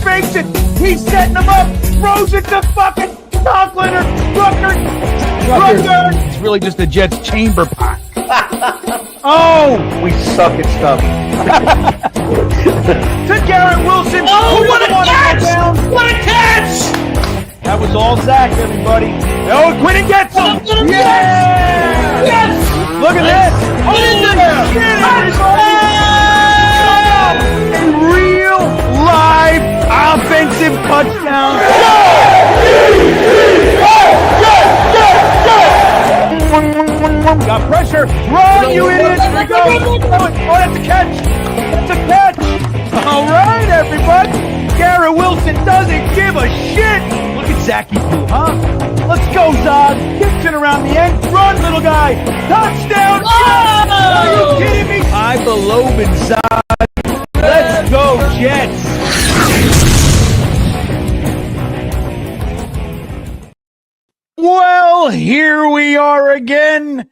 fakes it. He's setting them up. Throws it to fucking Conklin or Rucker. It's really just the Jets chamber pot. Oh, we suck at stuff. To Garrett Wilson. Oh, what a catch! What a catch! That was all Zach, everybody. Oh, Quinn gets him. Yeah! Yes! Look at this. Oh, a real live offensive touchdown. Got pressure. Run, you idiot. Here we go. Oh, that's a catch. That's a catch. All right, everybody. Garrett Wilson doesn't give a shit. Look at Zachy Poo, huh? Let's go, Zod. Gibson around the end. Run, little guy. Touchdown. Oh! Are you kidding me? I believe in Zod. Let's go, Jets. Well, here we are again,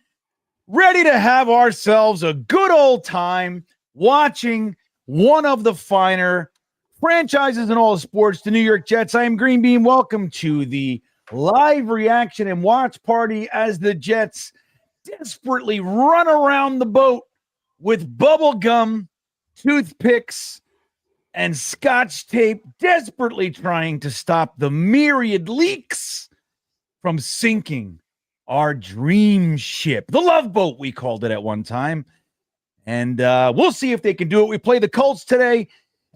ready to have ourselves a good old time watching one of the finer franchises in all of sports, the New York Jets. I am GreenBean. Welcome to the live reaction and watch party as the Jets desperately run around the boat with bubble gum, toothpicks, and Scotch tape, desperately trying to stop the myriad leaks from sinking our dream ship, the Love Boat, we called it at one time. And we'll see if they can do it. We play the Colts today,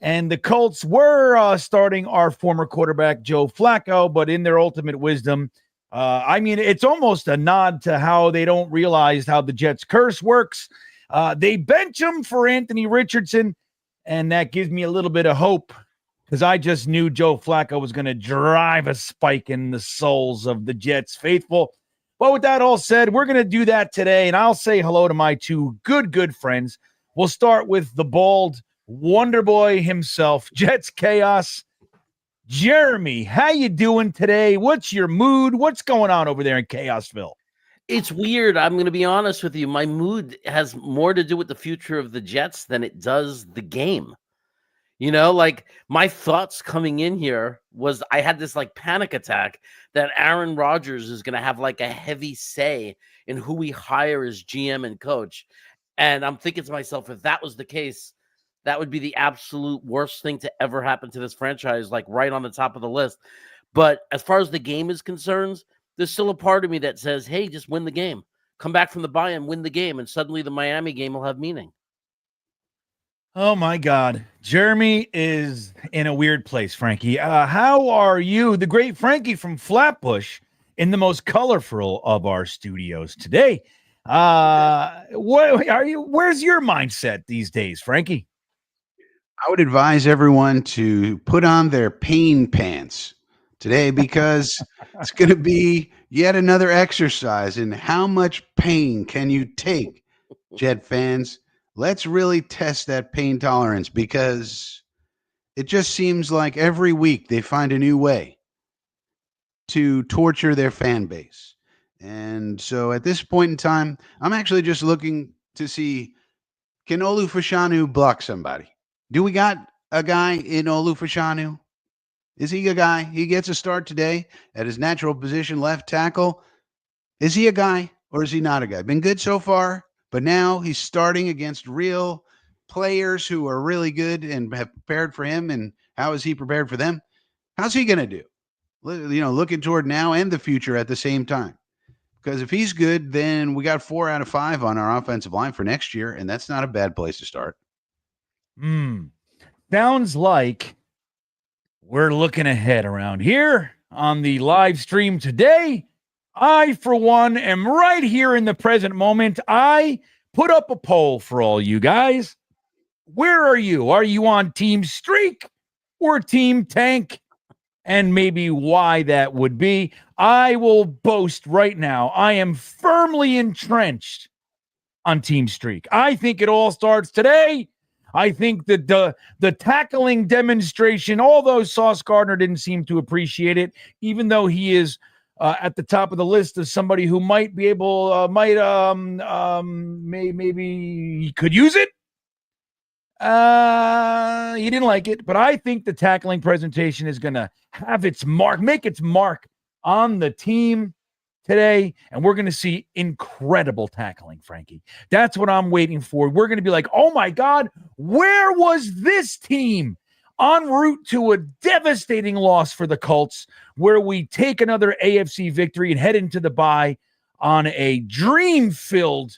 and the Colts were starting our former quarterback, Joe Flacco, but in their ultimate wisdom, it's almost a nod to how they don't realize how the Jets curse works. They bench him for Anthony Richardson, and that gives me a little bit of hope, because I just knew Joe Flacco was going to drive a spike in the souls of the Jets faithful. But with that all said, we're going to do that today, and I'll say hello to my two good friends. We'll start with the bald Wonder Boy himself, Jets Chaos. Jeremy, how you doing today? What's your mood? What's going on over there in Chaosville? It's weird. I'm going to be honest with you. My mood has more to do with the future of the Jets than it does the game. You know, like my thoughts coming in here was I had this like panic attack that Aaron Rodgers is going to have like a heavy say in who we hire as GM and coach. And I'm thinking to myself, if that was the case, that would be the absolute worst thing to ever happen to this franchise, like right on the top of the list. But as far as the game is concerned, there's still a part of me that says, hey, just win the game. Come back from the bye and win the game. And suddenly the Miami game will have meaning. Oh, my God. Jeremy is in a weird place, Frankie. How are you, the great Frankie from Flatbush, in the most colorful of our studios today? What are you? Where's your mindset these days, Frankie? I would advise everyone to put on their pain pants today, because it's going to be yet another exercise in how much pain can you take, Jet fans. Let's really test that pain tolerance, because it just seems like every week they find a new way to torture their fan base. And so at this point in time, I'm actually just looking to see, can Olu Fashanu block somebody? Do we got a guy in Olu Fashanu? Is he a guy? He gets a start today at his natural position, left tackle. Is he a guy or is he not a guy? Been good so far, but now he's starting against real players who are really good and have prepared for him. And how is he prepared for them? How's he going to do? You know, looking toward now and the future at the same time. Because if he's good, then we got 4 out of 5 on our offensive line for next year, and that's not a bad place to start. Sounds like we're looking ahead around here on the live stream today. I, for one, am right here in the present moment. I put up a poll for all you guys. Where are you? Are you on Team Streak or Team Tank? And maybe why that would be. I will boast right now, I am firmly entrenched on Team Streak. I think it all starts today. I think that the tackling demonstration, although Sauce Gardner didn't seem to appreciate it, even though he is at the top of the list of somebody who might be able, maybe he could use it. You didn't like it, but I think the tackling presentation is going to have its mark, make its mark on the team today, and we're going to see incredible tackling, Frankie. That's what I'm waiting for. We're going to be like, oh my God, where was this team? En route to a devastating loss for the Colts, where we take another AFC victory and head into the bye on a dream-filled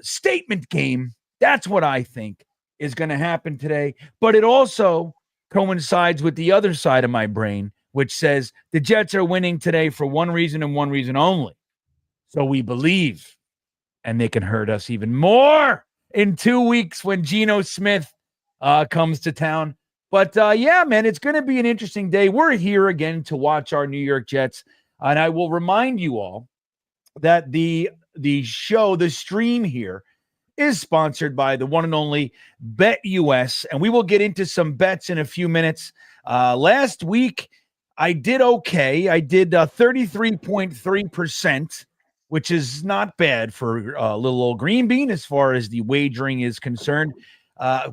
statement game. That's what I think is going to happen today. But it also coincides with the other side of my brain, which says the Jets are winning today for one reason and one reason only. So we believe, and they can hurt us even more in 2 weeks when Geno Smith comes to town. But yeah, man, it's going to be an interesting day. We're here again to watch our New York Jets. And I will remind you all that the stream here is sponsored by the one and only Bet US, and we will get into some bets in a few minutes. Last week, I did okay. I did 33.3%, which is not bad for little old GreenBean as far as the wagering is concerned.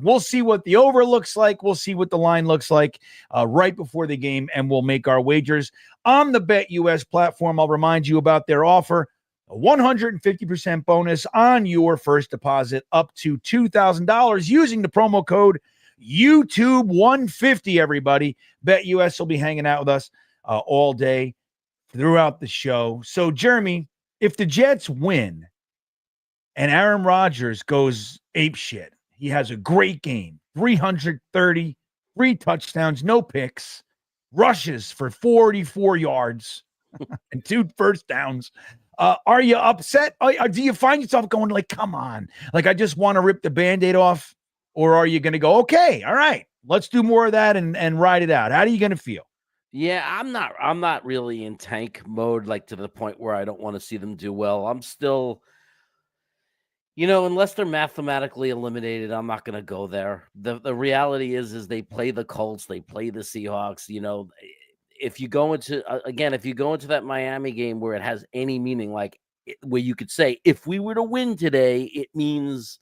We'll see what the over looks like. We'll see what the line looks like right before the game, and we'll make our wagers on the Bet US platform. I'll remind you about their offer. A 150% bonus on your first deposit up to $2,000 using the promo code YouTube150, everybody. BetUS will be hanging out with us all day throughout the show. So, Jeremy, if the Jets win and Aaron Rodgers goes apeshit, he has a great game, 330, 3 touchdowns, no picks, rushes for 44 yards and 2 first downs. Are you upset? Do you find yourself going like, come on, like I just want to rip the Band-Aid off? Or are you going to go, okay, all right, let's do more of that and ride it out? How are you going to feel? Yeah, I'm not really in tank mode, like to the point where I don't want to see them do well. I'm still, unless they're mathematically eliminated, I'm not going to go there. The reality is they play the Colts, they play the Seahawks. If you go into that Miami game where it has any meaning, like where you could say, if we were to win today, it means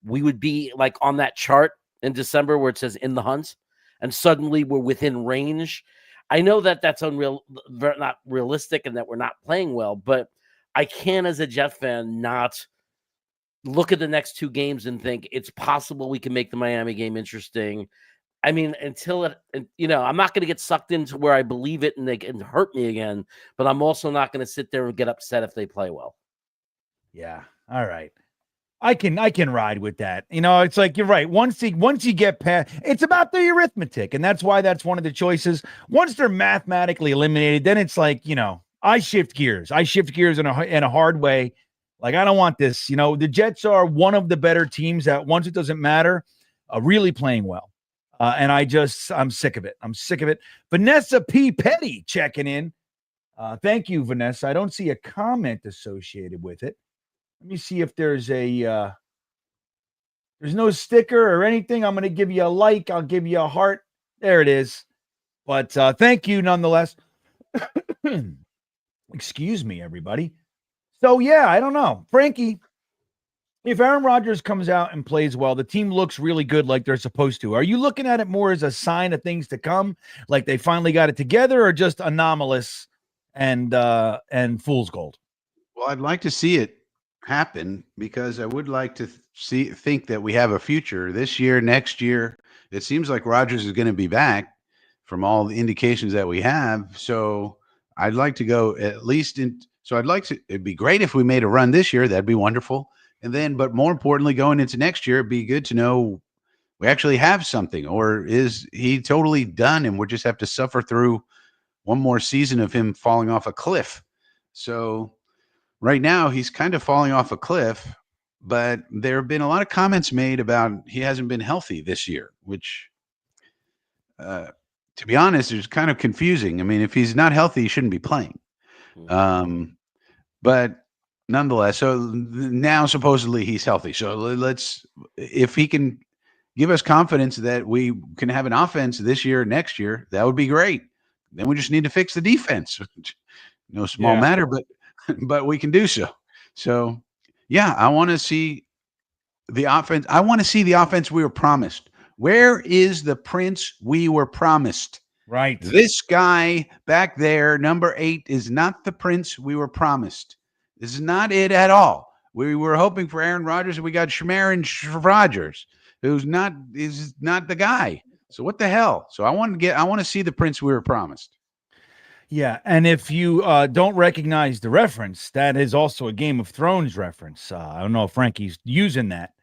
we would be like on that chart in December where it says in the hunt, and suddenly we're within range. I know that that's not realistic, and that we're not playing well, but I can, as a Jet fan, not look at the next 2 games and think it's possible we can make the Miami game interesting. I mean, until I'm not going to get sucked into where I believe it and they can hurt me again, but I'm also not going to sit there and get upset if they play well. Yeah. All right. I can ride with that. It's like, you're right. Once you get past, it's about the arithmetic. And that's why that's one of the choices. Once they're mathematically eliminated, then it's like, I shift gears. In a hard way. Like, I don't want this. The Jets are one of the better teams that once it doesn't matter, really playing well. And I'm sick of it. Vanessa P. Petty checking in. Thank you, Vanessa. I don't see a comment associated with it. Let me see if there's there's no sticker or anything. I'm going to give you a like. I'll give you a heart. There it is. But thank you nonetheless. Excuse me, everybody. So, yeah, I don't know. Frankie, if Aaron Rodgers comes out and plays well, the team looks really good like they're supposed to. Are you looking at it more as a sign of things to come, like they finally got it together, or just anomalous and fool's gold? Well, I'd like to see it happen because I would like to think that we have a future this year, next year. It seems like Rodgers is going to be back from all the indications that we have. So I'd like to go at least it'd be great if we made a run this year. That'd be wonderful. And then, but more importantly, going into next year, it'd be good to know we actually have something, or is he totally done and we'll just have to suffer through one more season of him falling off a cliff. So right now he's kind of falling off a cliff, but there have been a lot of comments made about he hasn't been healthy this year, which, to be honest, is kind of confusing. I mean, if he's not healthy, he shouldn't be playing. But nonetheless, so now supposedly he's healthy. So if he can give us confidence that we can have an offense this year, next year, that would be great. Then we just need to fix the defense. No small matter, but we can do so. So, yeah, I want to see the offense. I want to see the offense we were promised. Where is the prince we were promised? Right. This guy back there, number 8, is not the prince we were promised. This is not it at all. We were hoping for Aaron Rodgers, and we got Shamaron Rodgers, is not the guy. So what the hell? So I want to see the prince we were promised. Yeah, and if you don't recognize the reference, that is also a Game of Thrones reference. I don't know if Frankie's using that,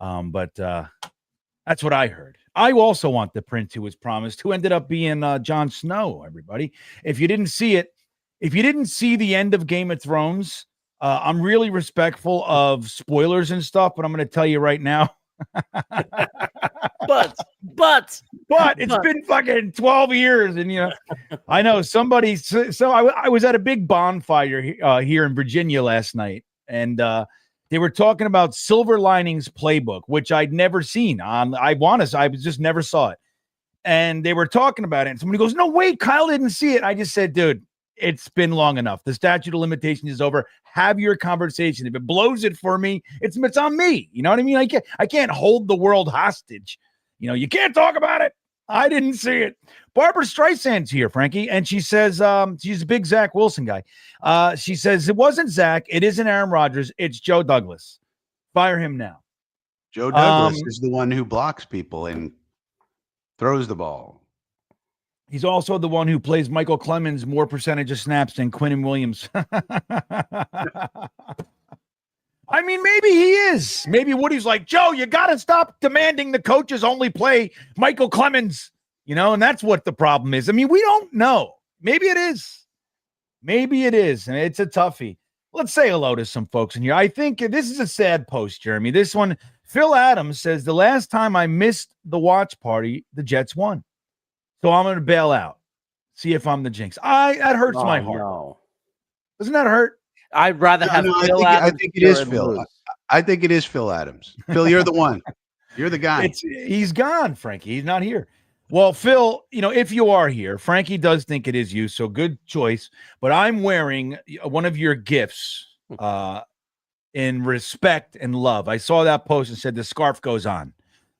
but that's what I heard. I also want the prince who was promised, who ended up being Jon Snow, everybody. If you didn't see it, if you didn't see the end of Game of Thrones, I'm really respectful of spoilers and stuff, but I'm going to tell you right now. But it's been fucking 12 years. And, I know somebody. So I was at a big bonfire here in Virginia last night, and they were talking about Silver Linings Playbook, which I'd never seen. I just never saw it. And they were talking about it. And somebody goes, "No, wait, Kyle didn't see it." I just said, dude, it's been long enough. The statute of limitations is over. Have your conversation. If it blows it for me, it's on me. You know what I mean? I can't hold the world hostage. You can't talk about it. I didn't see it. Barbara Streisand's here, Frankie, and she says she's a big Zach Wilson guy. She says it wasn't Zach. It isn't Aaron Rodgers. It's Joe Douglas. Fire him now. Joe Douglas is the one who blocks people and throws the ball. He's also the one who plays Michael Clemens more percentage of snaps than Quinnen Williams. I mean, maybe he is. Maybe Woody's like, Joe, you got to stop demanding the coaches only play Michael Clemens, and that's what the problem is. I mean, we don't know. Maybe it is. Maybe it is, and it's a toughie. Let's say hello to some folks in here. I think this is a sad post, Jeremy. This one, Phil Adams says, the last time I missed the watch party, the Jets won. So I'm going to bail out. See if I'm the jinx. That hurts my heart. No. Doesn't that hurt? I'd rather have Phil Adams. I think it is Phil. I think it is Phil Adams. Phil, you're the one. You're the guy. He's gone, Frankie. He's not here. Well, Phil, if you are here, Frankie does think it is you, so good choice. But I'm wearing one of your gifts in respect and love. I saw that post and said the scarf goes on.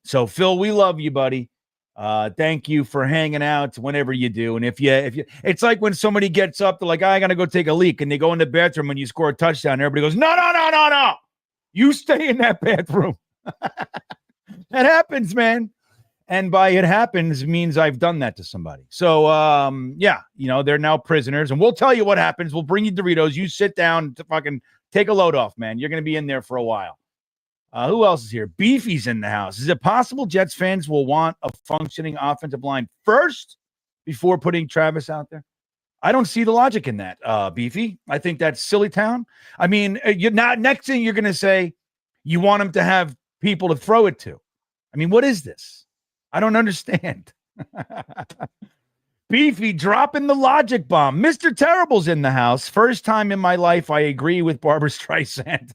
So, Phil, we love you, buddy. Thank you for hanging out whenever you do. And if you, it's like when somebody gets up, they're like, I gotta go take a leak, and they go in the bathroom and you score a touchdown. Everybody goes, no. You stay in that bathroom. That happens, man. And by it happens means I've done that to somebody. So, they're now prisoners, and we'll tell you what happens. We'll bring you Doritos. You sit down to fucking take a load off, man. You're going to be in there for a while. Who else is here? Beefy's in the house. Is it possible Jets fans will want a functioning offensive line first before putting Travis out there? I don't see the logic in that, Beefy. I think that's silly town. I mean, next thing you're going to say, you want him to have people to throw it to. I mean, what is this? I don't understand. Beefy dropping the logic bomb. Mr. Terrible's in the house. First time in my life I agree with Barbara Streisand.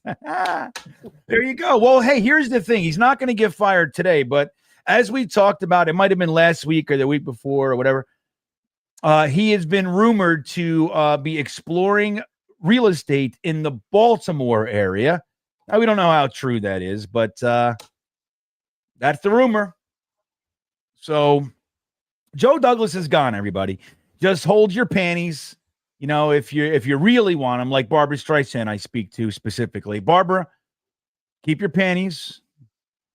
There you go. Well, hey, here's the thing. He's not going to get fired today, but as we talked about, it might have been last week or the week before or whatever, he has been rumored to be exploring real estate in the Baltimore area. Now, we don't know how true that is, but that's the rumor. So Joe Douglas is gone, everybody. Just hold your panties. If you really want him, like Barbara Streisand I speak to specifically. Barbara, keep your panties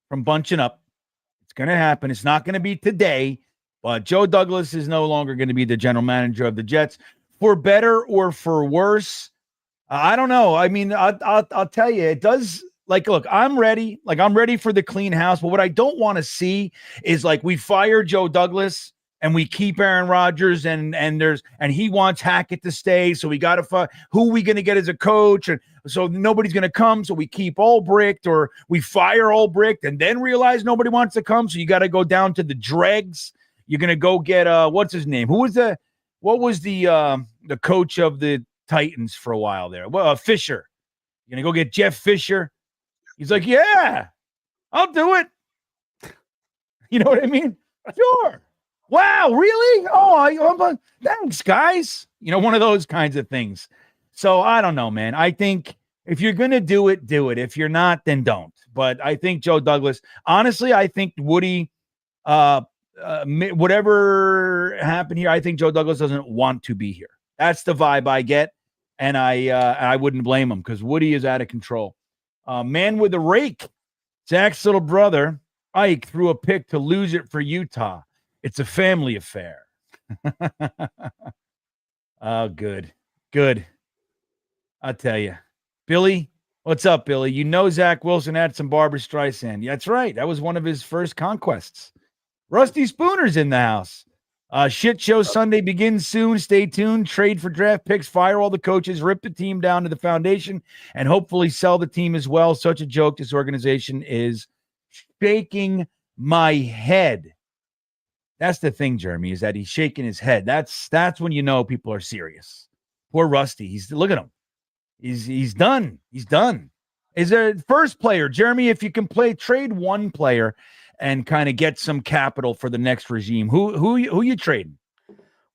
from bunching up. It's going to happen. It's not going to be today, but Joe Douglas is no longer going to be the general manager of the Jets. For better or for worse, I don't know. I mean, I'll tell you, it does. Like, look, I'm ready. Like, I'm ready for the clean house. But what I don't want to see is like we fire Joe Douglas and we keep Aaron Rodgers and he wants Hackett to stay. So we got to who are we going to get as a coach? And so nobody's going to come. So we keep Albrecht, or we fire Albrecht and then realize nobody wants to come. So you got to go down to the dregs. You're going to go get what's his name? What was the coach of the Titans for a while there? Well, Fisher. You're going to go get Jeff Fisher. He's like, yeah, I'll do it. You know what I mean? Sure. Wow, really? Oh, thanks, guys. One of those kinds of things. So I don't know, man. I think If you're going to do it, do it. If you're not, then don't. But I think Joe Douglas, honestly, I think Woody, whatever happened here, I think Joe Douglas doesn't want to be here. That's the vibe I get. And I wouldn't blame him because Woody is out of control. Man with a rake. Zach's little brother, Ike, threw a pick to lose it for Utah. It's a family affair. Oh, good. Good. I'll tell you. Billy, what's up, Billy? You know Zach Wilson had some Barbra Streisand. Yeah, that's right. That was one of his first conquests. Rusty Spooner's in the house. Shit show Sunday begins soon. Stay tuned. Trade for draft picks. Fire all the coaches. Rip the team down to the foundation. And hopefully sell the team as well. Such a joke. This organization is shaking my head. That's the thing, Jeremy, is that he's shaking his head. That's when you know people are serious. Poor Rusty. Look at him. He's done. He's done. Is there first player, Jeremy? If you can trade one player and kind of get some capital for the next regime, who you trading?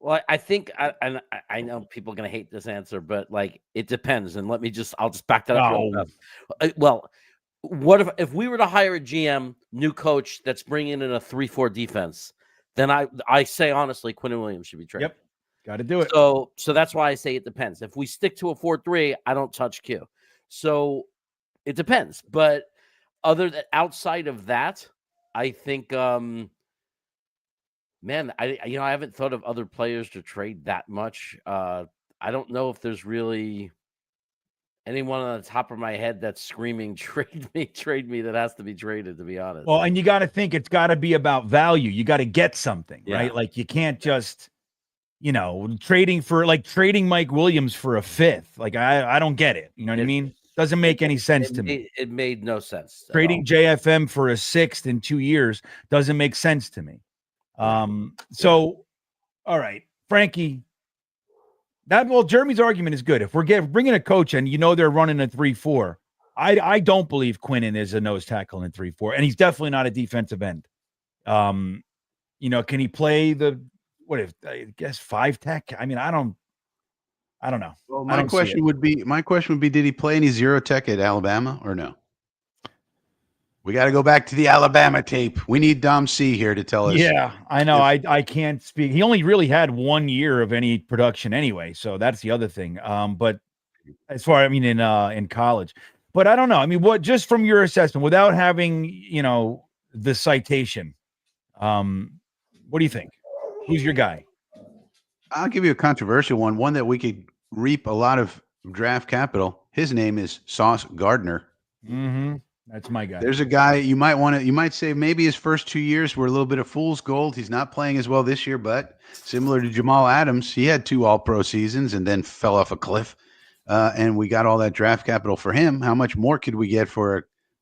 Well, I think I know people are gonna hate this answer, but like it depends. And I'll just back that up. Well, what if we were to hire a GM, new coach that's bringing in a 3-4 defense? Then I say honestly, Quinn Williams should be traded. Yep. Got to do it. So that's why I say it depends. If we stick to a 4-3, I don't touch Q. So it depends. But outside of that, I think, man, I haven't thought of other players to trade that much. I don't know if there's really anyone on the top of my head that's screaming, trade me, that has to be traded, to be honest. Well, and you got to think it's got to be about value. You got to get something, right? Like you can't just, trading Mike Williams for a fifth. Like I don't get it. You know what I mean? Doesn't make any sense to me. It made no sense. Trading JFM for a sixth in 2 years doesn't make sense to me. So, all right, Frankie. Jeremy's argument is good. If we're bringing a coach and they're running a 3-4, I don't believe Quinnen is a nose tackle in 3-4, and he's definitely not a defensive end. Can he play I guess 5 tech? I mean, I don't know. Well, my question would be, did he play any 0 tech at Alabama or no? We got to go back to the Alabama tape. We need Dom C here to tell us. Yeah, I know. I can't speak. He only really had 1 year of any production anyway, so that's the other thing. But as far, in college, but I don't know. I mean, just from your assessment, without having the citation, what do you think? Who's your guy? I'll give you a controversial one that we could reap a lot of draft capital. His name is Sauce Gardner. Mm-hmm. That's my guy. There's a guy you might say maybe his first 2 years were a little bit of fool's gold. He's not playing as well this year, but similar to Jamal Adams, he had 2 all-pro seasons and then fell off a cliff. And we got all that draft capital for him. How much more could we get for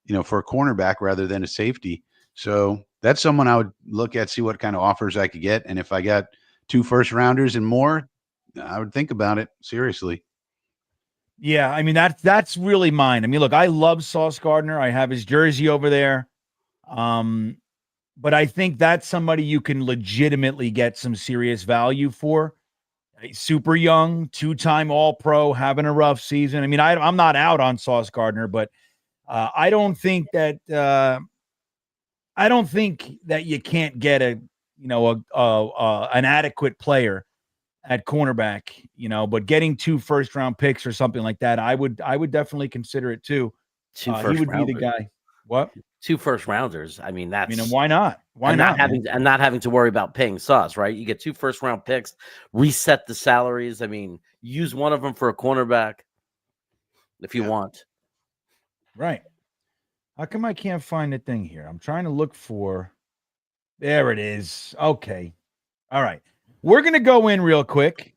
a cornerback rather than a safety? So that's someone I would look at, see what kind of offers I could get. And if I got 2 first rounders and more, I would think about it seriously. Yeah, I mean, that's really mine. I mean, look, I love Sauce Gardner. I have his jersey over there. But I think that's somebody you can legitimately get some serious value for. Super young, 2-time All-Pro, having a rough season. I mean, I'm not out on Sauce Gardner, but I don't think that you can't get an adequate player at cornerback, but getting 2 first-round picks or something like that, I would definitely consider it too. He would be the guy. What? 2 first rounders. I mean, why not? Not having to worry about paying Sauce, right? You get 2 first-round picks, reset the salaries. I mean, use one of them for a cornerback if you want. Right. How come I can't find the thing here? I'm trying to look for. There it is. Okay. All right. We're going to go in real quick.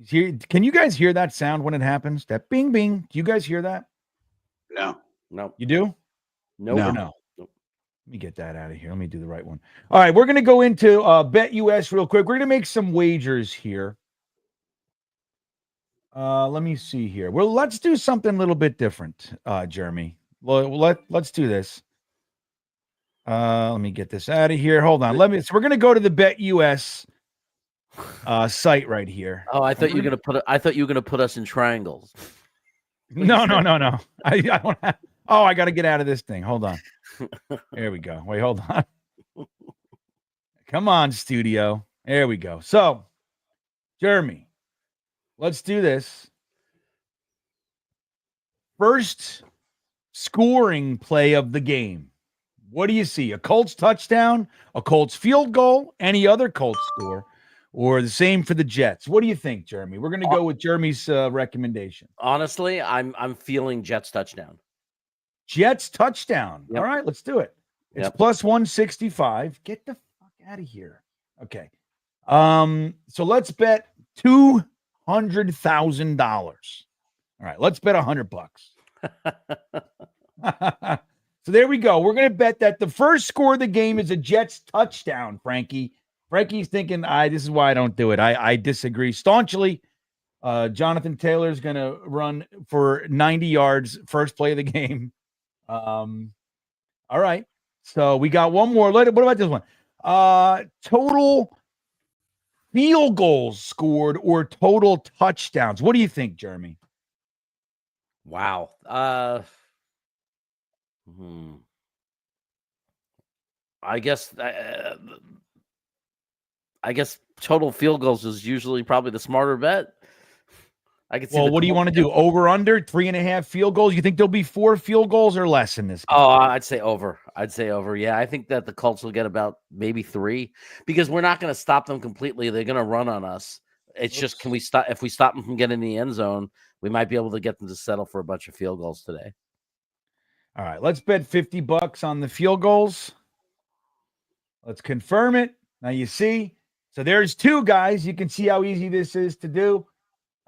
Can you guys hear that sound when it happens? That bing, bing. Do you guys hear that? No. You do? No. Let me get that out of here. Let me do the right one. All right. We're going to go into Bet US real quick. We're going to make some wagers here. Let me see here. Well, let's do something a little bit different, Jeremy. Well, let's do this. Let me get this out of here. Hold on. So we're going to go to the Bet US site right here. Oh, I thought you were going to put us in triangles. No. I don't have. Oh, I got to get out of this thing. Hold on. There we go. Wait, hold on. Come on, studio. There we go. So, Jeremy, let's do this. First scoring play of the game. What do you see? A Colts touchdown, a Colts field goal, any other Colts score, or the same for the Jets? What do you think, Jeremy? We're going to go with Jeremy's recommendation. Honestly, I'm feeling Jets touchdown. Jets touchdown. Yep. All right, let's do it. It's Yep. plus 165. Get the fuck out of here. Okay. So let's bet $200,000. All right, let's bet $100. So there we go. We're going to bet that the first score of the game is a Jets touchdown, Frankie. Frankie's thinking, this is why I don't do it. I disagree staunchly. Jonathan Taylor's going to run for 90 yards, first play of the game. All right. So we got one more. What about this one? Total field goals scored or total touchdowns. What do you think, Jeremy? Wow. I guess total field goals is usually probably the smarter bet. I could see. Well, what do you want to do? Over, under 3.5 field goals? You think there'll be 4 field goals or less in this game? Oh, I'd say over. Yeah, I think that the Colts will get about maybe 3 because we're not going to stop them completely. They're going to run on us. It's just, can we stop? If we stop them from getting in the end zone, we might be able to get them to settle for a bunch of field goals today. All right, let's bet $50 on the field goals. Let's confirm it. Now you see. So there's 2 guys. You can see how easy this is to do.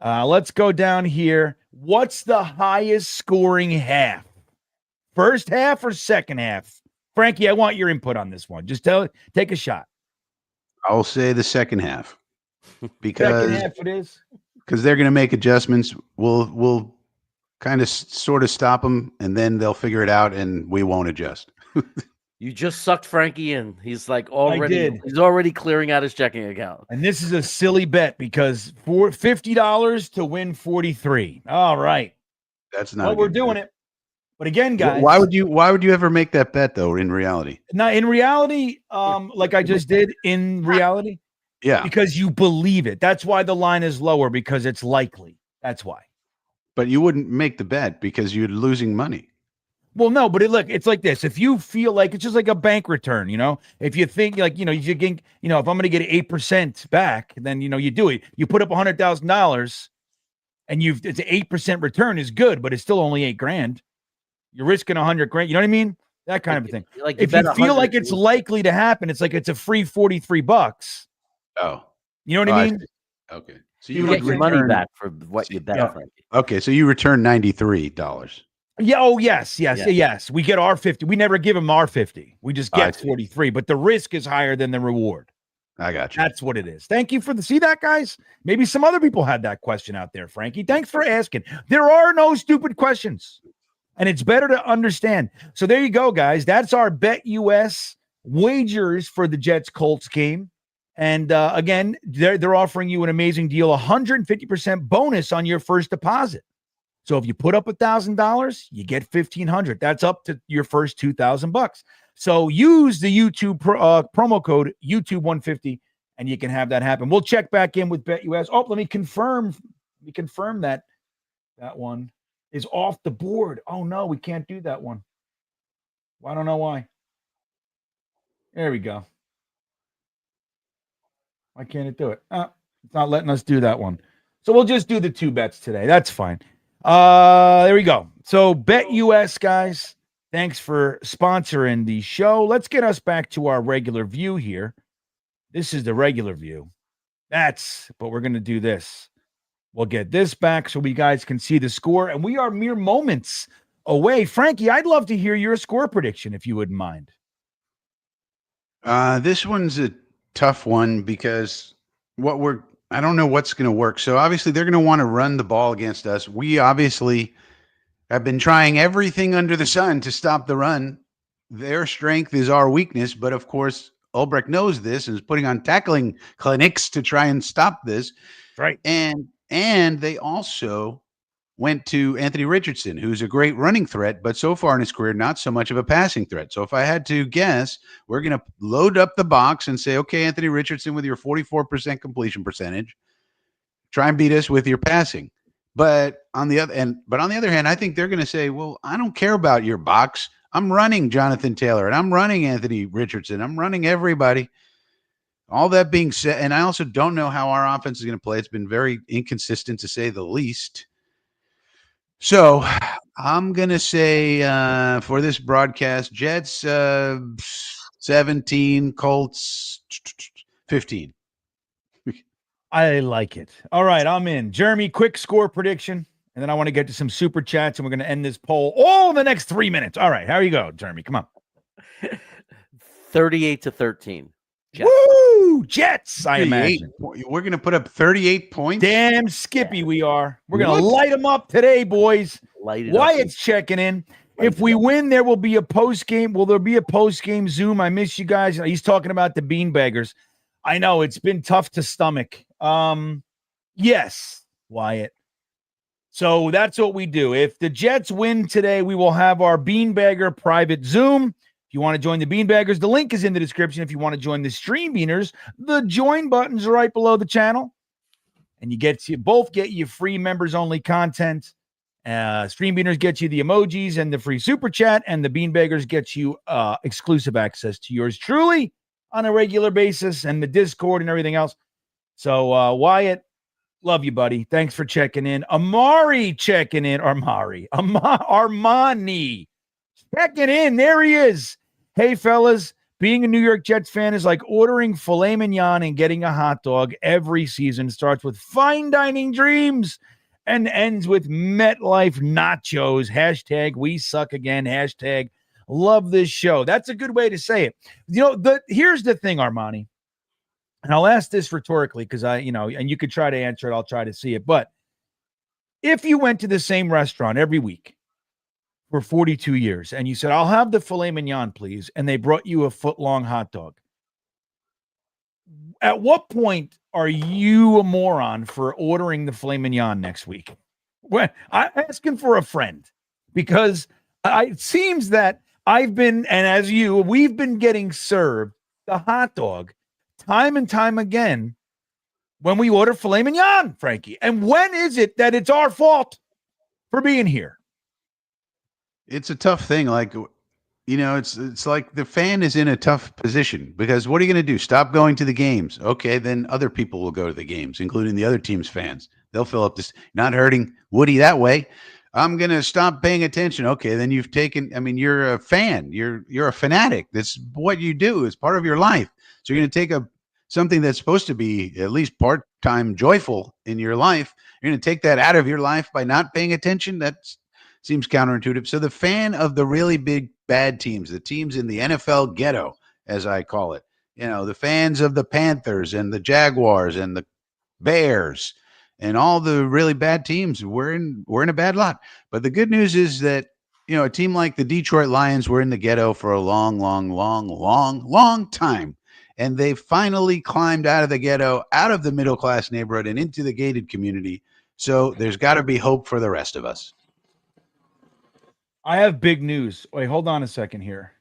Let's go down here. What's the highest scoring half? First half or second half? Frankie, I want your input on this one. Just take a shot. I'll say the second half because Second half it is. Because they're going to make adjustments. We'll kind of sort of stop them, and then they'll figure it out, and we won't adjust. You just sucked Frankie in. He's like already. He's already clearing out his checking account. And this is a silly bet because for $50 to win 43. All right, that's not. Well, we're doing it. But again, guys, why would you ever make that bet though? In reality, like I just did. In reality, yeah, because you believe it. That's why the line is lower, because it's likely. That's why. But you wouldn't make the bet because you're losing money. Well, no, but it's like this. If you feel like it's just like a bank return, if you think like, you think, if I'm going to get 8% back, then, you do it. You put up $100,000 and it's an 8% return is good, but it's still only $8,000. You're risking $100,000. You know what I mean? That kind of a thing. Like if you feel like it's likely to happen, it's like it's a free $43. Oh, you know what I mean? Okay. So you get your money back for what you bet, Frankie. Okay. So you return $93. Yeah. Oh, yes. We get our 50. We never give them our 50. We just get 43, but the risk is higher than the reward. I got you. That's what it is. Thank you for see that, guys? Maybe some other people had that question out there, Frankie. Thanks for asking. There are no stupid questions, and it's better to understand. So there you go, guys. That's our Bet US wagers for the Jets Colts game. And again, they're offering you an amazing deal, 150% bonus on your first deposit. So if you put up $1,000, you get $1,500. That's up to your first $2,000. So use the YouTube promo code YouTube150, and you can have that happen. We'll check back in with BetUS. Oh, let me confirm that one is off the board. Oh no, we can't do that one. Well, I don't know why. There we go. Why can't it do it? It's not letting us do that one. So we'll just do the 2 bets today. That's fine. There we go. So BetUS, guys, thanks for sponsoring the show. Let's get us back to our regular view here. This is the regular view. But we're going to do this. We'll get this back so we guys can see the score, and we are mere moments away. Frankie, I'd love to hear your score prediction if you wouldn't mind. This one's a tough one because I don't know what's going to work. So obviously they're going to want to run the ball against us. We obviously have been trying everything under the sun to stop the run. Their strength is our weakness. But of course, Ulbrich knows this and is putting on tackling clinics to try and stop this. Right. And they also went to Anthony Richardson, who's a great running threat, but so far in his career, not so much of a passing threat. So if I had to guess, we're going to load up the box and say, okay, Anthony Richardson, with your 44% completion percentage, try and beat us with your passing. But on the other hand, I think they're going to say, well, I don't care about your box. I'm running Jonathan Taylor and I'm running Anthony Richardson. I'm running everybody. All that being said, and I also don't know how our offense is going to play. It's been very inconsistent, to say the least. So I'm going to say for this broadcast, Jets 17, Colts 15. I like it. All right, I'm in. Jeremy, quick score prediction. And then I want to get to some super chats, and we're going to end this poll all in the next 3 minutes. All right, how you go, Jeremy? Come on. 38-13. Jets. Woo! Jets, I imagine. We're going to put up 38 points. Damn skippy we are. We're going to light them up today, boys. Wyatt's checking in. If we win, there will be a post-game. Will there be a post-game Zoom? I miss you guys. He's talking about the beanbaggers. I know it's been tough to stomach. Yes, Wyatt. So that's what we do. If the Jets win today, we will have our beanbagger private Zoom. If you want to join the beanbaggers, the link is in the description. If you want to join the stream beaners, the join button's right below the channel. And you both get you free members only content. Stream beaners get you the emojis and the free super chat, and the beanbaggers get you exclusive access to yours truly on a regular basis, and the Discord and everything else. So Wyatt, love you, buddy. Thanks for checking in. Amari checking in. Armani checking in. There he is. Hey, fellas, being a New York Jets fan is like ordering filet mignon and getting a hot dog every season. Starts with fine dining dreams and ends with MetLife nachos. Hashtag we suck again. Hashtag love this show. That's a good way to say it. Here's the thing, Armani, and I'll ask this rhetorically because and you could try to answer it. I'll try to see it. But if you went to the same restaurant every week for 42 years and you said, I'll have the filet mignon, please, and they brought you a foot-long hot dog, at what point are you a moron for ordering the filet mignon next week? Well, I'm asking for a friend because it seems that we've been getting served the hot dog time and time again when we order filet mignon, Frankie. And when is it that it's our fault for being here? It's a tough thing. Like, it's like the fan is in a tough position because what are you going to do? Stop going to the games. Okay, then other people will go to the games, including the other team's fans. They'll fill up this, not hurting Woody that way. I'm going to stop paying attention. Okay, then you're a fan. You're a fanatic. That's what you do. It's part of your life. So you're going to take something that's supposed to be at least part-time joyful in your life. You're going to take that out of your life by not paying attention. That seems counterintuitive. So the fan of the really big bad teams, the teams in the NFL ghetto, as I call it, the fans of the Panthers and the Jaguars and the Bears and all the really bad teams, we're in a bad lot. But the good news is that, a team like the Detroit Lions were in the ghetto for a long, long, long, long, long time. And they finally climbed out of the ghetto, out of the middle-class neighborhood and into the gated community. So there's got to be hope for the rest of us. I have big news. Wait, hold on a second here.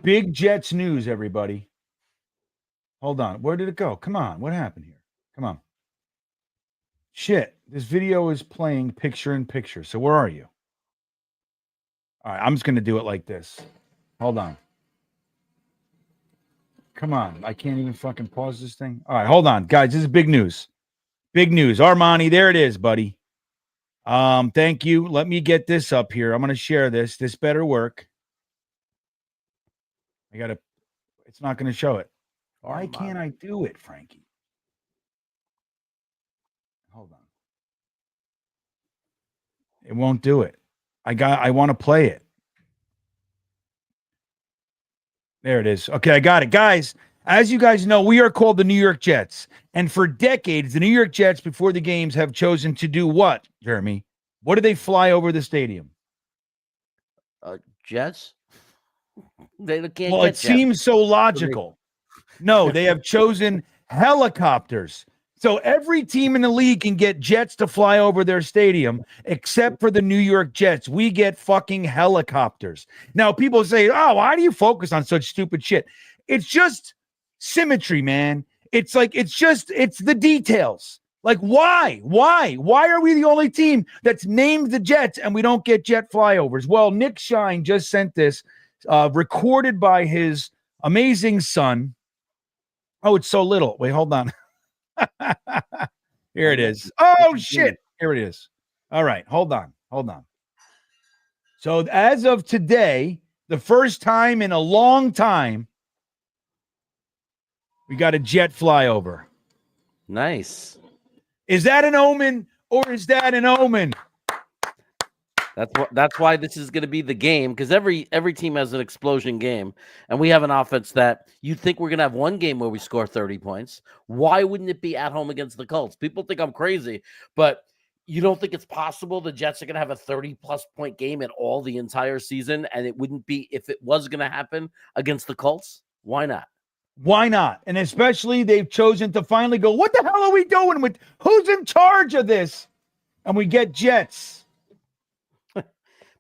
Big Jets news, everybody. Hold on. Where did it go? Come on. What happened here? Come on. Shit. This video is playing picture in picture. So where are you? All right. I'm just going to do it like this. Hold on. Come on. I can't even fucking pause this thing. All right. Hold on. Guys, this is big news. Big news. Armani, there it is, buddy. Thank you. Let me get this up here. I'm going to share this. This better work. It's not going to show it. Why can't I do it, Frankie? Hold on. It won't do it. I want to play it. There it is. Okay, I got it. Guys, as you guys know, we are called the New York Jets. And for decades, the New York Jets, before the games, have chosen to do what, Jeremy? What do they fly over the stadium? Jets? It seems so logical. No, they have chosen helicopters. So every team in the league can get jets to fly over their stadium, except for the New York Jets. We get fucking helicopters. Now, people say, oh, why do you focus on such stupid shit? It's just symmetry, man. It's like, it's the details. Like, why? Why are we the only team that's named the Jets and we don't get jet flyovers? Well, Nick Shine just sent this, recorded by his amazing son. Oh, it's so little. Wait, hold on. Here it is. Oh, shit. Here it is. All right. Hold on. So as of today, the first time in a long time, we got a jet flyover. Nice. Is that an omen or is that an omen? That's why this is going to be the game, because every team has an explosion game, and we have an offense that you'd think we're going to have one game where we score 30 points. Why wouldn't it be at home against the Colts? People think I'm crazy, but you don't think it's possible the Jets are going to have a 30-plus point game in all the entire season, and it wouldn't be if it was going to happen against the Colts? Why not? Why not? And especially they've chosen to finally go, what the hell are we doing with who's in charge of this? And we get Jets.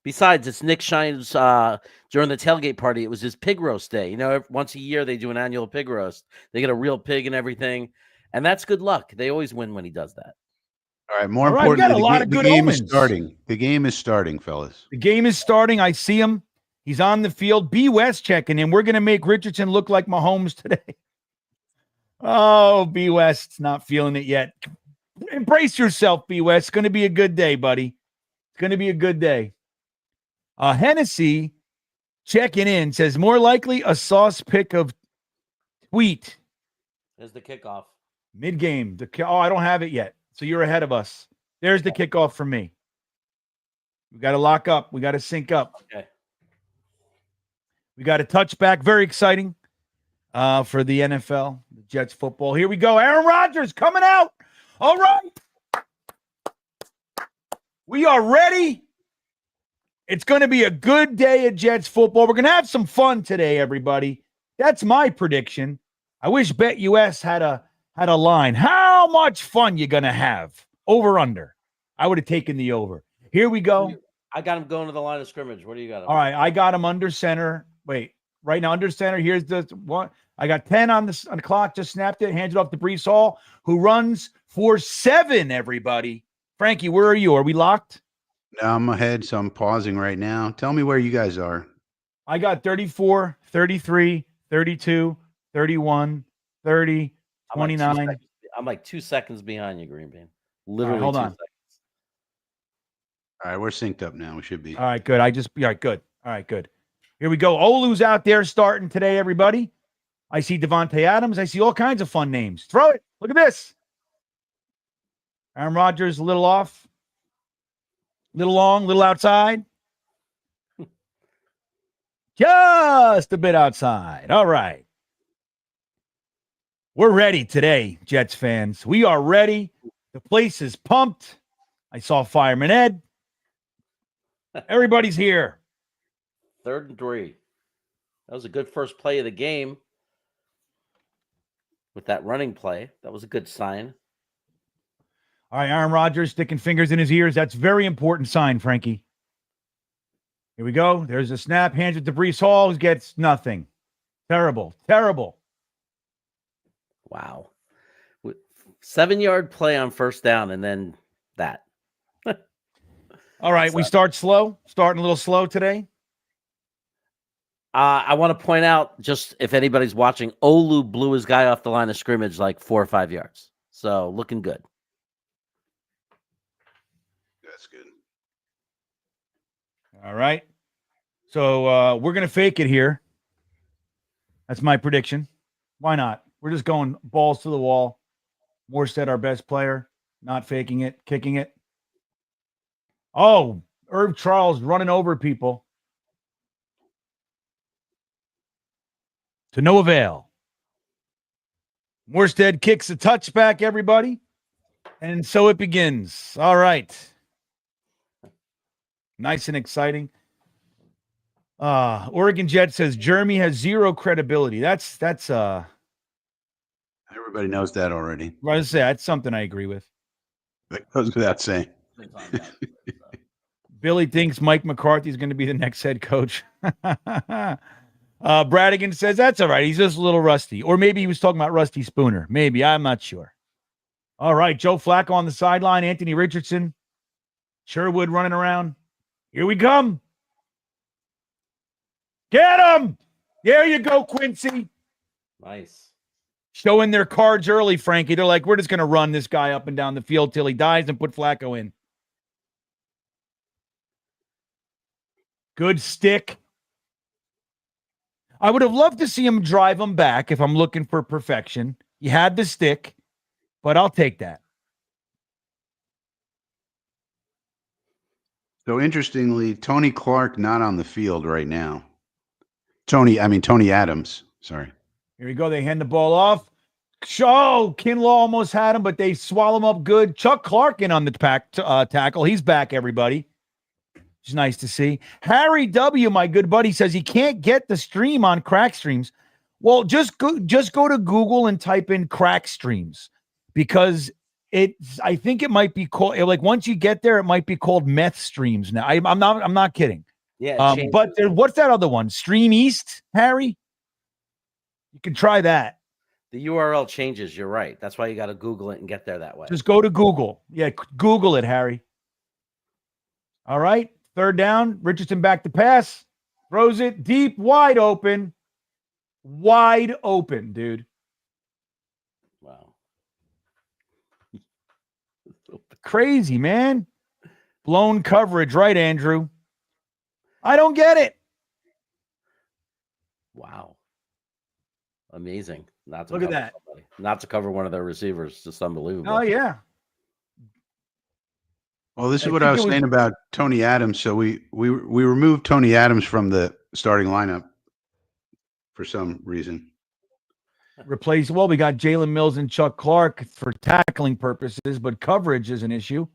Besides, it's Nick Shine's during the tailgate party. It was his pig roast day. You know, once a year they do an annual pig roast. They get a real pig and everything, and that's good luck. They always win when he does that. All right. More importantly, the game is starting. The game is starting, fellas. The game is starting. I see him. He's on the field. B. West checking in. We're going to make Richardson look like Mahomes today. Oh, B. West's not feeling it yet. Embrace yourself, B. West. It's going to be a good day, buddy. It's going to be a good day. Hennessy checking in says more likely a sauce pick of wheat. There's the kickoff. Mid-game. I don't have it yet. So you're ahead of us. There's the kickoff for me. We got to lock up. We got to sync up. Okay. We got a touchback. Very exciting for the NFL, the Jets football. Here we go. Aaron Rodgers coming out. All right. We are ready. It's going to be a good day at Jets football. We're going to have some fun today, everybody. That's my prediction. I wish BetUS had a line. How much fun you going to have? Over under. I would have taken the over. Here we go. I got him going to the line of scrimmage. What do you got? All right, I got him under center. Wait, right now under center. Here's the one. I got 10 on the clock. Just snapped it. Handed it off to Breece Hall, who runs for 7. Everybody, Frankie, where are you? Are we locked? No, I'm ahead, so I'm pausing right now. Tell me where you guys are. I got 34, 33, 32, 31, 30, 29. I'm like 2 seconds behind you, GreenBean. Literally, hold 2 on. seconds. All right, we're synced up now. We should be. All right, good. All right, good. All right, good. Here we go. Olu's out there starting today, everybody. I see Devontae Adams. I see all kinds of fun names. Throw it. Look at this. Aaron Rodgers a little off. Little long, little outside. Just a bit outside. All right. We're ready today, Jets fans. We are ready. The place is pumped. I saw Fireman Ed. Everybody's here. 3rd and 3. That was a good first play of the game with that running play. That was a good sign. All right, Aaron Rodgers sticking fingers in his ears. That's a very important sign, Frankie. Here we go. There's a snap. Hands it to Breece Hall, who gets nothing. Terrible. Terrible. Wow. 7-yard play on first down, and then that. All right, we start slow. Starting a little slow today. I want to point out, just if anybody's watching, Olu blew his guy off the line of scrimmage like 4 or 5 yards. So looking good. That's good. All right. So we're going to fake it here. That's my prediction. Why not? We're just going balls to the wall. Morstead, our best player, not faking it, kicking it. Oh, Herb Charles running over people. To no avail. Morstead kicks a touchback, everybody. And so it begins. All right. Nice and exciting. Oregon Jet says Jeremy has zero credibility. That's How Everybody knows that already. Right to say that's something I agree with. That goes without saying. Billy thinks Mike McCarthy is going to be the next head coach. Bradigan says that's all right. He's just a little rusty. Or maybe he was talking about Rusty Spooner. Maybe. I'm not sure. All right. Joe Flacco on the sideline. Anthony Richardson. Sherwood running around. Here we come. Get him. There you go, Quincy. Nice. Showing their cards early, Frankie. They're like, we're just going to run this guy up and down the field till he dies and put Flacco in. Good stick. I would have loved to see him drive him back if I'm looking for perfection. He had the stick, but I'll take that. So interestingly, Tony Clark not on the field right now. Tony Adams. Sorry. Here we go. They hand the ball off. Oh, Kinlaw almost had him, but they swallow him up good. Chuck Clark in on the tackle. He's back, everybody. It's nice to see. Harry W., my good buddy, says he can't get the stream on Crack Streams. Well, just go to Google and type in Crack Streams because I think it might be called, like once you get there, it might be called Meth Streams now. I'm not kidding. Yeah. But what's that other one? Stream East, Harry? You can try that. The URL changes. You're right. That's why you got to Google it and get there that way. Just go to Google. Yeah, Google it, Harry. All right. Third down. Richardson back to pass. Throws it deep, wide open. Wide open, dude. Wow. Crazy, man. Blown coverage, right, Andrew? I don't get it. Wow. Amazing. Look at that. Somebody. Not to cover one of their receivers. Just unbelievable. Oh, yeah. Well, this is what I was saying about Tony Adams. So we removed Tony Adams from the starting lineup for some reason. We got Jalen Mills and Chuck Clark for tackling purposes, but coverage is an issue.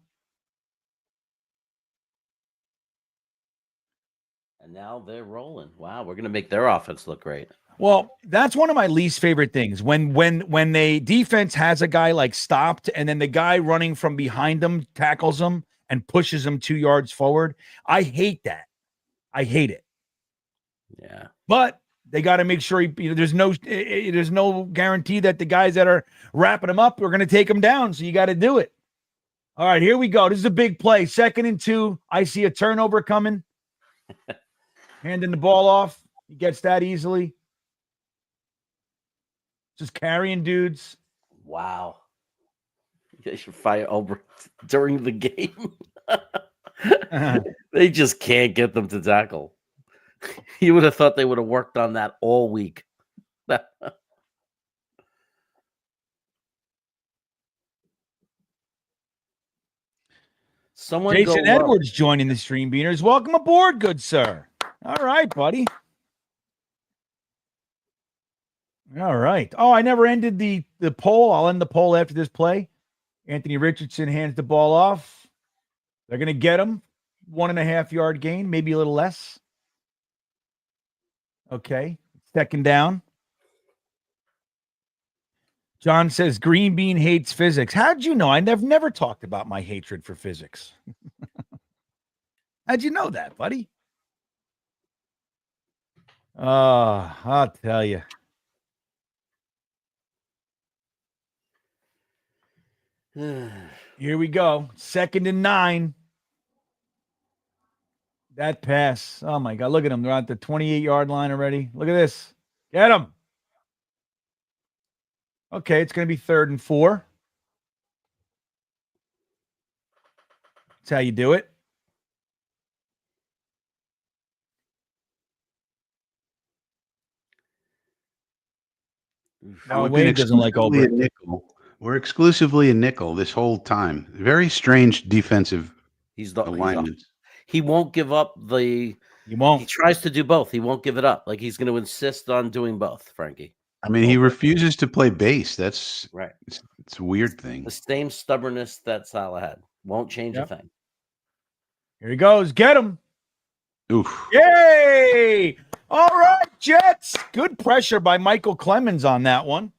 And now they're rolling. Wow, we're going to make their offense look great. Well, that's one of my least favorite things. When they defense has a guy like stopped and then the guy running from behind them tackles him and pushes him 2 yards forward. I hate that. I hate it. Yeah. But they got to make sure there's no guarantee that the guys that are wrapping him up are going to take him down. So you got to do it. All right, here we go. This is a big play. 2nd and 2. I see a turnover coming. Handing the ball off. He gets that easily. Just carrying dudes. Wow. They should fire over during the game. They just can't get them to tackle. You would have thought they would have worked on that all week. Jason Edwards joining the Stream Beaners. Welcome aboard, good sir. All right, buddy. All right. Oh, I never ended the poll. I'll end the poll after this play. Anthony Richardson hands the ball off. They're going to get him. 1.5 yard gain, maybe a little less. Okay. 2nd down. John says GreenBean hates physics. How'd you know? I've never talked about my hatred for physics. How'd you know that, buddy? I'll tell you. Here we go. 2nd and 9. That pass. Oh, my God. Look at them. They're at the 28-yard line already. Look at this. Get them. Okay, it's going to be 3rd and 4. That's how you do it. No, Wade doesn't like all nickel. We're exclusively a nickel this whole time. Very strange defensive alignment. He won't give up the. He won't. He tries to do both. He won't give it up. Like he's going to insist on doing both, Frankie. I mean, he refuses to play base. That's right. It's a weird thing. The same stubbornness that Salah had. Won't change a thing. Here he goes. Get him. Oof. Yay! All right, Jets. Good pressure by Michael Clemens on that one.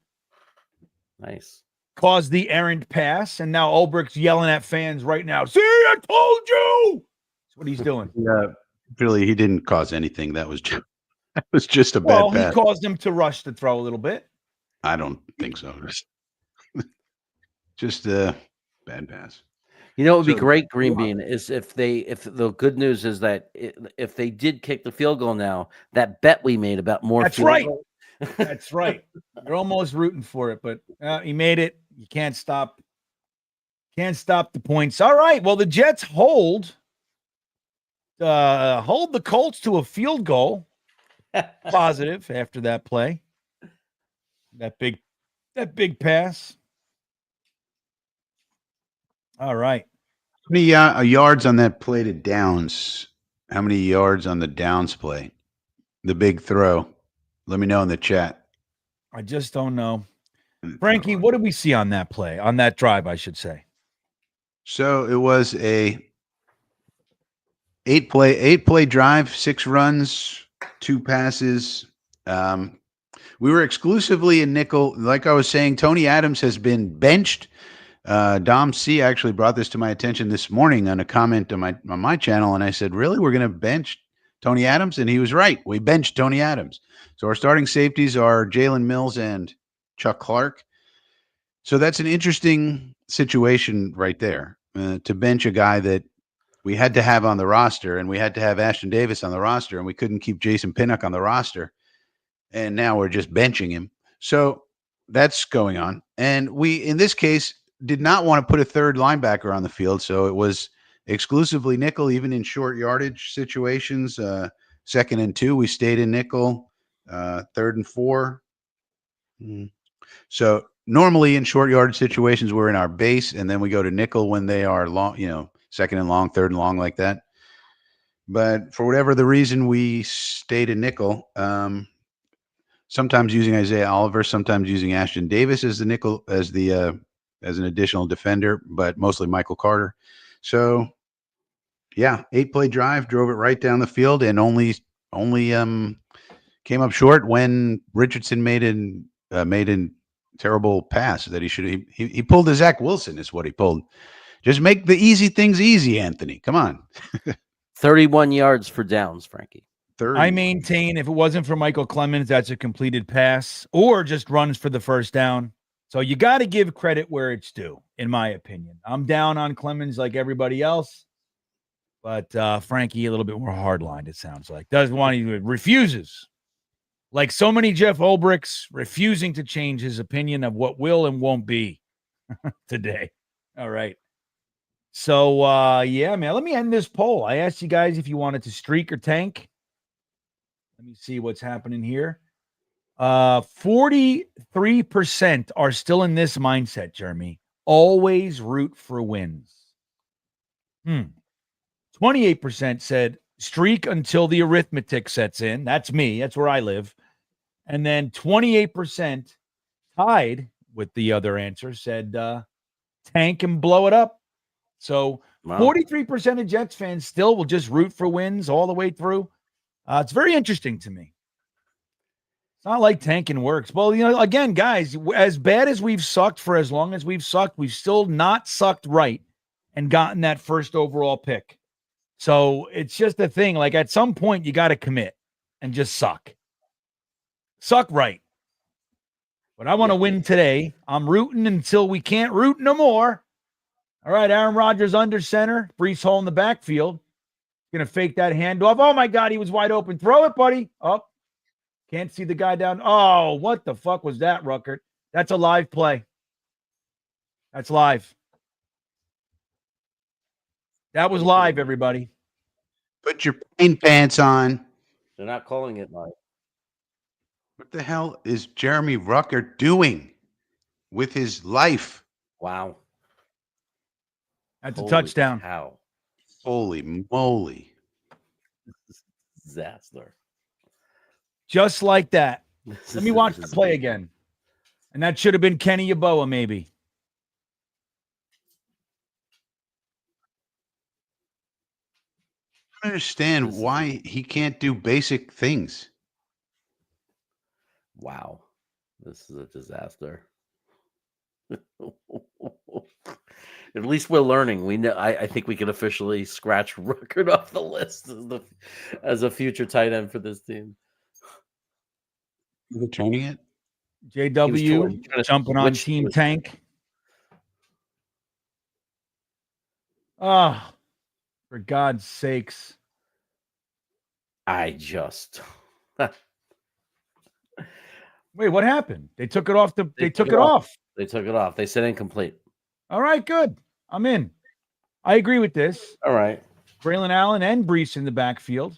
Nice. caused the errant pass, and now Ulbricht's yelling at fans right now. See, I told you. That's what he's doing. Yeah, really, he didn't cause anything. That was just a Well, bad he pass. caused him to rush the throw a little bit. I don't think so. Just a bad pass. You know, it would be So- great, GreenBean, is if the good news is that if they did kick the field goal now, that bet we made about more That's field right. goal. That's right. You're almost rooting for it, but he made it. You can't stop. Can't stop the points. All right. Well, the Jets hold the Colts to a field goal. Positive after that play. That big pass. All right. How many yards on that play to downs? How many yards on the downs play? The big throw. Let me know in the chat. I just don't know. Frankie, what did we see on that play? On that drive, I should say. So it was a eight play drive, 6 runs, 2 passes. We were exclusively in nickel. Like I was saying, Tony Adams has been benched. Dom C actually brought this to my attention this morning on a comment on my channel, and I said, "Really, we're going to bench Tony Adams?" And he was right. We benched Tony Adams. So our starting safeties are Jalen Mills and Chuck Clark. So that's an interesting situation right there, to bench a guy that we had to have on the roster, and we had to have Ashton Davis on the roster, and we couldn't keep Jason Pinnock on the roster. And now we're just benching him. So that's going on. And we, in this case, did not want to put a third linebacker on the field. So it was exclusively nickel, even in short yardage situations. 2nd and 2, we stayed in nickel. 3rd and 4. So normally in short yardage situations, we're in our base, and then we go to nickel when they are long, 2nd and long, 3rd and long, like that. But for whatever the reason, we stayed in nickel. Sometimes using Isaiah Oliver, sometimes using Ashton Davis as the nickel, as an additional defender, but mostly Michael Carter. So yeah, 8-play drive, drove it right down the field, and only came up short when Richardson made a terrible pass that he pulled a Zach Wilson is what he pulled. Just make the easy things easy, Anthony. Come on. 31 yards for downs, Frankie. 30. I maintain if it wasn't for Michael Clemens, that's a completed pass or just runs for the first down. So you got to give credit where it's due, in my opinion. I'm down on Clemens like everybody else, but Frankie a little bit more hardlined, it sounds like. Doesn't want to, refuses. Like so many Jeff Ulbrichts, refusing to change his opinion of what will and won't be today. All right. So, yeah, man, let me end this poll. I asked you guys if you wanted to streak or tank. Let me see what's happening here. 43% are still in this mindset, Jeremy. Always root for wins. 28% said streak until the arithmetic sets in. That's me. That's where I live. And then 28% tied with the other answer said tank and blow it up. So Wow. 43% of Jets fans still will just root for wins all the way through. It's very interesting to me. It's not like tanking works. Well, again, guys, as bad as we've sucked for as long as we've sucked, we've still not sucked right and gotten that first overall pick. So it's just a thing. Like at some point, you got to commit and just suck. Suck right. But I want to win today. I'm rooting until we can't root no more. All right, Aaron Rodgers under center. Brees Hall in the backfield. Going to fake that handoff. Oh, my God, he was wide open. Throw it, buddy. Oh, can't see the guy down. Oh, what the fuck was that, Ruckert? That's a live play. That's live. That was live, everybody. Put your pain pants on. They're not calling it live. What the hell is Jeremy Rucker doing with his life? Wow. That's a touchdown. How? Holy moly. Disaster. Just like that. Let me watch the play again. And that should have been Kenny Yeboah, maybe. I don't understand why he can't do basic things. Wow. This is a disaster. At least we're learning. We know. I think we can officially scratch Ruckert off the list as a future tight end for this team. Are they training it? JW jumping on Team Tank. Oh, for God's sakes. I just wait. What happened? They took it off. They took it off. They took it off. They said incomplete. All right, good. I'm in. I agree with this. All right. Braylon Allen and Brees in the backfield.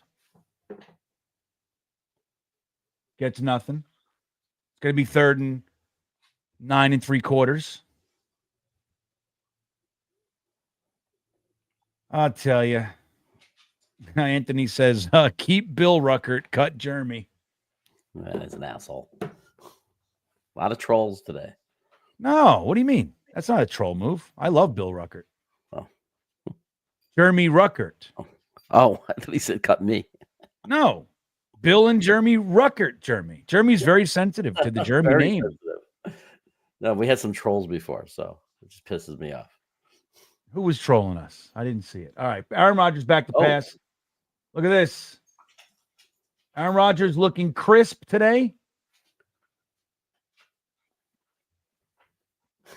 Gets nothing. It's going to be 3rd and 9 3/4. I'll tell you. Anthony says, keep Bill Ruckert, cut Jeremy. That is an asshole. A lot of trolls today. No, what do you mean? That's not a troll move. I love Bill Ruckert. Oh. Jeremy Ruckert. Oh, I thought he said cut me. No. Bill and Jeremy Ruckert. Jeremy's very sensitive to the Jeremy name. Sensitive. No, we had some trolls before, so it just pisses me off. Who was trolling us? I didn't see it. All right. Aaron Rodgers back to pass. Look at this. Aaron Rodgers looking crisp today.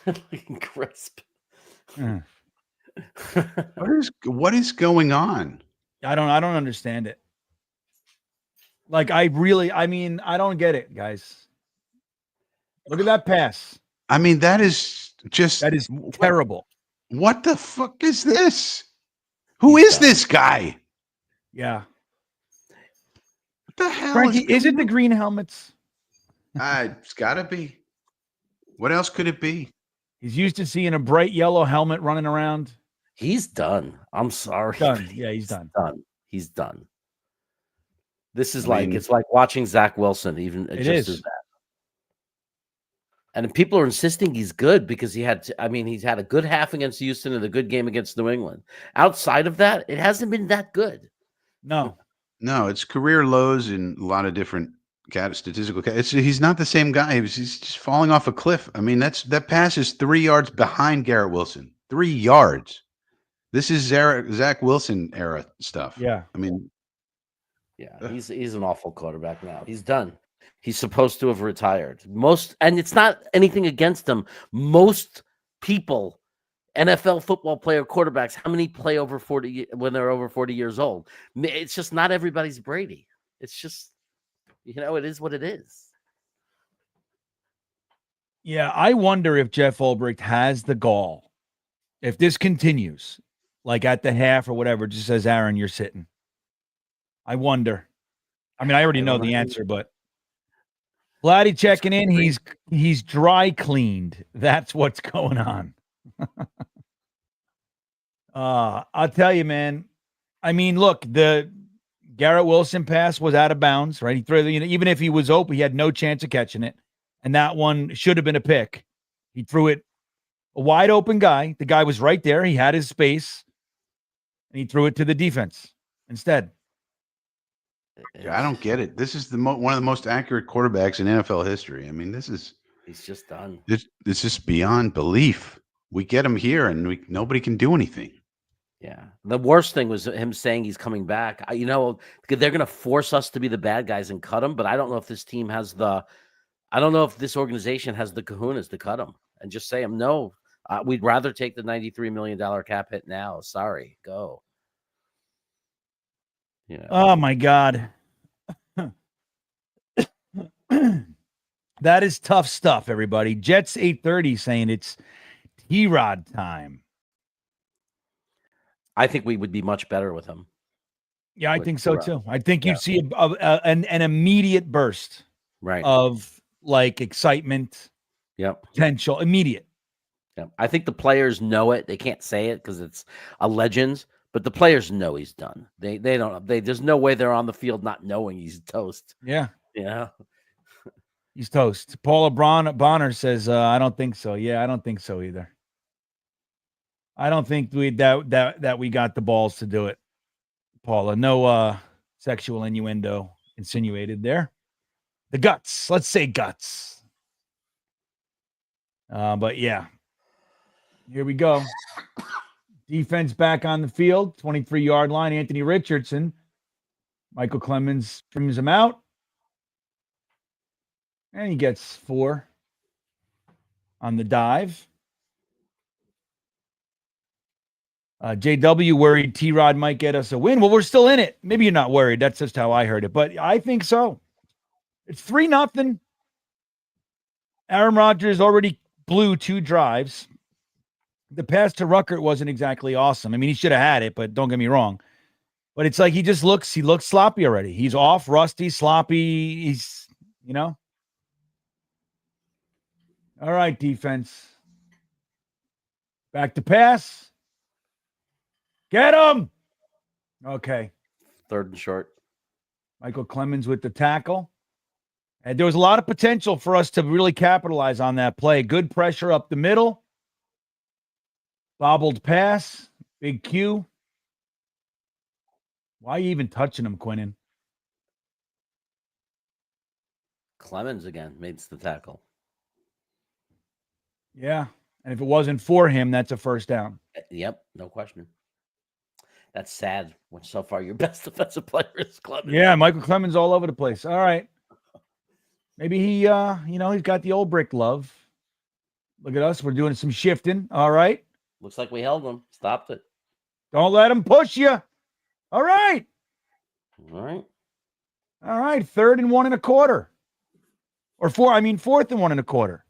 Looking crisp. What is going on? I don't understand it. Like I don't get it, guys. Look at that pass. I mean, that is terrible. What the fuck is this? Who is this guy? Yeah. What the hell? Frankie, is it the green helmets? It's gotta be. What else could it be? He's used to seeing a bright yellow helmet running around. He's done. I'm sorry. Done. Yeah, he's done. He's done. This is it's like watching Zach Wilson, even it just is. as bad. And people are insisting he's good because he's had a good half against Houston and a good game against New England. Outside of that, it hasn't been that good. No, it's career lows in a lot of different statistical. He's not the same guy. He's just falling off a cliff. I mean, that pass is 3 yards behind Garrett Wilson. 3 yards. This is Zach Wilson era stuff. Yeah. I mean, yeah, he's an awful quarterback now. He's done. He's supposed to have retired. And it's not anything against him. Most people, NFL football player quarterbacks, how many play over 40 when they're over 40 years old? It's just not everybody's Brady. It's just, it is what it is. Yeah, I wonder if Jeff Ulbrich has the gall. If this continues, like at the half or whatever, just says, Aaron, you're sitting. I wonder. I mean, I already know the answer, but Vladdy checking in. He's dry cleaned. That's what's going on. I'll tell you, man. I mean, look, the Garrett Wilson pass was out of bounds, right? He threw, even if he was open, he had no chance of catching it. And that one should have been a pick. He threw it a wide open guy. The guy was right there. He had his space, and he threw it to the defense instead. I don't get it. This is one of the most accurate quarterbacks in NFL history. I mean, he's just done. This is just beyond belief. We get him here, and nobody can do anything. Yeah. The worst thing was him saying he's coming back. They're going to force us to be the bad guys and cut him, but I don't know if this team I don't know if this organization has the kahunas to cut him and just say him, no, we'd rather take the $93 million cap hit now. Sorry, go. Oh my God. That is tough stuff, everybody. Jets 8:30 saying it's T-Rod time. I think we would be much better with him. Yeah, I think so too. I think you'd see an immediate burst of like excitement, potential, immediate. Yeah, I think the players know it. They can't say it because it's a legend. But the players know he's done. They don't. There's no way they're on the field not knowing he's toast. Yeah. Yeah. He's toast. Paula Bonner says, I don't think so. Yeah, I don't think so either. I don't think we got the balls to do it. Paula, no sexual innuendo insinuated there. The guts. Let's say guts. But yeah, here we go. Defense back on the field, 23-yard line. Anthony Richardson. Michael Clemens trims him out. And he gets 4 on the dive. JW worried T-Rod might get us a win. Well, we're still in it. Maybe you're not worried. That's just how I heard it. But I think so. It's 3-0. Aaron Rodgers already blew 2 drives. The pass to Ruckert wasn't exactly awesome. I mean, he should have had it, but don't get me wrong. But it's like he looks sloppy already. He's off, rusty, sloppy. He's, All right, defense. Back to pass. Get him. Okay. 3rd and short. Michael Clemens with the tackle. And there was a lot of potential for us to really capitalize on that play. Good pressure up the middle. Bobbled pass. Big Q. Why are you even touching him, Quinnen? Clemens again makes the tackle. Yeah. And if it wasn't for him, that's a first down. Yep, no question. That's sad when so far your best defensive player is Clemens. Yeah, Michael Clemens all over the place. All right. Maybe he, he's got the old brick glove. Look at us. We're doing some shifting. All right. Looks like we held him. Stopped it. Don't let him push you. All right. All right. All right. 3rd and 1 1/4. Or 4th and 1 1/4.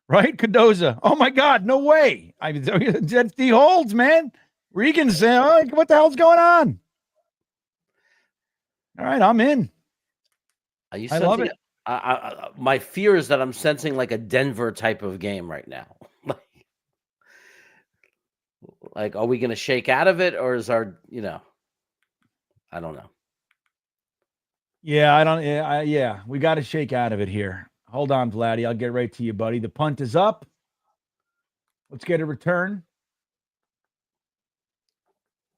Right? Cadoza. Oh my God. No way. That's the holds, man. Regan saying, "Oh, what the hell's going on?" All right, I'm in. I love it. My fear is that I'm sensing like a Denver type of game right now. Like, are we going to shake out of it, or is our, I don't know. Yeah, we got to shake out of it here. Hold on, Vladdy. I'll get right to you, buddy. The punt is up. Let's get a return.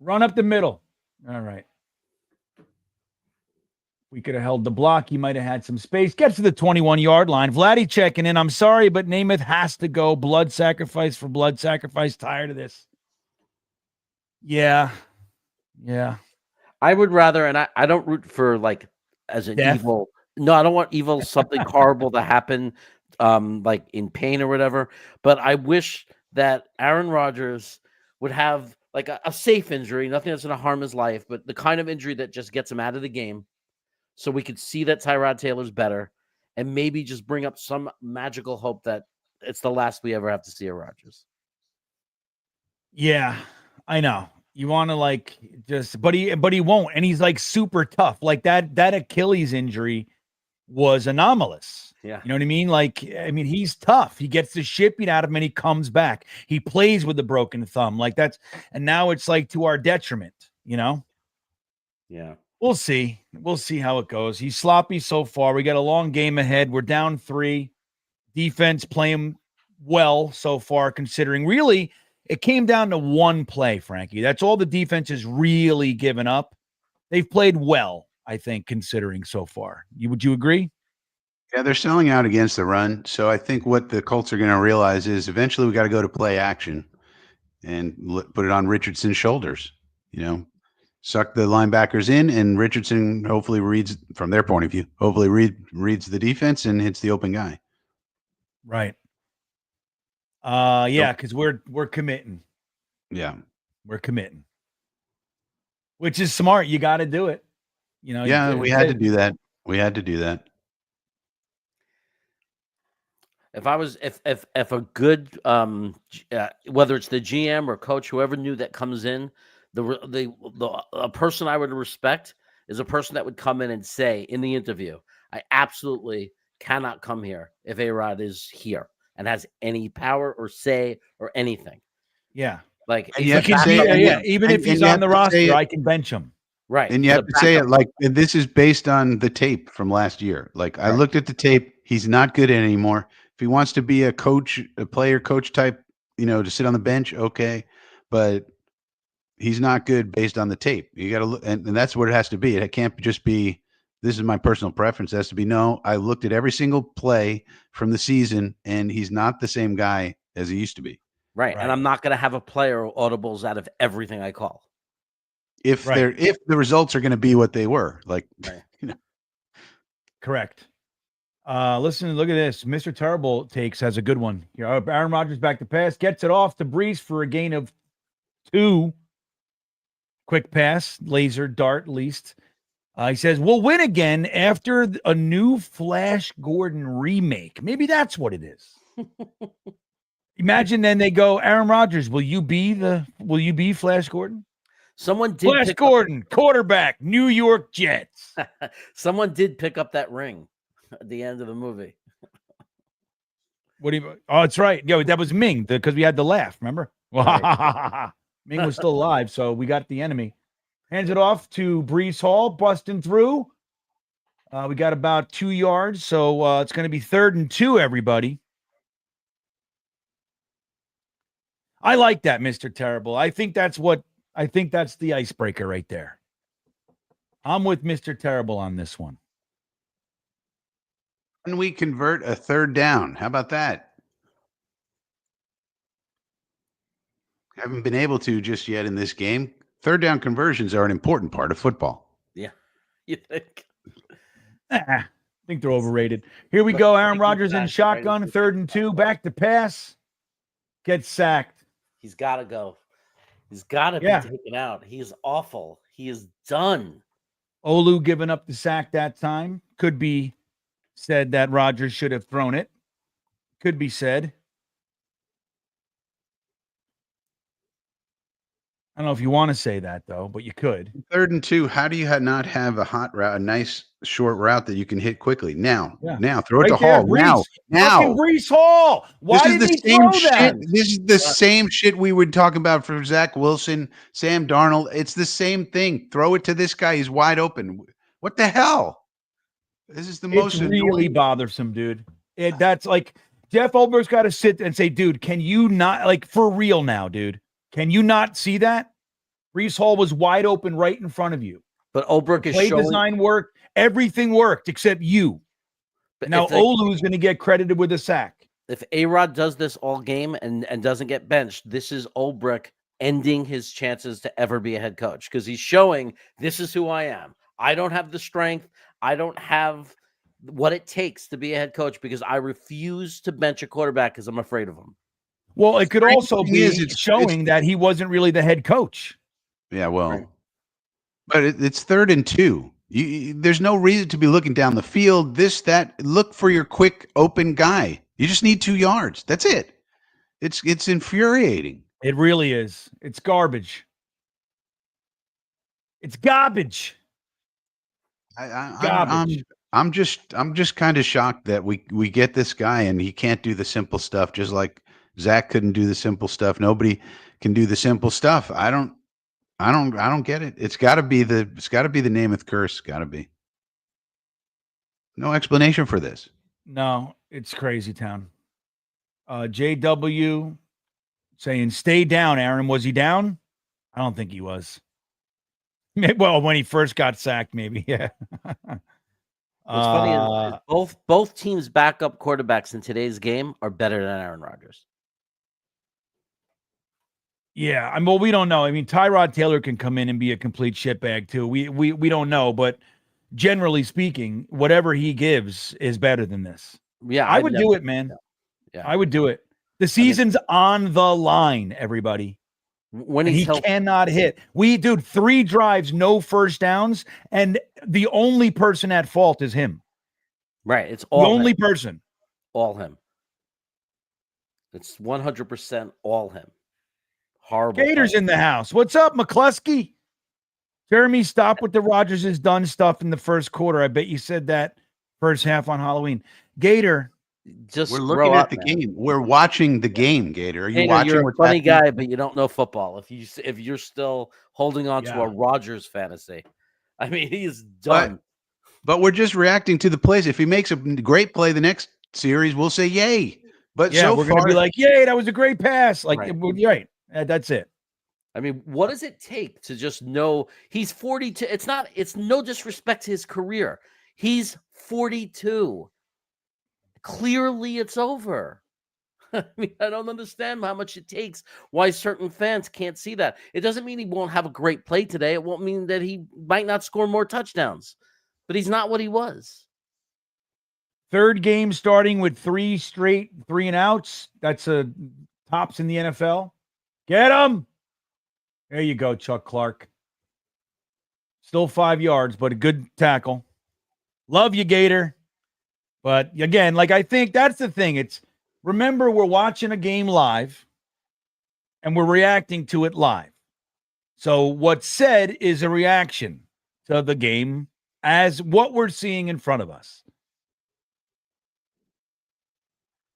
Run up the middle. All right. We could have held the block. He might have had some space. Gets to the 21-yard line. Vladdy checking in. I'm sorry, but Namath has to go. Blood sacrifice for blood sacrifice. Tired of this. Yeah. I would rather, and I don't root for like as an Death? evil. No, I don't want evil, something horrible to happen, like in pain or whatever. But I wish that Aaron Rodgers would have like a safe injury, nothing that's going to harm his life, but the kind of injury that just gets him out of the game. So we could see that Tyrod Taylor's better and maybe just bring up some magical hope that it's the last we ever have to see of Rodgers. Yeah, I know. You want to but he won't. And he's like super tough. Like that Achilles injury was anomalous. Yeah. You know what I mean? He's tough. He gets the shit beat out of him and he comes back. He plays with the broken thumb. And now it's like to our detriment, Yeah. We'll see. We'll see how it goes. He's sloppy so far. We got a long game ahead. We're down 3. Defense playing well so far, considering really it came down to one play, Frankie. That's all the defense has really given up. They've played well, I think, considering so far. Would you agree? Yeah, they're selling out against the run. So I think what the Colts are going to realize is eventually we got to go to play action and put it on Richardson's shoulders, suck the linebackers in, and Richardson hopefully reads, from their point of view, reads the defense and hits the open guy. Right. Yeah, because we're committing. Yeah. We're committing. Which is smart. You got to do it. Yeah, we had to do that. If a good whether it's the GM or coach, whoever new that comes in, a person I would respect is a person that would come in and say in the interview, I absolutely cannot come here if A-Rod is here and has any power or say or anything. Yeah. Even if he's on the roster, I can bench him. Right. And you have to say it like, this is based on the tape from last year. Like, I looked at the tape. He's not good anymore. If he wants to be a player coach type, to sit on the bench, okay. But he's not good based on the tape. You got to look, and that's what it has to be. It can't just be this is my personal preference, has to be no. I looked at every single play from the season, and he's not the same guy as he used to be. Right. And I'm not going to have a player audibles out of everything I call. If the results are going to be what they were, like, Correct. Listen, look at this. Mr. Terrible Takes has a good one here. Aaron Rodgers back to pass, gets it off to Brees for a gain of 2. Quick pass, laser dart, least. He says, we'll win again after a new Flash Gordon remake. Maybe that's what it is. Imagine then they go, Aaron Rodgers, will you be Flash Gordon? Someone did Flash Gordon, quarterback, New York Jets. Someone did pick up that ring at the end of the movie. What do you? Oh, that's right. Yeah, that was Ming because we had the laugh. Remember? Right. Ming was still alive, so we got the enemy. Hands it off to Brees Hall, busting through. We got about 2 yards, so it's going to be 3rd and 2. Everybody, I like that, Mr. Terrible. I think that's the icebreaker right there. I'm with Mr. Terrible on this one. Can we convert a 3rd down? How about that? Haven't been able to just yet in this game. 3rd down conversions are an important part of football. Yeah, you think? I think they're overrated. Here we go. Aaron Rodgers in shotgun, 3rd and 2, back to pass. Gets sacked. He's got to go. He's got to be taken out. He is awful. He is done. Olu giving up the sack that time. Could be said that Rodgers should have thrown it. Could be said. I don't know if you want to say that, though, but you could. 3rd and 2, how do you not have a hot route, a nice short route that you can hit quickly? Now, throw it to Hall. Now. Brees Hall. Why did he throw that? This is the same shit we would talk about for Zach Wilson, Sam Darnold. It's the same thing. Throw it to this guy. He's wide open. What the hell? This is the most really bothersome, dude. That's like Jeff Olber's got to sit and say, dude, can you not, like, for real now, dude? Can you not see that? Brees Hall was wide open right in front of you. But Olbrich is play showing design worked. Everything worked except you. But now Olu's going to get credited with a sack. If A-Rod does this all game and doesn't get benched, this is Olbrich ending his chances to ever be a head coach because he's showing this is who I am. I don't have the strength. I don't have what it takes to be a head coach because I refuse to bench a quarterback because I'm afraid of him. Well, it could also be showing that he wasn't really the head coach. Yeah, well, but it's 3rd and 2. There's no reason to be looking down the field. Look for your quick open guy. You just need 2 yards. That's it. It's infuriating. It really is. It's garbage. It's garbage. Garbage. I'm just kind of shocked that we get this guy and he can't do the simple stuff, just like Zach couldn't do the simple stuff. Nobody can do the simple stuff. I don't get it. It's got to be the Namath curse. Got to be. No explanation for this. No, it's crazy town. JW saying, "Stay down, Aaron." Was he down? I don't think he was. Well, when he first got sacked, maybe. Yeah. What's funny is both teams' backup quarterbacks in today's game are better than Aaron Rodgers. Yeah, well, we don't know. I mean, Tyrod Taylor can come in and be a complete shitbag too. We don't know, but generally speaking, whatever he gives is better than this. Yeah, I would do it, man. Yeah, I would do it. The season's on the line, everybody. When he cannot hit. 3 drives, no first downs, and the only person at fault is him. Right, it's all the only person. All him. It's 100% all him. Horrible. Gators in the house. What's up, McCluskey? Jeremy, stop with the Rodgers is done stuff in the first quarter. I bet you said that first half on Halloween. Gator, we're looking at the game. We're watching the game, Gator. Are you watching? You're a funny guy, but you don't know football. If you're still holding on to a Rodgers fantasy, I mean, he's done. But we're just reacting to the plays. If he makes a great play the next series, we'll say yay. But we're going to be like, yay, that was a great pass. Like, right. That's it. I mean, what does it take to just know he's 42? It's no disrespect to his career. He's 42. Clearly, it's over. I mean, I don't understand how much it takes, why certain fans can't see that. It doesn't mean he won't have a great play today. It won't mean that he might not score more touchdowns, but he's not what he was. Third game starting with 3 straight 3-and-outs. That's a tops in the NFL. Get him. There you go, Chuck Clark. Still 5 yards, but a good tackle. Love you, Gator. But again, like I think that's the thing. It's remember we're watching a game live and we're reacting to it live. So what's said is a reaction to the game as what we're seeing in front of us.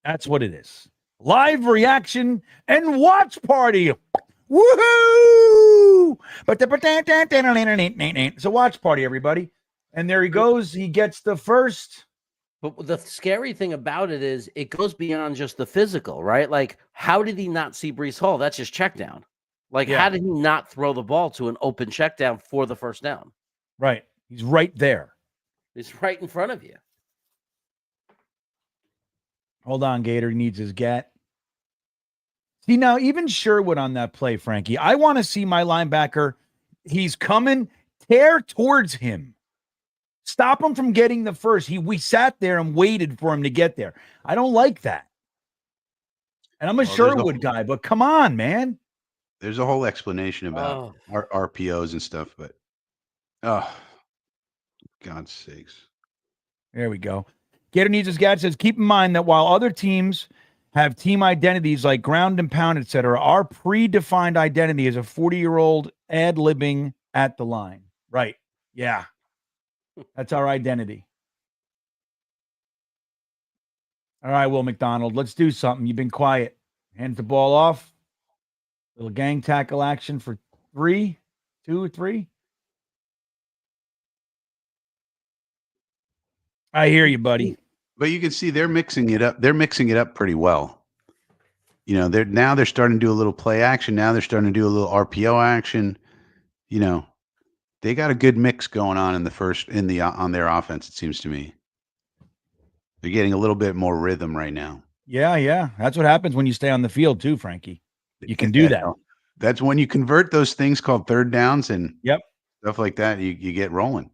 That's what it is. Live reaction and watch party. Woohoo! It's a watch party, everybody. And there he goes. He gets the first. But the scary thing about it is it goes beyond just the physical, right? Like, how did he not see Breece Hall? That's just check down. Like, how did he not throw the ball to an open check down for the first down? Right. He's right there. He's right in front of you. Hold on, Gator. He needs his get. See, now, even Sherwood on that play, Frankie, I want to see my linebacker. He's coming, tear towards him. Stop him from getting the first. We sat there and waited for him to get there. I don't like that. And I'm a Sherwood guy, but come on, man. There's a whole explanation about our RPOs and stuff, but God's sakes. There we go. Gator needs his gadget. Says, keep in mind that while other teams have team identities like ground and pound, etc., our predefined identity is a 40-year-old ad-libbing at the line. Right. Yeah. That's our identity. All right, Will McDonald, let's do something. You've been quiet. Hand the ball off. Little gang tackle action for 3, 2, 3. I hear you, buddy. But you can see they're mixing it up. They're mixing it up pretty well. You know, they're starting to do a little play action. Now they're starting to do a little RPO action. You know, they got a good mix going on on their offense. It seems to me they're getting a little bit more rhythm right now. Yeah. That's what happens when you stay on the field too, Frankie. You can do that. That's when you convert those things called third downs and yep, stuff like that. You get rolling.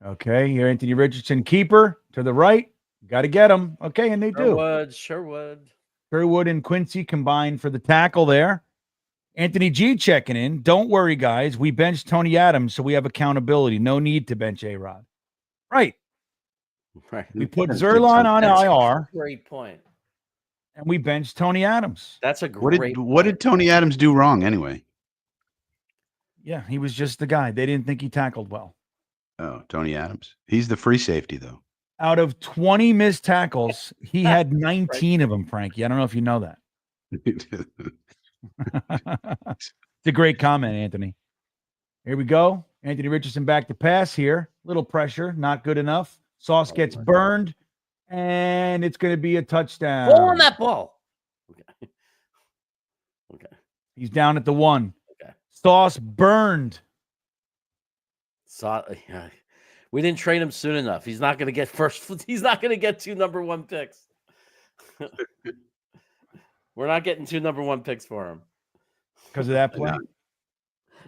Okay, here Anthony Richardson, keeper to the right. Got to get him. Okay, and they do. Sherwood and Quincy combined for the tackle there. Anthony G checking in. Don't worry, guys. We benched Tony Adams, so we have accountability. No need to bench A-Rod. Right. We put Zerline on IR. Great point. And we benched Tony Adams. That's a great What did Tony Adams do wrong anyway? Yeah, he was just the guy. They didn't think he tackled well. Oh, Tony Adams. He's the free safety, though. Out of 20 missed tackles, he had 19 of them, Frankie. I don't know if you know that. It's a great comment, Anthony. Here we go. Anthony Richardson back to pass here. Little pressure, not good enough. Sauce gets burned, and it's going to be a touchdown. Ball on that ball. Okay. He's down at the 1. Okay. Sauce burned. We didn't train him soon enough. He's not going to get first. He's not going to get 2 number 1 picks. We're not getting 2 number 1 picks for him because of that play.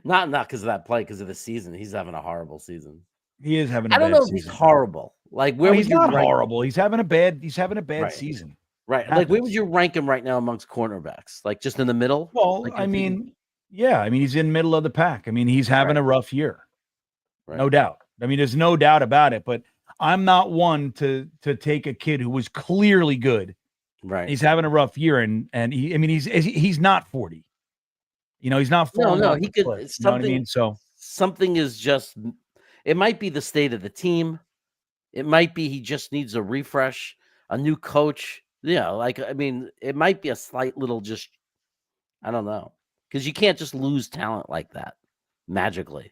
Not because of that play. Because of the season, he's having a horrible season. He is having. I don't know if he's horrible. Like where he's not horrible. He's having a bad. He's having a bad season. Right. Like where would you rank him right now amongst cornerbacks? Like just in the middle. Well, like, I mean, he's in the middle of the pack. I mean, he's having a rough year. Right. No doubt. I mean, there's no doubt about it, but I'm not one to take a kid who was clearly good. Right. He's having a rough year and he's not 40. You know, he's not 40. No, he could something, you know what I mean? So something is just it might be the state of the team. It might be he just needs a refresh, a new coach. Yeah, like I mean, it might be a slight little just I don't know. Because you can't just lose talent like that magically,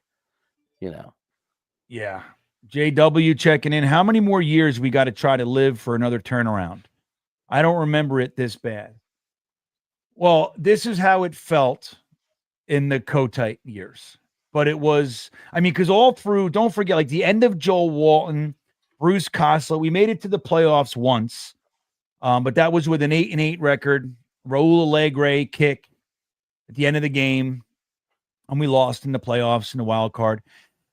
you know. Yeah. JW checking in. How many more years we got to try to live for another turnaround? I don't remember it this bad. Well, this is how it felt in the Kotite years. But it was, I mean, because all through, don't forget, like the end of Joel Walton, Bruce Kosler, we made it to the playoffs once, but that was with an 8-8 record. Raul Alegre kick at the end of the game, and we lost in the playoffs in the wild card.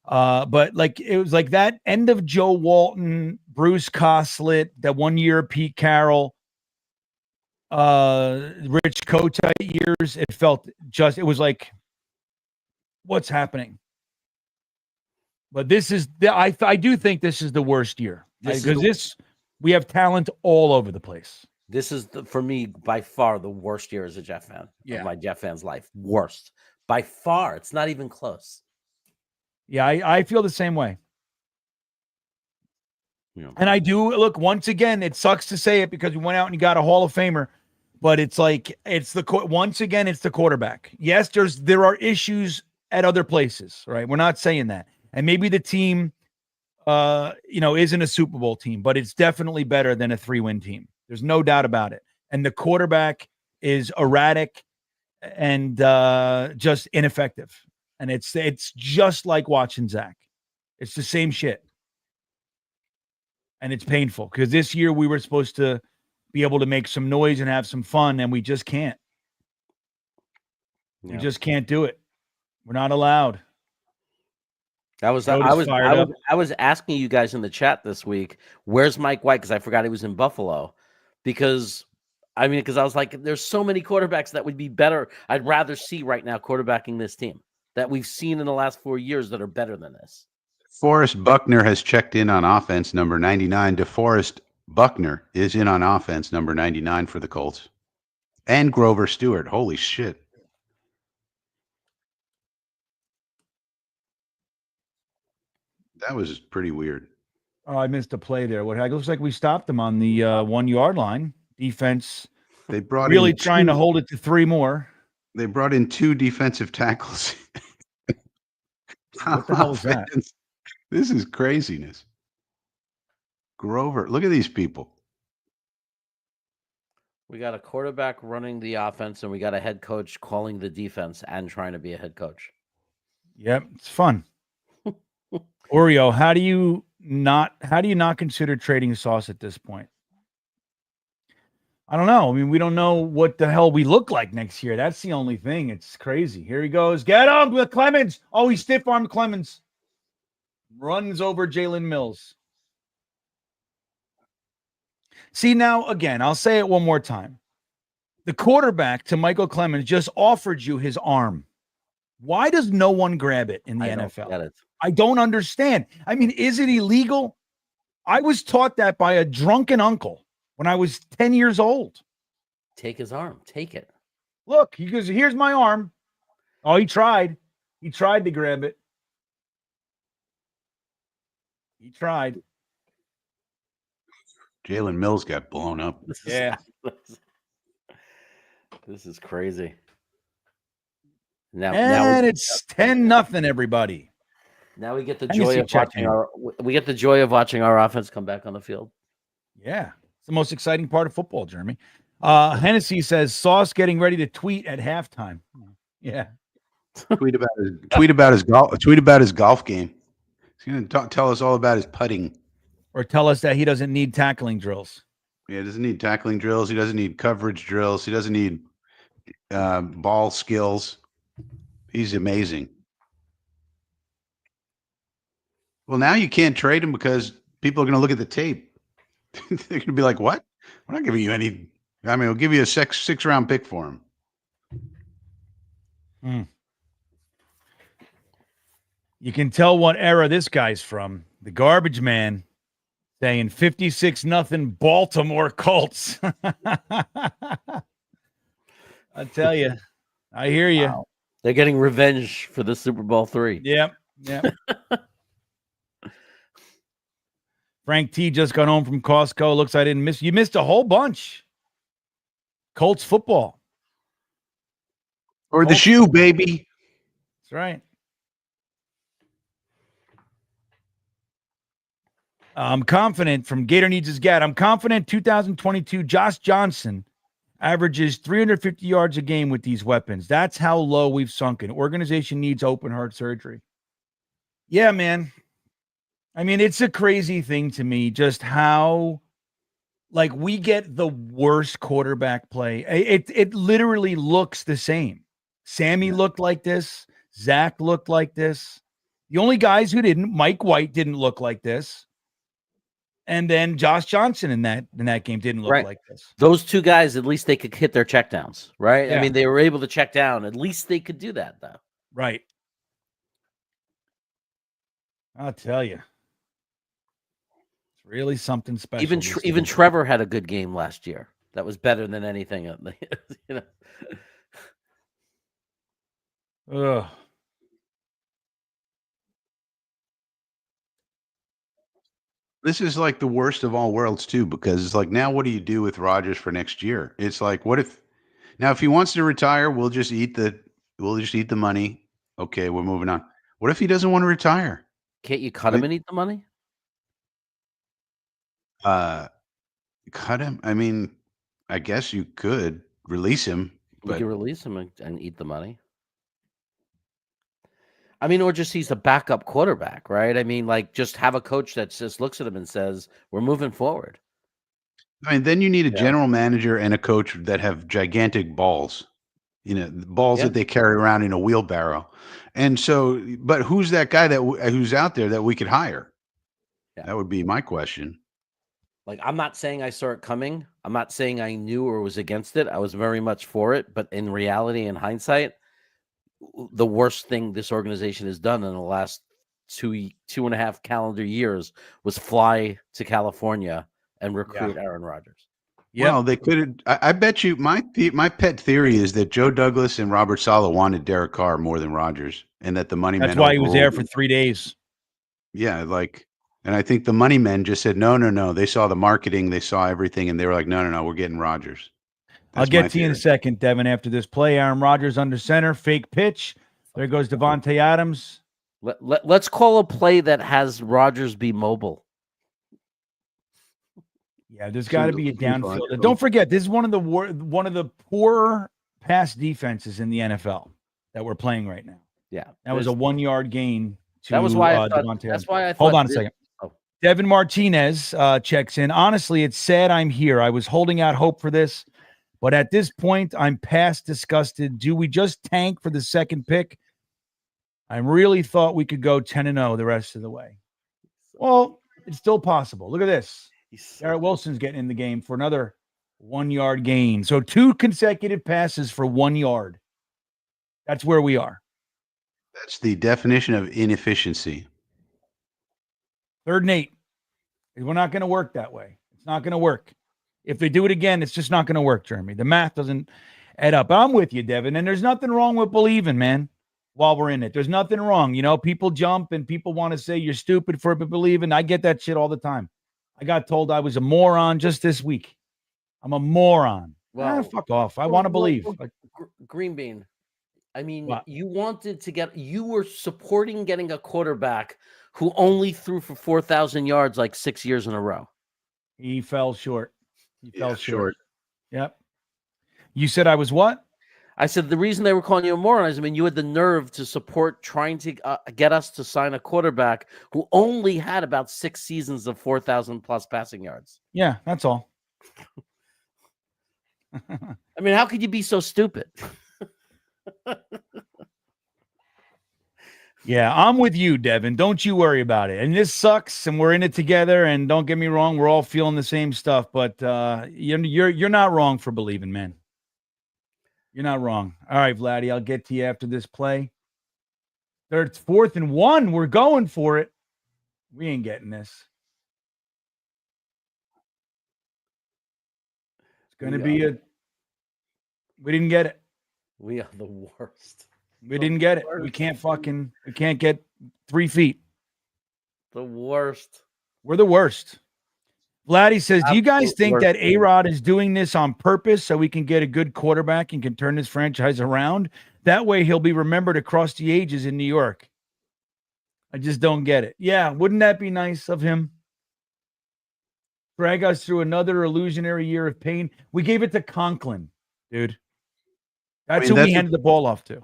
But like it was like that end of Joe Walton, Bruce Koslet, that 1 year Pete Carroll, Rich Kotite years. It felt just, it was like, what's happening? But this is I do think this is the worst year because we have talent all over the place. This is for me by far the worst year as a Jet fan of my Jet fan's life. Worst by far. It's not even close. Yeah, I feel the same way. Yeah. And I do look, once again, it sucks to say it because we went out and you got a Hall of Famer, but it's like once again it's the quarterback. Yes, there are issues at other places, right? We're not saying that. And maybe the team isn't a Super Bowl team, but it's definitely better than a 3-win team. There's no doubt about it. And the quarterback is erratic and just ineffective. And it's just like watching Zach. It's the same shit. And it's painful because this year we were supposed to be able to make some noise and have some fun, and we just can't. Yeah. We just can't do it. We're not allowed. I was asking you guys in the chat this week, where's Mike White? Because I forgot he was in Buffalo. Because I was like, there's so many quarterbacks that would be better. I'd rather see right now quarterbacking this team that we've seen in the last 4 years that are better than this. Forrest Buckner has checked in on offense, number 99. DeForest Buckner is in on offense, number 99 for the Colts. And Grover Stewart. Holy shit. That was pretty weird. Oh, I missed a play there. It looks like we stopped them on the 1 yard line. Defense they brought really trying to hold it to 3 more. They brought in 2 defensive tackles. What the hell is that? This is craziness. Grover, look at these people. We got a quarterback running the offense, and we got a head coach calling the defense and trying to be a head coach. Yep, it's fun. Oreo, how do you not consider trading Sauce at this point? I don't know. I mean, we don't know what the hell we look like next year. That's the only thing. It's crazy. Here he goes. Get him with Clemens. Oh, he stiff-armed Clemens. Runs over Jalen Mills. See, now, again, I'll say it one more time. The quarterback to Michael Clemens just offered you his arm. Why does no one grab it in the NFL? I don't understand. I mean, is it illegal? I was taught that by a drunken uncle when I was 10 years old. Take his arm. Take it. Look, he goes, here's my arm. Oh, he tried. He tried to grab it. He tried. Jalen Mills got blown up. Yeah. This is crazy. Now it's 10-0, everybody. Now we get the joy of watching our offense come back on the field. Yeah. It's the most exciting part of football, Jeremy. Hennessy says Sauce getting ready to tweet at halftime. Yeah. Tweet about his golf game. He's going to tell us all about his putting. Or tell us that he doesn't need tackling drills. Yeah, he doesn't need tackling drills. He doesn't need coverage drills. He doesn't need ball skills. He's amazing. Well, now you can't trade him because people are going to look at the tape. They're going to be like, what? We're not giving you any. I mean, we'll give you a six-round pick for him. You can tell what era this guy's from. The garbage man saying 56-0 Baltimore Colts. I tell you, I hear you. Wow. They're getting revenge for the Super Bowl III. Yep. Frank T just got home from Costco. Looks I didn't miss. You missed a whole bunch. Colts football. Or the shoe, baby. That's right. I'm confident from Gator Needs His Gat. I'm confident 2022 Josh Johnson averages 350 yards a game with these weapons. That's how low we've sunken. Organization needs open heart surgery. Yeah, man. I mean, it's a crazy thing to me just how like we get the worst quarterback play. It literally looks the same. Sammy looked like this. Zach looked like this. The only guys who didn't, Mike White didn't look like this. And then Josh Johnson in that game didn't look like this. Those two guys, at least they could hit their checkdowns, right? Yeah. I mean, they were able to check down. At least they could do that, though. Right. I'll tell you. It's really something special. Even Trevor had a good game last year. That was better than anything. You know. Ugh. This is like the worst of all worlds too, because it's like, now what do you do with Rodgers for next year? It's like, what if now if he wants to retire, we'll just eat the money. Okay, we're moving on. What if he doesn't want to retire? Can't you cut him and eat the money? Cut him? I mean, I guess you could release him, You but could release him and eat the money. I mean, or just he's a backup quarterback, right? I mean, like just have a coach that just looks at him and says, "We're moving forward." I mean, then you need a general manager and a coach that have gigantic balls, balls that they carry around in a wheelbarrow. And so, but who's that guy who's out there that we could hire? Yeah. That would be my question. Like, I'm not saying I saw it coming. I'm not saying I knew or was against it. I was very much for it. But in reality, in hindsight, the worst thing this organization has done in the last 2.5 calendar years was fly to California and recruit Aaron Rodgers. Yeah, well, they could. I bet you my pet theory is that Joe Douglas and Robert Saleh wanted Derek Carr more than Rodgers, and that the money. That's why he was there for 3 days. Yeah, and I think the money men just said no. They saw the marketing, they saw everything, and they were like, no, we're getting Rodgers. I'll get to you in a second, Devin. After this play, Aaron Rodgers under center, fake pitch. There goes Devontae Adams. Let's call a play that has Rodgers be mobile. Yeah, there's got to be a downfield. Don't forget, this is one of the poorer pass defenses in the NFL that we're playing right now. Yeah, that was a 1 yard gain. That was why I thought. That's why I thought. Hold on a second. Devin Martinez checks in. Honestly, it's sad I'm here. I was holding out hope for this. But at this point, I'm past disgusted. Do we just tank for the second pick? I really thought we could go 10-0 the rest of the way. Well, it's still possible. Look at this. Garrett Wilson's getting in the game for another 1 yard gain. So 2 consecutive passes for 1 yard. That's where we are. That's the definition of inefficiency. 3rd and 8. We're not going to work that way. It's not going to work. If they do it again, it's just not going to work, Jeremy. The math doesn't add up. I'm with you, Devin, and there's nothing wrong with believing, man, while we're in it. There's nothing wrong. People jump and people want to say you're stupid for believing. I get that shit all the time. I got told I was a moron just this week. I'm a moron. Well, fuck off. I want to believe. GreenBean, I mean, you were supporting getting a quarterback who only threw for 4,000 yards like 6 years in a row. He fell short. He fell short. Yep. You said I was what? I said the reason they were calling you a moron is, I mean, you had the nerve to support trying to get us to sign a quarterback who only had about 6 seasons of 4,000 plus passing yards. Yeah, that's all. I mean, how could you be so stupid? Yeah, I'm with you, Devin. Don't you worry about it. And this sucks, and we're in it together. And don't get me wrong, we're all feeling the same stuff. But you're not wrong for believing, man. You're not wrong. All right, Vladdy, I'll get to you after this play. 4th and 1. We're going for it. We ain't getting this. It's going to be we didn't get it. We are the worst. We didn't get it. We can't get 3 feet. The worst. We're the worst. Vladdy says, do you guys think that A-Rod is doing this on purpose so we can get a good quarterback and can turn this franchise around? That way he'll be remembered across the ages in New York. I just don't get it. Yeah, wouldn't that be nice of him? drag us through another illusionary year of pain. We gave it to Conklin, dude. That's who we handed the ball off to.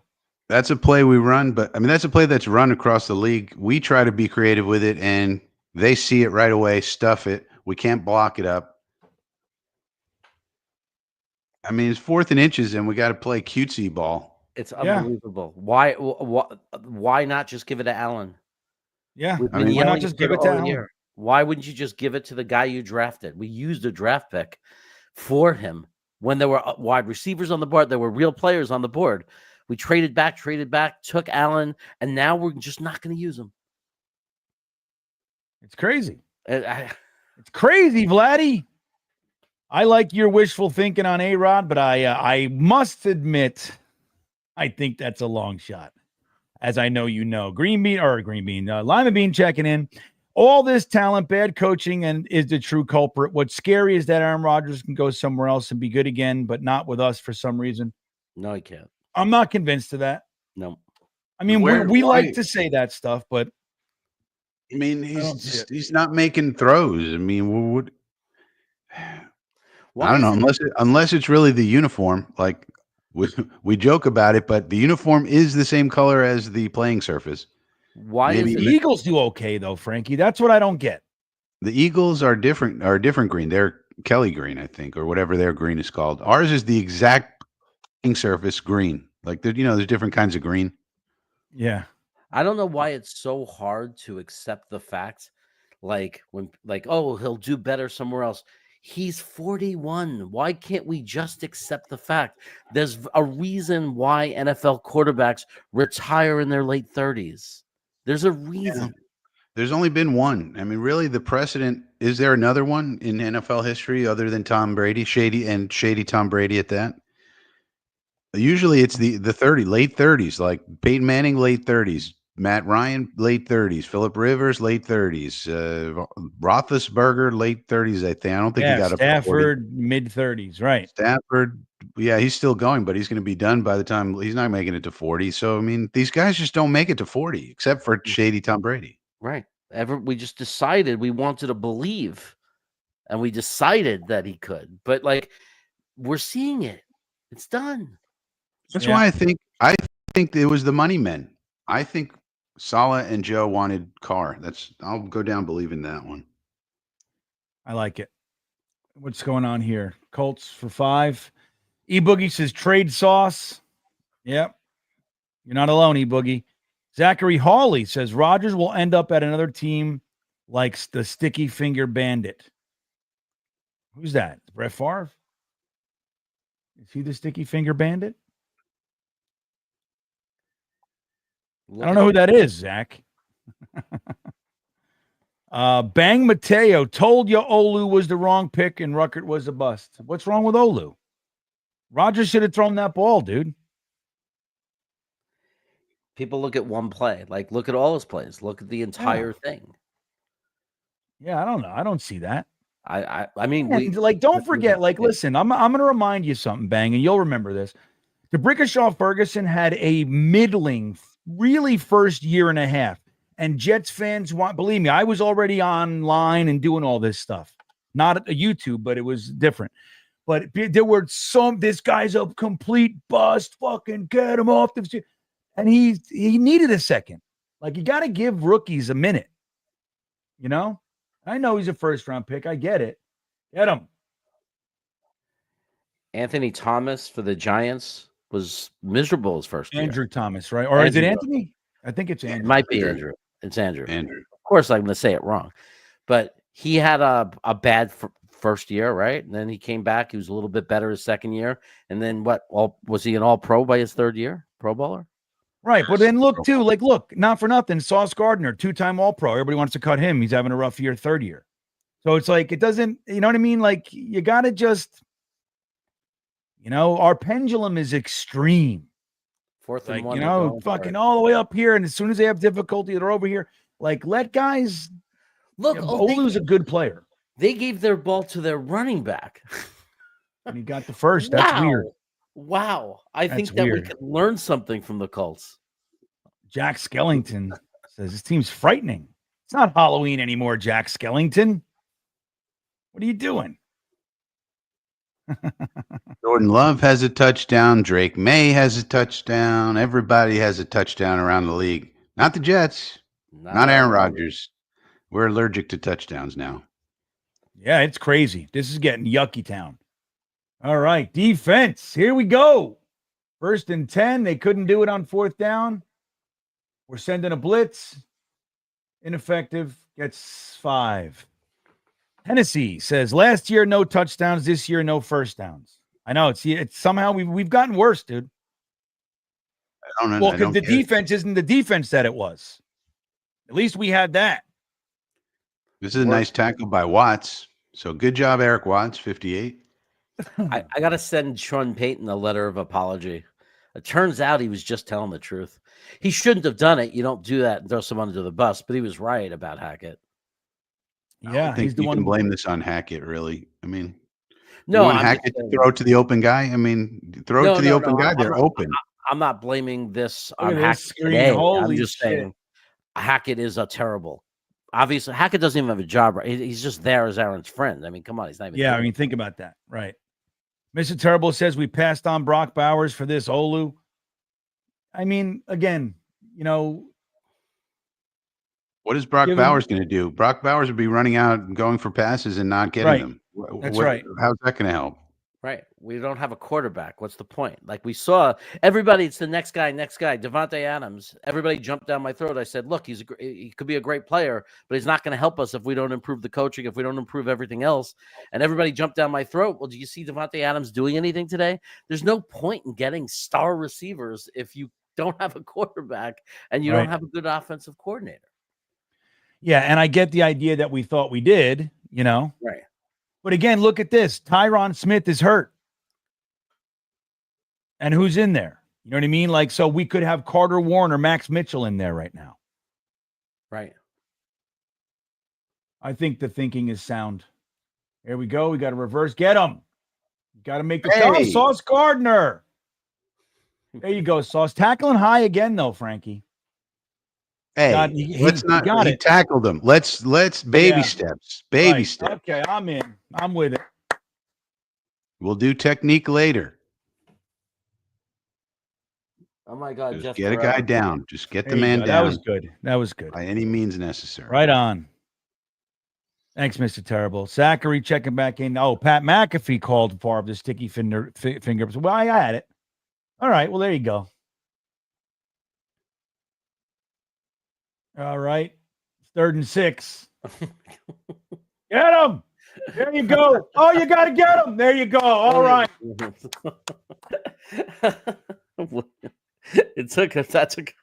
That's a play we run, but I mean, that's a play that's run across the league. We try to be creative with it, and they see it right away, stuff it. We can't block it up. I mean, it's 4th and inches, and we got to play cutesy ball. It's unbelievable. Why not just give it to Allen? Yeah, I mean, why not just give it to Allen? Year. Why wouldn't you just give it to the guy you drafted? We used a draft pick for him when there were wide receivers on the board. There were real players on the board. We traded back, took Allen, and now we're just not going to use him. It's crazy. It's crazy, Vladdy. I like your wishful thinking on A-Rod, but I must admit, I think that's a long shot. As I know you know. Lima Bean checking in. All this talent, bad coaching, and is the true culprit. What's scary is that Aaron Rodgers can go somewhere else and be good again, but not with us for some reason. No, he can't. I'm not convinced of that. No. I mean, we like to say that stuff, but I mean, he's not making throws. I mean, I don't know, unless it's really the uniform. Like we joke about it, but the uniform is the same color as the playing surface. Why is the Eagles do okay though, Frankie? That's what I don't get. The Eagles are different green. They're Kelly green, I think, or whatever their green is called. Ours is the exact surface green. Like there's different kinds of green. Yeah. I don't know why it's so hard to accept the fact, he'll do better somewhere else. He's 41. Why can't we just accept the fact? There's a reason why NFL quarterbacks retire in their late 30s. There's a reason. Yeah. There's only been one. I mean, really, the precedent, is there another one in NFL history other than Tom Brady, shady Tom Brady at that? Usually it's the late 30s, like Peyton Manning, late 30s, Matt Ryan, late 30s, Phillip Rivers, late 30s, Roethlisberger, late 30s, I think. I don't think he got Stafford, mid 30s, right? Stafford, yeah, he's still going, but he's going to be done by the time he's not making it to 40. So, I mean, these guys just don't make it to 40, except for shady Tom Brady. Right. We just decided we wanted to believe, and we decided that he could. But, we're seeing it. It's done. That's why I think it was the money men. I think Saleh and Joe wanted Carr. I'll go down believing that one. I like it. What's going on here? Colts for 5. E-Boogie says trade sauce. Yep. You're not alone, E-Boogie. Zachary Hawley says Rodgers will end up at another team like the Sticky Finger Bandit. Who's that? Brett Favre? Is he the Sticky Finger Bandit? I don't know who that is, Zach. Bang Mateo told you Olu was the wrong pick and Ruckert was a bust. What's wrong with Olu? Rodgers should have thrown that ball, dude. People look at one play. Look at all his plays. Look at the entire thing. Yeah, I don't know. I don't see that. I mean, don't forget. Listen, I'm going to remind you something, Bang, and you'll remember this. DeBrickashaw Ferguson had a middling, really first year and a half, and Jets fans believe me, I was already online and doing all this stuff. Not at YouTube, but it was different. But there were this guy's a complete bust. Fucking get him off the. And he needed a second. You got to give rookies a minute. You know? I know he's a first-round pick. I get it. Get him. Anthony Thomas for the Giants was miserable his first year. Andrew Thomas, right? Or is it Anthony? I think it's Andrew. It might be Andrew. It's Andrew. Andrew. Of course, I'm going to say it wrong. But he had a bad first year, right? And then he came back. He was a little bit better his second year. And then was he an all-pro by his third year? Pro bowler? Right, but then look, not for nothing, Sauce Gardner, 2-time All-Pro. Everybody wants to cut him. He's having a rough year, third year. So it's it doesn't, you know what I mean? You got to just, our pendulum is extreme. Fourth and one. Fucking all the way up here, and as soon as they have difficulty, they're over here. Let guys, look, Olu's a good player. They gave their ball to their running back. And he got the first. That's weird. Wow. I think that we could learn something from the Colts. Jack Skellington says this team's frightening. It's not Halloween anymore, Jack Skellington. What are you doing? Jordan Love has a touchdown. Drake May has a touchdown. Everybody has a touchdown around the league. Not the Jets. Not Aaron Rodgers. We're allergic to touchdowns now. Yeah, it's crazy. This is getting yucky town. All right, defense. Here we go. 1st and 10. They couldn't do it on 4th down. We're sending a blitz. Ineffective. Gets 5. Tennessee says last year no touchdowns. This year no first downs. I know it's somehow we've gotten worse, dude. I don't know. Well, because the defense isn't the defense that it was. At least we had that. This is a nice tackle by Watts. So good job, Eric Watts, 58. I got to send Sean Payton a letter of apology. It turns out he was just telling the truth. He shouldn't have done it. You don't do that and throw someone under the bus, but he was right about Hackett. Yeah, I think you can blame this on Hackett, really. I mean, no, you want Hackett to throw it to the open guy? I mean, throw it to the open guy. They're open. I'm not blaming this on Hackett today. Holy I'm just shit. saying Hackett is a terrible. Obviously, Hackett doesn't even have a job. Right? He's just there as Aaron's friend. I mean, come on, he's not even. Yeah, I mean, think about that, right? Mr. Terrible says we passed on Brock Bowers for this Olu. I mean, again, what is Brock Bowers going to do? Brock Bowers would be running out and going for passes and not getting them. That's right. How's that going to help? Right. We don't have a quarterback. What's the point? Like we saw everybody, it's the next guy. Devontae Adams. Everybody jumped down my throat. I said, look, he could be a great player, but he's not going to help us if we don't improve the coaching, if we don't improve everything else. And everybody jumped down my throat. Well, do you see Devontae Adams doing anything today? There's no point in getting star receivers if you don't have a quarterback and you don't have a good offensive coordinator. Yeah, and I get the idea that we thought we did, Right. But again, look at this. Tyron Smith is hurt. And who's in there? You know what I mean? Like, so we could have Carter Warren or Max Mitchell in there right now. Right. I think the thinking is sound. Here we go. We got to reverse. Get him. Got to make the throw. Sauce Gardner. There you go, Sauce. Tackling high again, though, Frankie. Hey, he tackled him. Let's baby steps. Baby steps. Okay, I'm in. I'm with it. We'll do technique later. Oh my God! Just get a guy down. Just get the man down. That was good. That was good. By any means necessary. Right on. Thanks, Mr. Terrible. Zachary checking back in. Oh, Pat McAfee called for the sticky finger. Well, I had it. All right. Well, there you go. All right. 3rd and 6. Get him. There you go. Oh, you got to get him. There you go. All right. It took us. That took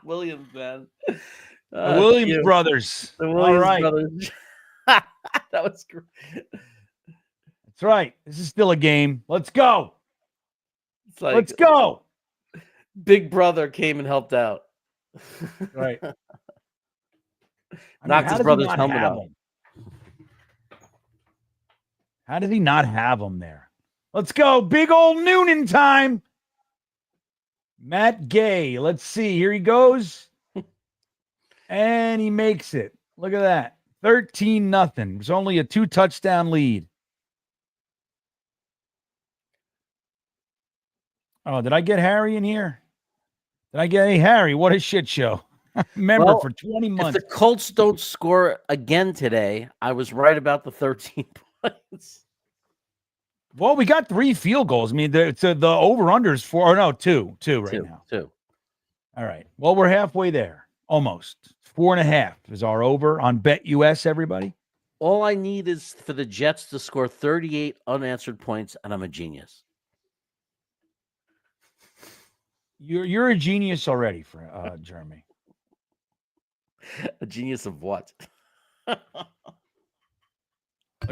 Williams, man. The Williams brothers. The Williams brothers. That was great. That's right. This is still a game. Let's go. Let's go. Big brother came and helped out. Right. Knocked his brother's helmet off. How did he not have him there? Let's go. Big old Noonan time. Matt Gay. Let's see. Here he goes. And he makes it. Look at that. 13-0. There's only a 2-touchdown lead. Oh, did I get Harry in here? Hey, Harry, what a shit show. Remember, for 20 months. If the Colts don't score again today, I was right about the 13 points. Well, we got 3 field goals. I mean, the over-under is 4. Or no, 2 right now. 2. All right. Well, we're halfway there. Almost. 4.5 is our over on BetUS, everybody. All I need is for the Jets to score 38 unanswered points, and I'm a genius. You're a genius already, for Jeremy. A genius of what? A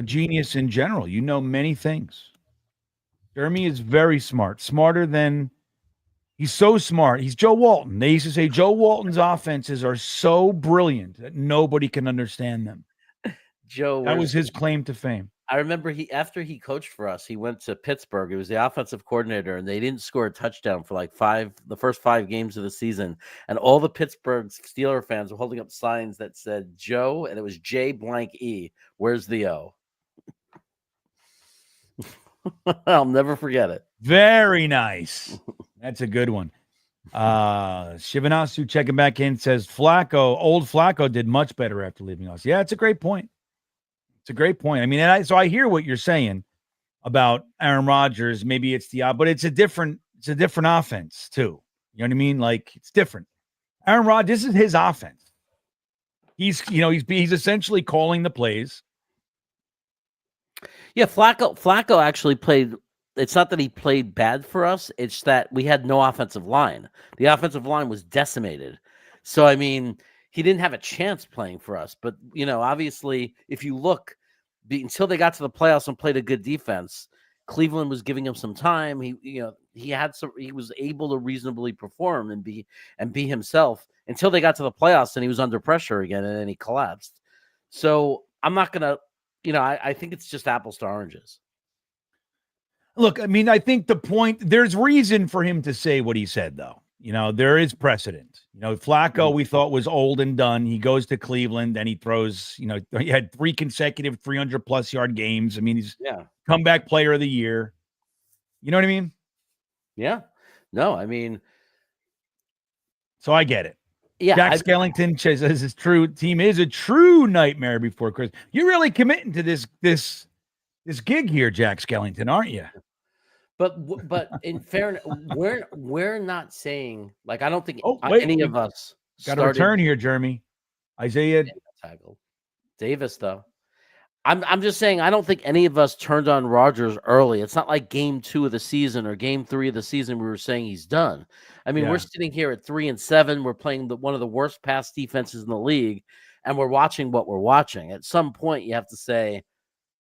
genius in general. You know many things. Jeremy is very smart. Smarter than... He's so smart. He's Joe Walton. They used to say Joe Walton's offenses are so brilliant that nobody can understand them. That was his claim to fame. I remember after he coached for us, he went to Pittsburgh. It was the offensive coordinator, and they didn't score a touchdown for like the first 5 games of the season. And all the Pittsburgh Steeler fans were holding up signs that said Joe, and it was J blank E. Where's the O? I'll never forget it. Very nice. That's a good one. Shivanasu checking back in says old Flacco did much better after leaving us. Yeah, it's a great point. It's a great point. I mean, so I hear what you're saying about Aaron Rodgers. Maybe it's but it's a different offense too. You know what I mean? Like, it's different. Aaron Rodgers, this is his offense. He's essentially calling the plays. Yeah, Flacco actually played. It's not that he played bad for us. It's that we had no offensive line. The offensive line was decimated. So, I mean, he didn't have a chance playing for us. But, obviously, if you look, until they got to the playoffs and played a good defense, Cleveland was giving him some time. He was able to reasonably perform and be himself until they got to the playoffs and he was under pressure again and then he collapsed. So I'm not going to, I think it's just apples to oranges. Look, I mean, I think there's reason for him to say what he said, though. There is precedent. Flacco, we thought was old and done. He goes to Cleveland and he throws, he had 3 consecutive 300+ yard games. I mean, he's comeback player of the year. You know what I mean? Yeah. No, I mean. So I get it. Yeah. Jack Skellington says his team is a true nightmare before Christmas. You're really committing to this gig here, Jack Skellington, aren't you? But in fairness, we're not saying, like, I don't think any of us got a return here, Jeremy. Isaiah Davis, though. I'm just saying I don't think any of us turned on Rodgers early. It's not like game 2 of the season or game 3 of the season we were saying he's done. I mean, we're sitting here at 3-7. We're playing one of the worst pass defenses in the league, and we're watching what we're watching. At some point, you have to say,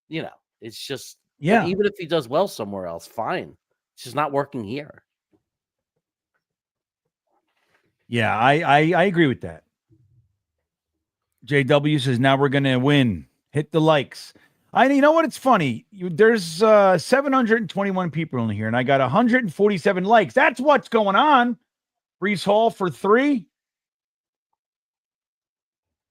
it's just. Yeah, even if he does well somewhere else, fine. It's just not working here. Yeah, I agree with that. JW says now we're gonna win. Hit the likes. You know what? It's funny. There's 721 people in here, and I got 147 likes. That's what's going on. Brees Hall for 3.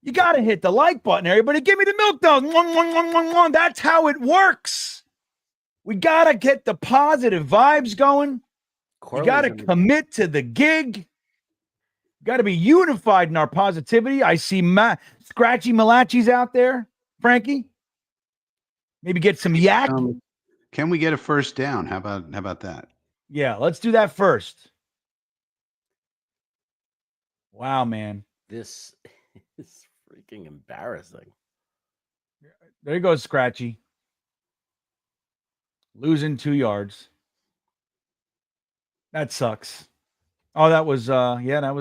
You got to hit the like button, everybody. Give me the milk, though. That's how it works. We got to get the positive vibes going. You got to commit to the gig. Got to be unified in our positivity. I see Scratchy Malachi's out there. Frankie, maybe get some yak. Can we get a first down? How about that? Yeah, let's do that first. Wow, man. This is freaking embarrassing. There goes Scratchy. Losing 2 yards. That sucks. Oh, that was that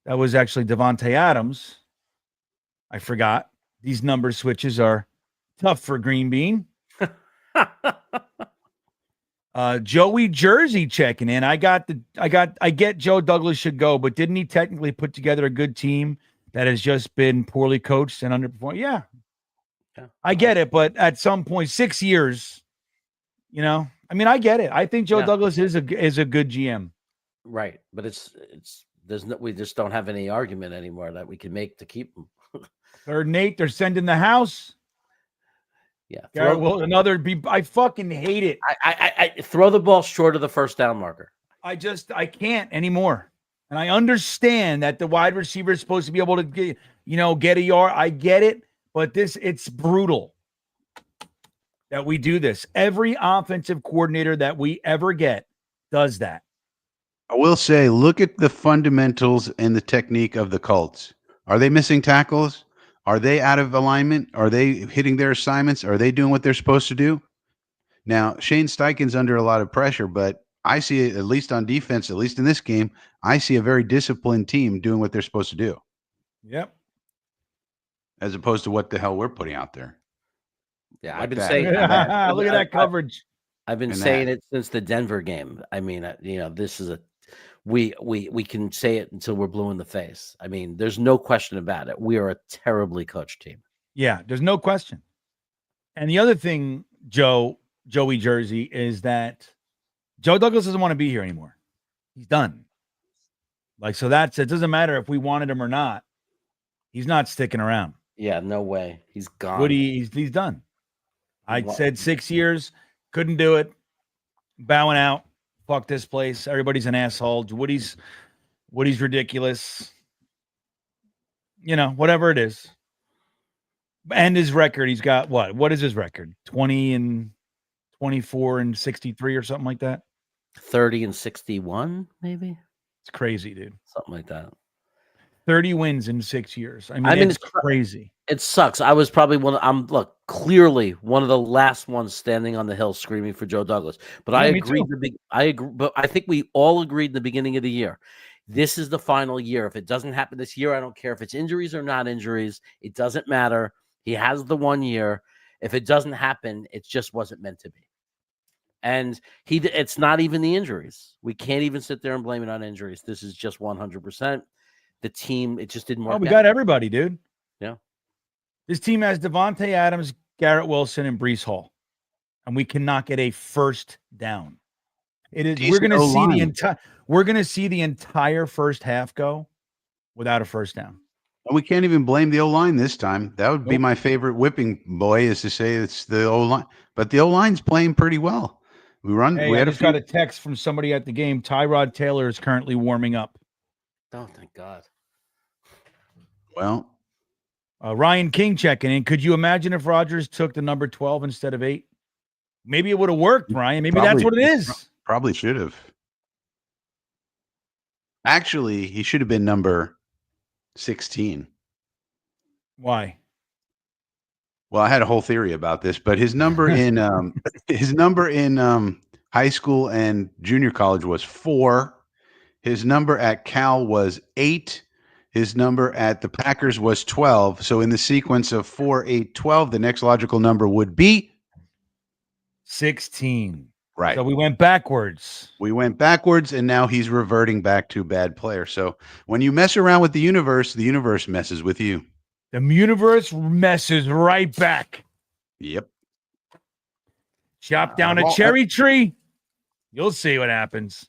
was actually Devontae Adams. I forgot. These number switches are tough for GreenBean. Joey Jersey checking in. I get Joe Douglas should go, but didn't he technically put together a good team that has just been poorly coached and underperformed? Yeah. I get it, but at some point, 6 years, I mean, I get it. I think Joe Douglas is a good GM. Right. But we just don't have any argument anymore that we can make to keep him. Third Nate, they're sending the house. Yeah. I fucking hate it. I throw the ball short of the first down marker. I can't anymore. And I understand that the wide receiver is supposed to be able to get a yard. I get it, but it's brutal that we do this. Every offensive coordinator that we ever get does that. I will say, look at the fundamentals and the technique of the Colts. Are they missing tackles? Are they out of alignment? Are they hitting their assignments? Are they doing what they're supposed to do? Now, Shane Steichen's under a lot of pressure, but I see, at least on defense, at least in this game, I see a very disciplined team doing what they're supposed to do. Yep. As opposed to what the hell we're putting out there. Yeah, like I've been that. saying. Look at that coverage. I've been saying it since the Denver game. I mean, this is we can say it until we're blue in the face. I mean, there's no question about it. We are a terribly coached team. Yeah, there's no question. And the other thing, Joey Jersey, is that Joe Douglas doesn't want to be here anymore. He's done. So it doesn't matter if we wanted him or not. He's not sticking around. Yeah, no way. He's gone. He's done. I said 6 years. Couldn't do it. Bowing out. Fuck this place. Everybody's an asshole. Woody's ridiculous. Whatever it is. And his record, he's got what? What is his record? 20 and 24 and 63 or something like that? 30 and 61, maybe? It's crazy, dude. Something like that. 30 wins in 6 years. I mean it's crazy. It sucks. I was probably clearly one of the last ones standing on the hill screaming for Joe Douglas. But I agree. But I think we all agreed in the beginning of the year. This is the final year. If it doesn't happen this year, I don't care if it's injuries or not injuries. It doesn't matter. He has the 1 year. If it doesn't happen, it just wasn't meant to be. And it's not even the injuries. We can't even sit there and blame it on injuries. This is just 100%. The team, it just didn't work. Oh, we got everybody, dude. Yeah. This team has Devontae Adams, Garrett Wilson, and Breece Hall. And we cannot get a first down. We're going to see the entire first half go without a first down. And we can't even blame the O-line this time. That would be my favorite whipping boy, is to say it's the O-line. But the O-line's playing pretty well. I just got a text from somebody at the game. Tyrod Taylor is currently warming up. Oh, thank God. Well, Ryan King checking in. Could you imagine if Rodgers took the number 12 instead of 8? Maybe it would have worked, Ryan. Maybe that's what it is. Probably should have. Actually, he should have been number 16. Why? Well, I had a whole theory about this, but his number in high school and junior college was 4. His number at Cal was 8. His number at the Packers was 12. So in the sequence of 4, 8, 12, the next logical number would be 16. Right. So we went backwards. And now he's reverting back to bad player. So when you mess around with the universe messes with you. The universe messes right back. Yep. Chop down a cherry tree. You'll see what happens.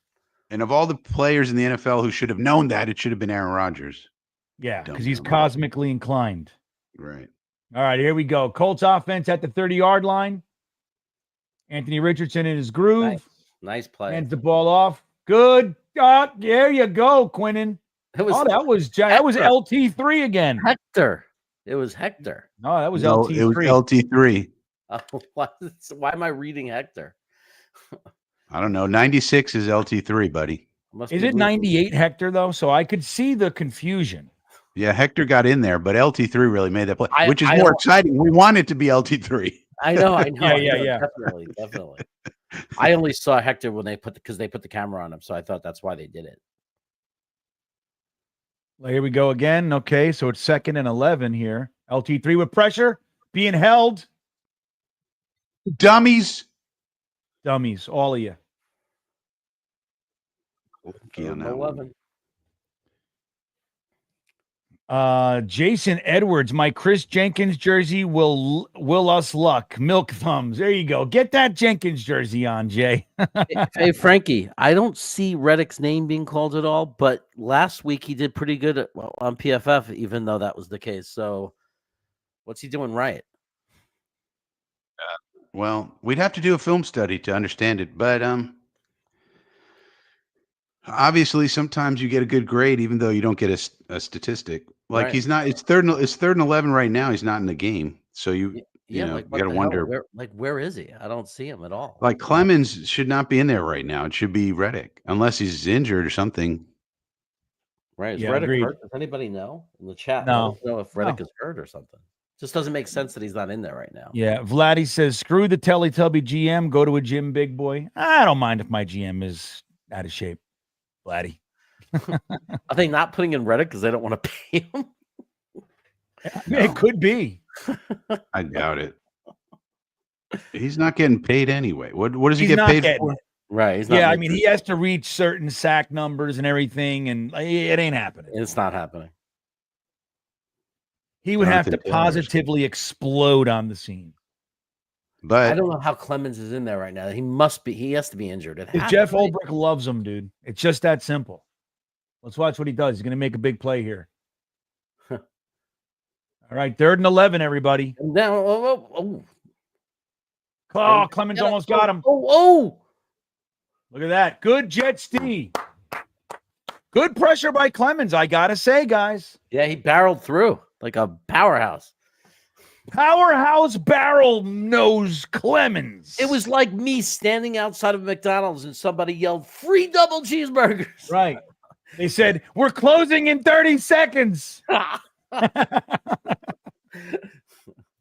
And of all the players in the NFL who should have known that, it should have been Aaron Rodgers. Yeah, because he's cosmically inclined. Right. All right, here we go. Colts offense at the 30-yard line. Anthony Richardson in his groove. Nice play. Hands the ball off. Good. There you go, Quinnen. That was LT3 again. Hector. It was Hector. No, that was LT3. It was LT3. Why am I reading Hector? I don't know. 96 is LT3, buddy. Is it 98 Hector, though? So I could see the confusion. Yeah, Hector got in there, but LT3 really made that play, which is more exciting. We want it to be LT3. I know. Yeah. Definitely. I only saw Hector when they put the camera on him, so I thought that's why they did it. Well, here we go again. Okay, so it's 2nd and 11 here. LT3 with pressure, being held. Dummies, all of you. Okay, on that 11. Jason Edwards, my Chris Jenkins jersey will us luck. Milk thumbs. There you go. Get that Jenkins jersey on, Jay. Hey, Frankie, I don't see Reddick's name being called at all, but last week he did pretty good on PFF, even though that was the case. So what's he doing right? Well, we'd have to do a film study to understand it, but obviously sometimes you get a good grade even though you don't get a statistic. Like right. He's not. It's 3rd and 11 right now. He's not in the game, so you got to wonder. Where is he? I don't see him at all. Like Clemens should not be in there right now. It should be Reddick, unless he's injured or something. Right? Is Reddick hurt? Does anybody know in the chat? No. I don't know if Reddick is hurt or something. Just doesn't make sense that he's not in there right now. Yeah, Vladdy says, screw the Teletubby GM, go to a gym, big boy. I don't mind if my GM is out of shape, Vladdy. Are they not putting in Reddick because they don't want to pay him? No. It could be. I doubt it. He's not getting paid anyway. What does he get paid for? Right. I mean, he has to reach certain sack numbers and everything, and it ain't happening. It's not happening. He would have to positively explode on the scene. But I don't know how Clemens is in there right now. He has to be injured. Jeff Ulbrich loves him, dude. It's just that simple. Let's watch what he does. He's going to make a big play here. All right, 3rd and 11, everybody. Now, Oh, Clemens almost got him. Oh. Look at that. Good Jets D. Good pressure by Clemens, I got to say, guys. Yeah, he barreled through like a powerhouse. Powerhouse barrel nose Clemens. It was like me standing outside of McDonald's and somebody yelled, "Free double cheeseburgers." Right. They said, we're closing in 30 seconds.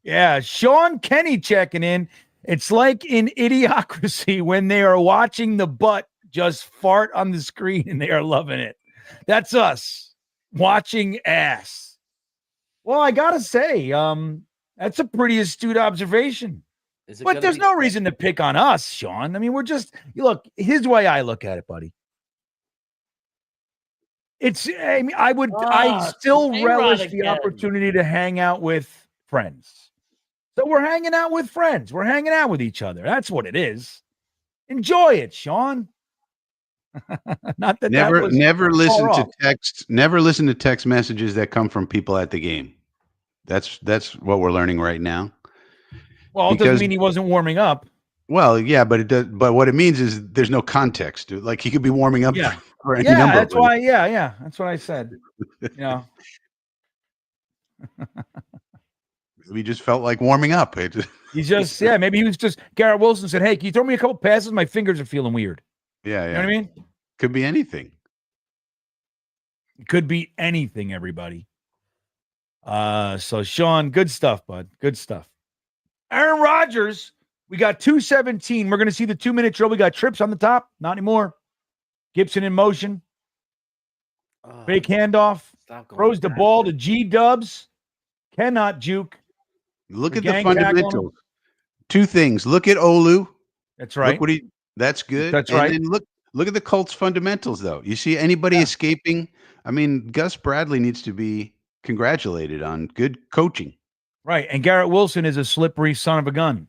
Yeah, Sean Kenny checking in. It's like in Idiocracy when they are watching the butt just fart on the screen and they are loving it. That's us watching ass. Well, I gotta say, that's a pretty astute observation. But there's no reason to pick on us, Sean. I mean, we're just look. Here's the way I look at it, buddy. I mean, I still relish the opportunity to hang out with friends. So we're hanging out with friends. We're hanging out with each other. That's what it is. Enjoy it, Sean. Not that never listen to text. Never listen to text messages that come from people at the game. That's what we're learning right now. Well, it doesn't mean he wasn't warming up. Well, yeah, but it does. But what it means is there's no context. Like he could be warming up. Yeah, for any number that's why. Yeah, that's what I said. Yeah. We just felt like warming up. He just, maybe he was just. Garrett Wilson said, "Hey, can you throw me a couple passes? My fingers are feeling weird." Yeah. You know what I mean? Could be anything. It could be anything, everybody. So Sean, good stuff, bud. Good stuff. Aaron Rodgers, we got 2:17. We're going to see the 2-minute drill. We got trips on the top. Not anymore. Gibson in motion. Fake handoff. Throws the ball to G-Dubs. Cannot juke. Look at the fundamentals. Two things. Look at Olu. That's right. Look that's good. That's right. And then look at the Colts fundamentals, though. You see anybody escaping? I mean, Gus Bradley needs to be congratulated on good coaching. Right. And Garrett Wilson is a slippery son of a gun.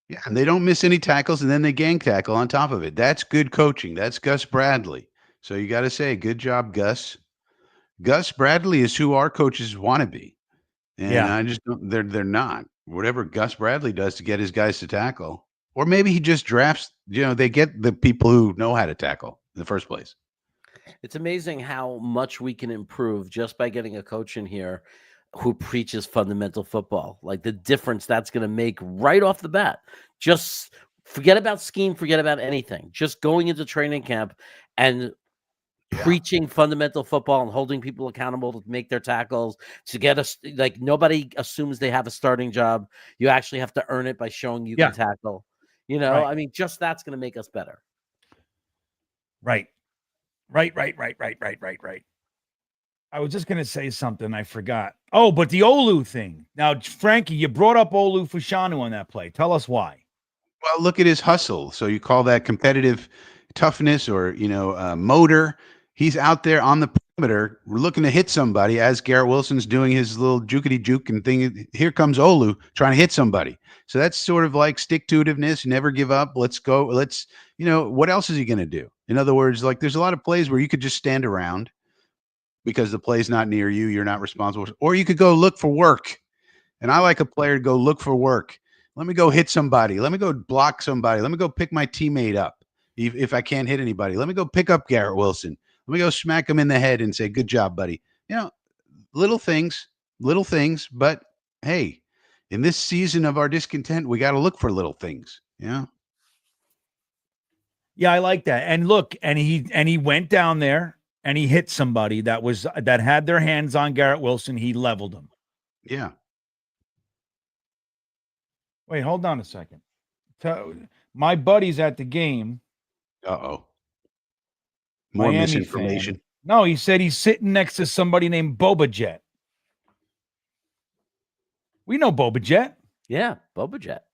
Yeah, and they don't miss any tackles, and then they gang tackle on top of it. That's good coaching. That's Gus Bradley. So you got to say, good job, Gus. Gus Bradley is who our coaches want to be. And I just don't, they're not. Whatever Gus Bradley does to get his guys to tackle, or maybe he just drafts, they get the people who know how to tackle in the first place. It's amazing how much we can improve just by getting a coach in here who preaches fundamental football. Like the difference that's going to make right off the bat. Just forget about scheme, forget about anything. Just going into training camp and preaching fundamental football and holding people accountable to make their tackles, to get us, like nobody assumes they have a starting job. You actually have to earn it by showing you can tackle. Right. I mean, just that's going to make us better. Right. I was just going to say something. I forgot. Oh, but the Olu thing. Now, Frankie, you brought up Olu Fashanu on that play. Tell us why. Well, look at his hustle. So you call that competitive toughness or, motor. He's out there on the perimeter looking to hit somebody as Garrett Wilson's doing his little jukety juke and thing. Here comes Olu trying to hit somebody. So that's sort of like stick-to-itiveness, never give up. Let's go. What else is he going to do? In other words, like there's a lot of plays where you could just stand around because the play's not near you. You're not responsible. Or you could go look for work. And I like a player to go look for work. Let me go hit somebody. Let me go block somebody. Let me go pick my teammate up. If I can't hit anybody, let me go pick up Garrett Wilson. Let me go smack him in the head and say, good job, buddy. Little things, but hey, in this season of our discontent, we got to look for little things. Yeah. Yeah, I like that. And look, and he went down there and he hit somebody that had their hands on Garrett Wilson. He leveled them. Yeah. Wait, hold on a second. My buddy's at the game. Uh-oh. More Miami misinformation. Fan. No, he said he's sitting next to somebody named Boba Jet. We know Boba Jet. Yeah, Boba Jet.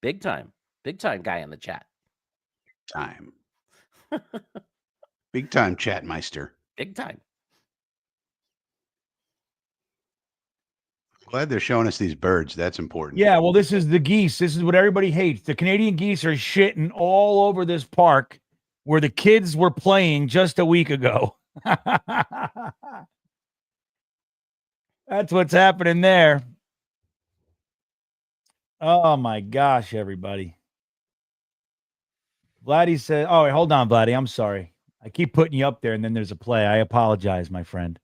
Big time guy in the chat. Time. Big time Chatmeister. Big time. Glad they're showing us these birds. That's important. Yeah, well, this is the geese. This is what everybody hates. The Canadian geese are shitting all over this park where the kids were playing just a week ago. That's what's happening there. Oh, my gosh, everybody. Vladdy said, oh, wait, hold on, Vladdy. I'm sorry. I keep putting you up there, and then there's a play. I apologize, my friend.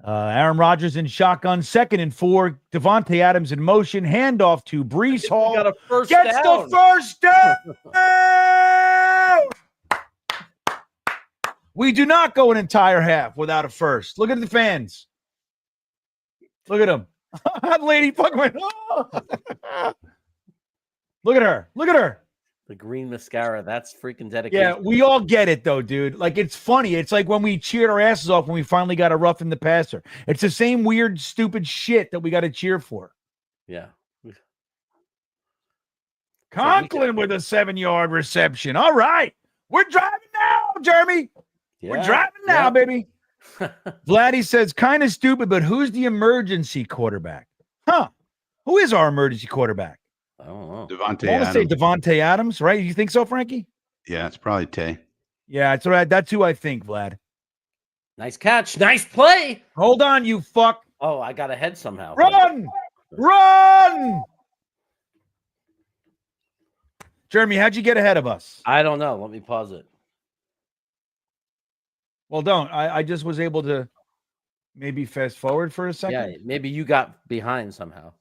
Aaron Rodgers in shotgun, 2nd and 4. Devontae Adams in motion. Handoff to Brees Hall. Got a first Gets down. the first down. We do not go an entire half without a first. Look at the fans. Look at them. That lady fucking went. Oh. Look at her. Look at her. The green mascara. That's freaking dedication. Yeah, we all get it, though, dude. Like, it's funny. It's like when we cheered our asses off when we finally got a roughing the passer. It's the same weird, stupid shit that we got to cheer for. Yeah. Conklin with a 7-yard reception. All right. We're driving now, Jeremy. Yeah. We're driving now, baby. Vladdy says, kind of stupid, but who's the emergency quarterback? Huh? Who is our emergency quarterback? I don't know. Devontae I want to Adams. say Devontae Adams, right? You think so, Frankie? Yeah, it's probably Tay. Yeah, it's all right. That's who I think, Vlad. Nice catch. Nice play. Hold on, you fuck. Oh, I got ahead somehow. Run! Run! Jeremy, how'd you get ahead of us? I don't know. Let me pause it. Well, don't. I just was able to maybe fast forward for a second. Yeah, maybe you got behind somehow.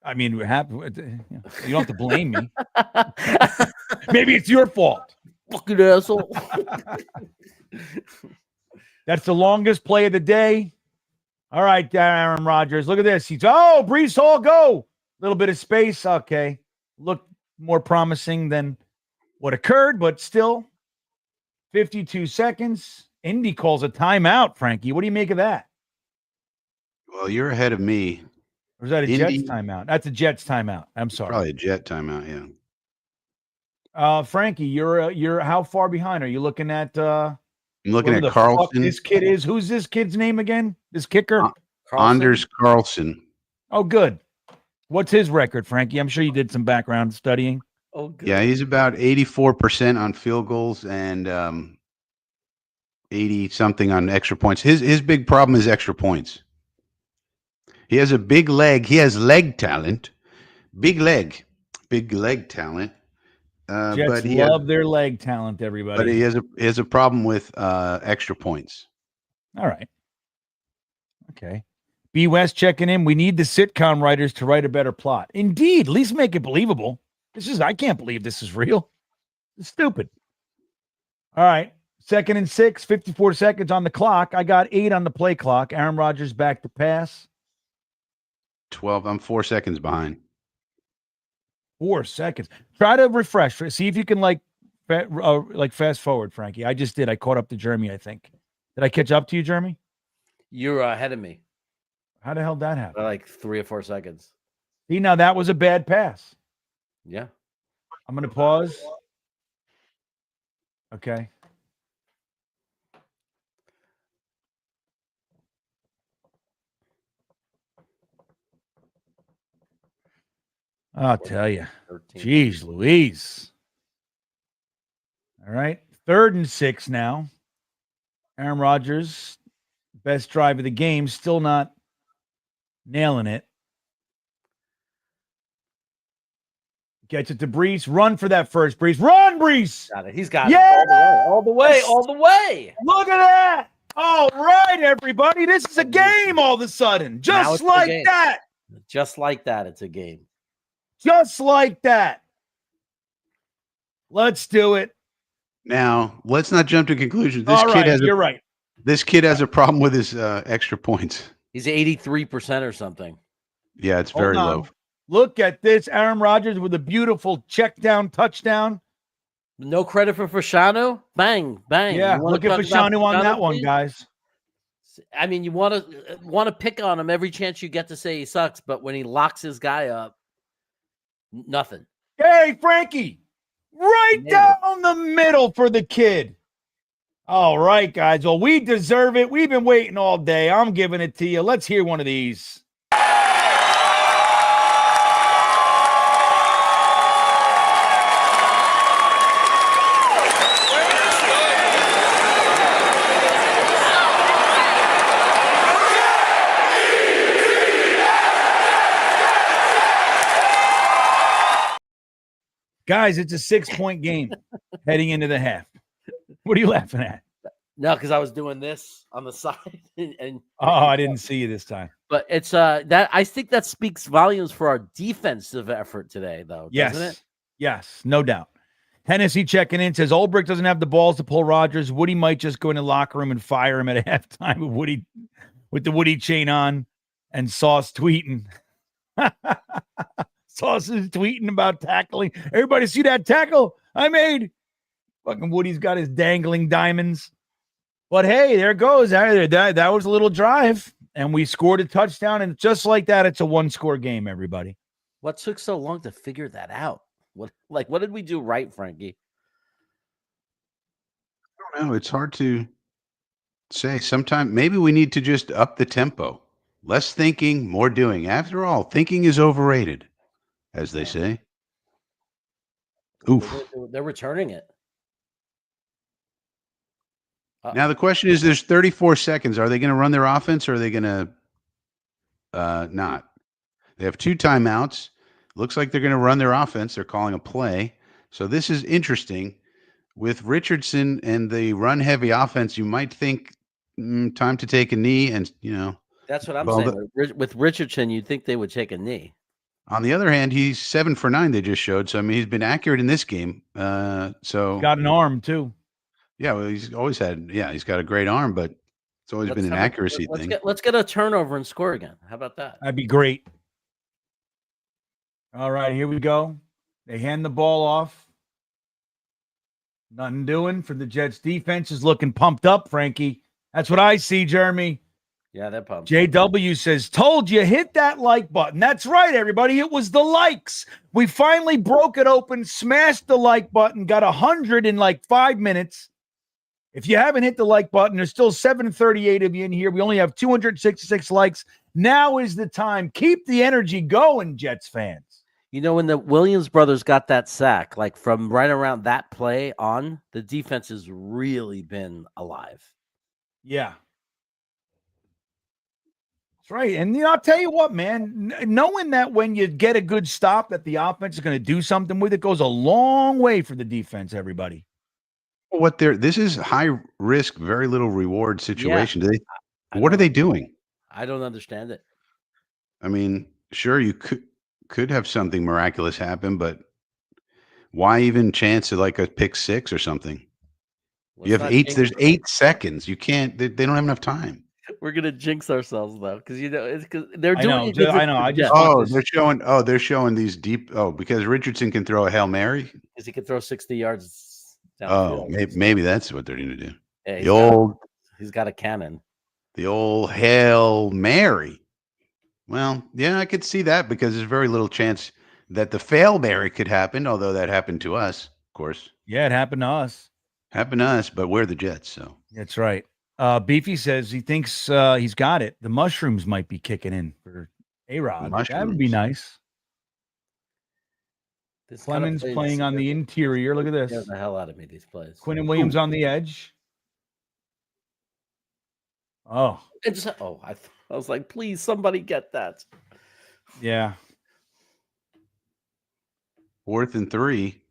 I mean, we're happy. You don't have to blame me. Maybe it's your fault. Fucking asshole. That's the longest play of the day. All right, Aaron Rodgers. Look at this. Brees Hall, go. Little bit of space. Okay. Look more promising than what occurred, but still 52 seconds. Indy calls a timeout, Frankie. What do you make of that? Well, you're ahead of me. Or is that a Indy? Jets timeout? That's a Jets timeout. I'm sorry. Probably a Jet timeout, yeah. Frankie, you're how far behind? Are you looking at I'm looking who at the fuck Carlson. this kid is? Who's this kid's name again? This kicker? Anders Carlson. Oh, good. What's his record, Frankie? I'm sure you did some background studying. Oh, good. Yeah, he's about 84% on field goals and 80 something on extra points. His big problem is extra points. He has a big leg. He has leg talent. Big leg talent. Jets but he love their leg talent, everybody. But he has a problem with extra points. All right. Okay. B West checking in. We need the sitcom writers to write a better plot. Indeed. At least make it believable. I can't believe this is real. It's stupid. All right. 2nd and 6, 54 seconds on the clock. I got 8 on the play clock. Aaron Rodgers back to pass. 12. I'm 4 seconds behind. 4 seconds. Try to refresh. See if you can like fast forward, Frankie. I just did. I caught up to Jeremy, I think. Did I catch up to you, Jeremy? You're ahead of me How the hell did that happen? by like 3 or 4 seconds. See, now that was a bad pass. Yeah. I'm going to pause. Okay. I'll tell you. 13. Jeez Louise. All right. 3rd and 6 now. Aaron Rodgers, best drive of the game, still not nailing it. Gets it to Brees. Run for that first, Brees. Run, Brees. Got it. He's got Yeah! it. All the way. All the way. Look at that. All right, everybody. This is a game all of a sudden. Now Just it's a like game. that. Just like that. It's a game. Just like that. Let's do it. Now, let's not jump to conclusions. You're right. This kid has a problem with his extra points. He's 83% or something. Yeah, it's very Hold on. low. Look at this. Aaron Rodgers with a beautiful check down touchdown. No credit for Fashanu. Bang, bang. Yeah, You wanna look at talk about Fashanu on that one, please? guys. I mean, you want to pick on him every chance you get to say he sucks, but when he locks his guy up, nothing. Hey, Frankie, right down the middle for the kid. All right, guys. Well, we deserve it. We've been waiting all day. I'm giving it to you. Let's hear one of these. Guys, it's a 6-point game heading into the half. What are you laughing at? No, because I was doing this on the side, and I didn't see you this time. But it's that I think that speaks volumes for our defensive effort today, though, doesn't it? Yes, no doubt. Hennessy checking in says Ulbrich doesn't have the balls to pull Rodgers. Woody might just go in the locker room and fire him at a halftime with the Woody chain on, and Sauce tweeting. Sauce is tweeting about tackling. Everybody see that tackle I made? Fucking Woody's got his dangling diamonds. But hey, there it goes. That was a little drive, and we scored a touchdown, and just like that, it's a 1-score game, everybody. What took so long to figure that out? What did we do right, Frankie? I don't know. It's hard to say. Sometimes maybe we need to just up the tempo. Less thinking, more doing. After all, thinking is overrated, as they say. Oof. They're returning it. Now the question is, there's 34 seconds. Are they going to run their offense, or are they going to not? They have 2 timeouts. Looks like they're going to run their offense. They're calling a play. So this is interesting. With Richardson and the run-heavy offense, you might think time to take a knee, and that's what I'm saying. With Richardson, you'd think they would take a knee. On the other hand, he's 7 for 9. They just showed. So I mean, he's been accurate in this game. So got an arm too. Yeah, well, he's always had. Yeah, he's got a great arm, but it's always been an accuracy thing. Let's get a turnover and score again. How about that? That'd be great. All right, here we go. They hand the ball off. Nothing doing for the Jets. Defense is looking pumped up, Frankie. That's what I see, Jeremy. Yeah, they're pumped. JW says, told you, hit that like button. That's right, everybody. It was the likes. We finally broke it open, smashed the like button, got 100 in like 5 minutes. If you haven't hit the like button, there's still 738 of you in here. We only have 266 likes. Now is the time. Keep the energy going, Jets fans. You know, when the Williams brothers got that sack, like from right around that play on, the defense has really been alive. Yeah. That's right. And I'll tell you what, man, knowing that when you get a good stop that the offense is going to do something with it goes a long way for the defense, everybody. This is high risk, very little reward situation. Yeah. What are they doing? I don't understand it. I mean, sure, you could have something miraculous happen, but why even chance of like a pick 6 or something? You have 8. There's 8 seconds. You can't. They don't have enough time. We're gonna jinx ourselves though, because it's because they're doing. I know. They're showing these deep. Oh, because Richardson can throw a Hail Mary. Because he can throw 60 yards. Maybe that's what they're going to do. Yeah, he's got a cannon. The old Hail Mary. Well, yeah, I could see that because there's very little chance that the Fail Mary could happen, although that happened to us, of course. Yeah, it happened to us. But we're the Jets, so. That's right. Beefy says he thinks he's got it. The mushrooms might be kicking in for A-Rod. That would be nice. Clemens playing on the interior. Look at this. Scares the hell out of me, these plays. Quinn and Williams on the edge. Oh. I was like, please, somebody get that. Yeah. 4th and 3.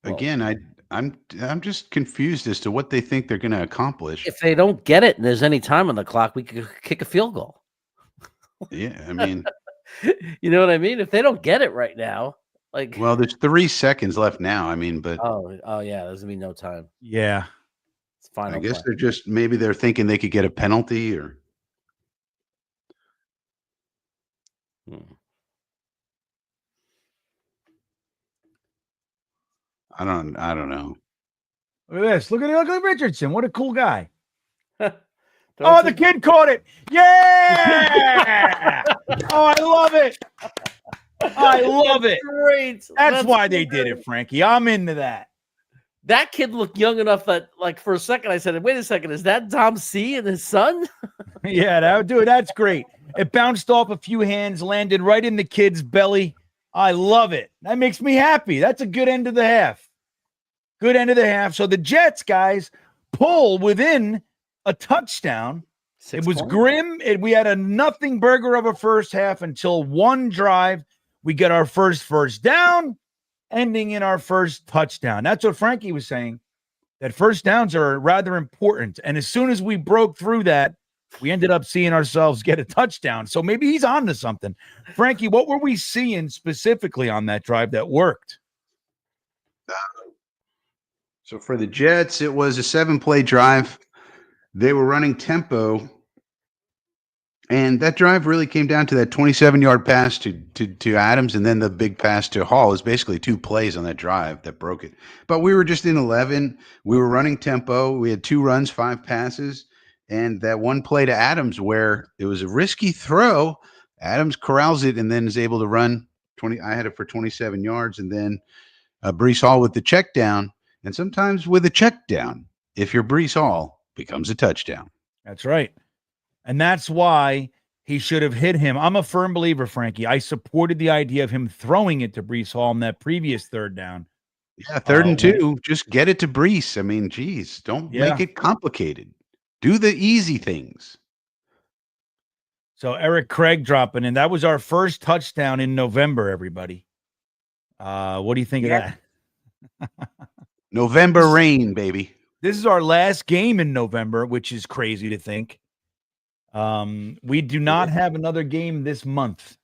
Again, I'm just confused as to what they think they're going to accomplish. If they don't get it and there's any time on the clock, we could kick a field goal. Yeah, I mean. You know what I mean? If they don't get it right now. Well, there's 3 seconds left now. I mean, but oh yeah, there's gonna be no time. Yeah, it's final. I guess maybe they're thinking they could get a penalty or. I don't know. Look at this. Look at Richardson. What a cool guy. The kid caught it. Yeah. Oh, I love it. I love it. Great. That's why they did it, Frankie. I'm into that. That kid looked young enough that, like, for a second, I said, wait a second, is that Tom C and his son? Yeah, that would do it. That's great. It bounced off a few hands, landed right in the kid's belly. I love it. That makes me happy. That's a good end of the half. Good end of the half. So the Jets, guys, pull within a touchdown. It was grim. We had a nothing burger of a first half until one drive. We get our first down, ending in our first touchdown. That's what Frankie was saying, that first downs are rather important. And as soon as we broke through that, we ended up seeing ourselves get a touchdown. So maybe he's on to something. Frankie, what were we seeing specifically on that drive that worked? So for the Jets, it was a 7-play drive. They were running tempo, and that drive really came down to that 27-yard pass to Adams, and then the big pass to Hall. It was basically 2 plays on that drive that broke it. But we were just in 11. We were running tempo. We had 2 runs, 5 passes, and that one play to Adams where it was a risky throw. Adams corrals it and then is able to run 20. I had it for 27 yards, and then Brees Hall with the check down. And sometimes with a check down, if you're Brees Hall, becomes a touchdown. That's right. And that's why he should have hit him. I'm a firm believer, Frankie. I supported the idea of him throwing it to Brees Hall on that previous third down. Yeah, 3rd and 2. Just get it to Brees. I mean, geez, don't make it complicated. Do the easy things. So Eric Craig dropping in. That was our first touchdown in November, everybody. What do you think of that? November rain, baby. This is our last game in November, which is crazy to think. We do not have another game this month.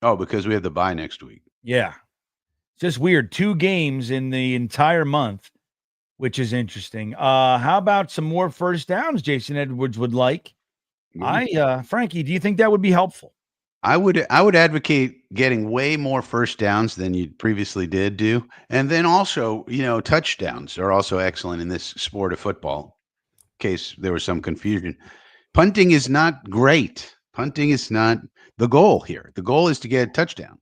Oh, because we have the bye next week. Yeah. Just weird. 2 games in the entire month, which is interesting. How about some more first downs Jason Edwards would like? Frankie, do you think that would be helpful? I would advocate getting way more first downs than you previously did do. And then also, touchdowns are also excellent in this sport of football, in case there was some confusion. Punting is not great. Punting is not the goal here. The goal is to get touchdowns.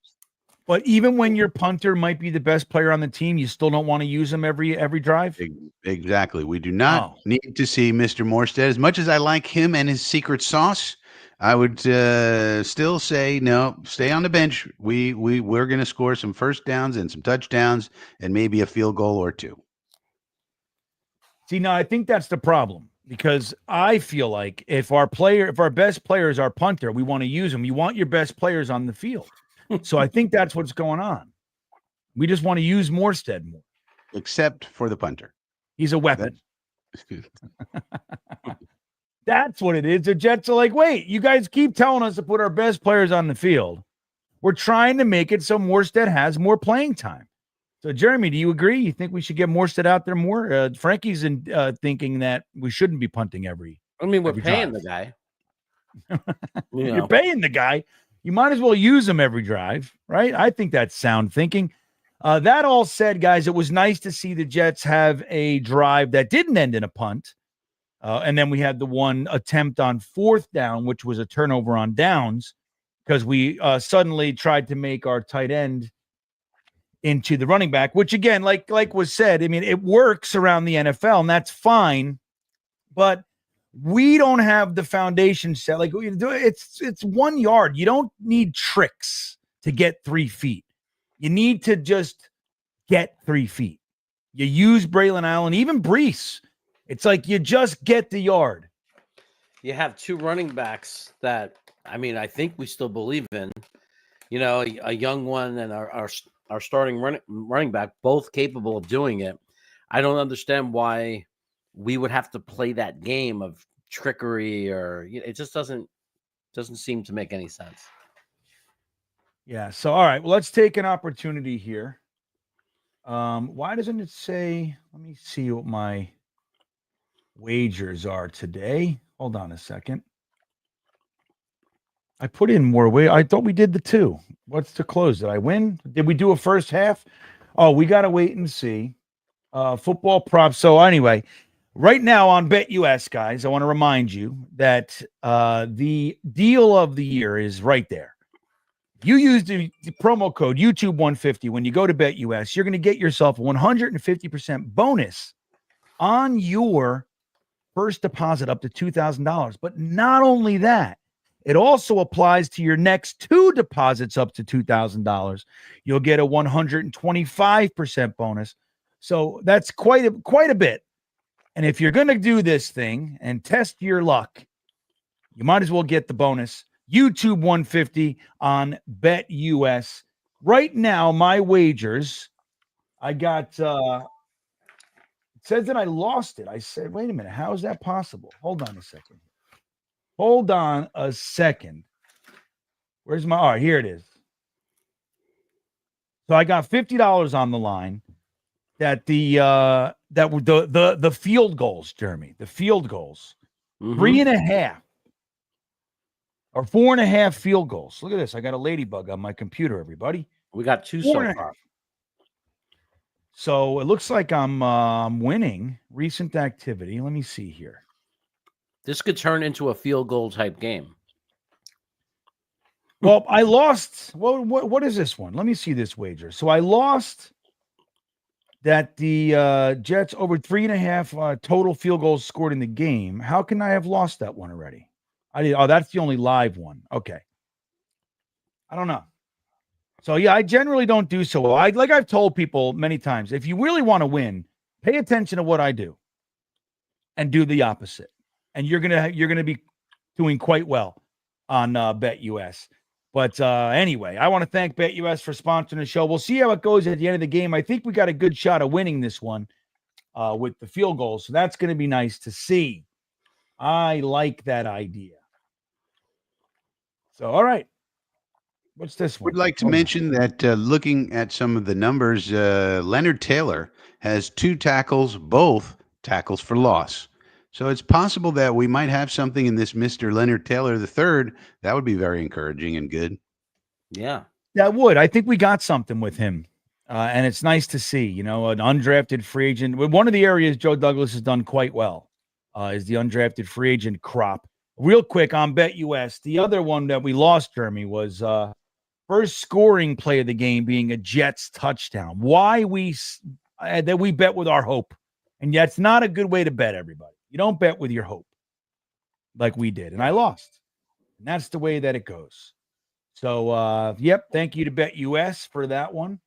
But even when your punter might be the best player on the team, you still don't want to use him every drive? Exactly. We do not need to see Mr. Morstead. As much as I like him and his secret sauce, I would still say, no, stay on the bench. We're going to score some first downs and some touchdowns and maybe a field goal or 2. See, now I think that's the problem, because I feel like if our best player is our punter, we want to use him. You want your best players on the field. So I think that's what's going on. We just want to use Morstead more. Except for the punter. He's a weapon. That's what it is. The Jets are like, wait, you guys keep telling us to put our best players on the field. We're trying to make it so Morstead has more playing time. So, Jeremy, do you agree? You think we should get Morstead out there more? Frankie's thinking that we shouldn't be punting every. I mean, we're paying the guy. You're paying the guy. You might as well use him every drive, right? I think that's sound thinking. That all said, guys, it was nice to see the Jets have a drive that didn't end in a punt. And then we had the one attempt on 4th down, which was a turnover on downs, because we suddenly tried to make our tight end into the running back, which again, like was said, I mean, it works around the NFL and that's fine, but we don't have the foundation set. Like it's 1 yard. You don't need tricks to get 3 feet. You need to just get 3 feet. You use Braylon Allen, even Brees. It's like you just get the yard. You have 2 running backs that, I mean, I think we still believe in. A young one and our starting running back, both capable of doing it. I don't understand why we would have to play that game of trickery, or it just doesn't seem to make any sense. Yeah. So, all right, well, let's take an opportunity here. Why doesn't it say, let me see what my wagers are today. Hold on a second. I put in more I thought we did the 2. What's the close? Did I win? Did we do a first half? Oh, we got to wait and see. Football props. So anyway, right now on BetUS, guys, I want to remind you that the deal of the year is right there. You use the promo code YouTube150 when you go to BetUS. You're going to get yourself a 150% bonus on your first deposit up to $2,000. But not only that, it also applies to your next 2 deposits up to $2,000. You'll get a 125% bonus. So that's quite a bit. And if you're going to do this thing and test your luck, you might as well get the bonus. YouTube 150 on BetUS. Right now, my wagers I got it says that I lost it. I said, wait a minute, how is that possible? Hold on a second. Hold on a second. Where's my all right, here it is. So I got $50 on the line that the field goals, Jeremy, the field goals, 3.5 or 4.5 field goals. Look at this. I got a ladybug on my computer, everybody. We got 2 4 so and a far. half. So it looks like I'm winning recent activity. Let me see here. This could turn into a field goal type game. Well, I lost. What is this one? Let me see this wager. So I lost that the Jets over 3.5 total field goals scored in the game. How can I have lost that one already? I did. Oh, that's the only live one. Okay. I don't know. So yeah, I generally don't do so well. Like I've told people many times, if you really want to win, pay attention to what I do and do the opposite. And you're gonna be doing quite well on BetUS. But anyway, I want to thank BetUS for sponsoring the show. We'll see how it goes at the end of the game. I think we got a good shot of winning this one with the field goal. So that's going to be nice to see. I like that idea. So, all right. What's this one? Would like to mention that looking at some of the numbers, Leonard Taylor has 2 tackles, both tackles for loss. So it's possible that we might have something in this Mr. Leonard Taylor III. That would be very encouraging and good. Yeah. That would. I think we got something with him. And it's nice to see, an undrafted free agent. One of the areas Joe Douglas has done quite well is the undrafted free agent crop. Real quick on BetUS, the other one that we lost, Jeremy, was first scoring play of the game being a Jets touchdown. Why that we bet with our hope. And that's not a good way to bet, everybody. You don't bet with your hope like we did. And I lost. And that's the way that it goes. So, yep, thank you to BetUS for that one.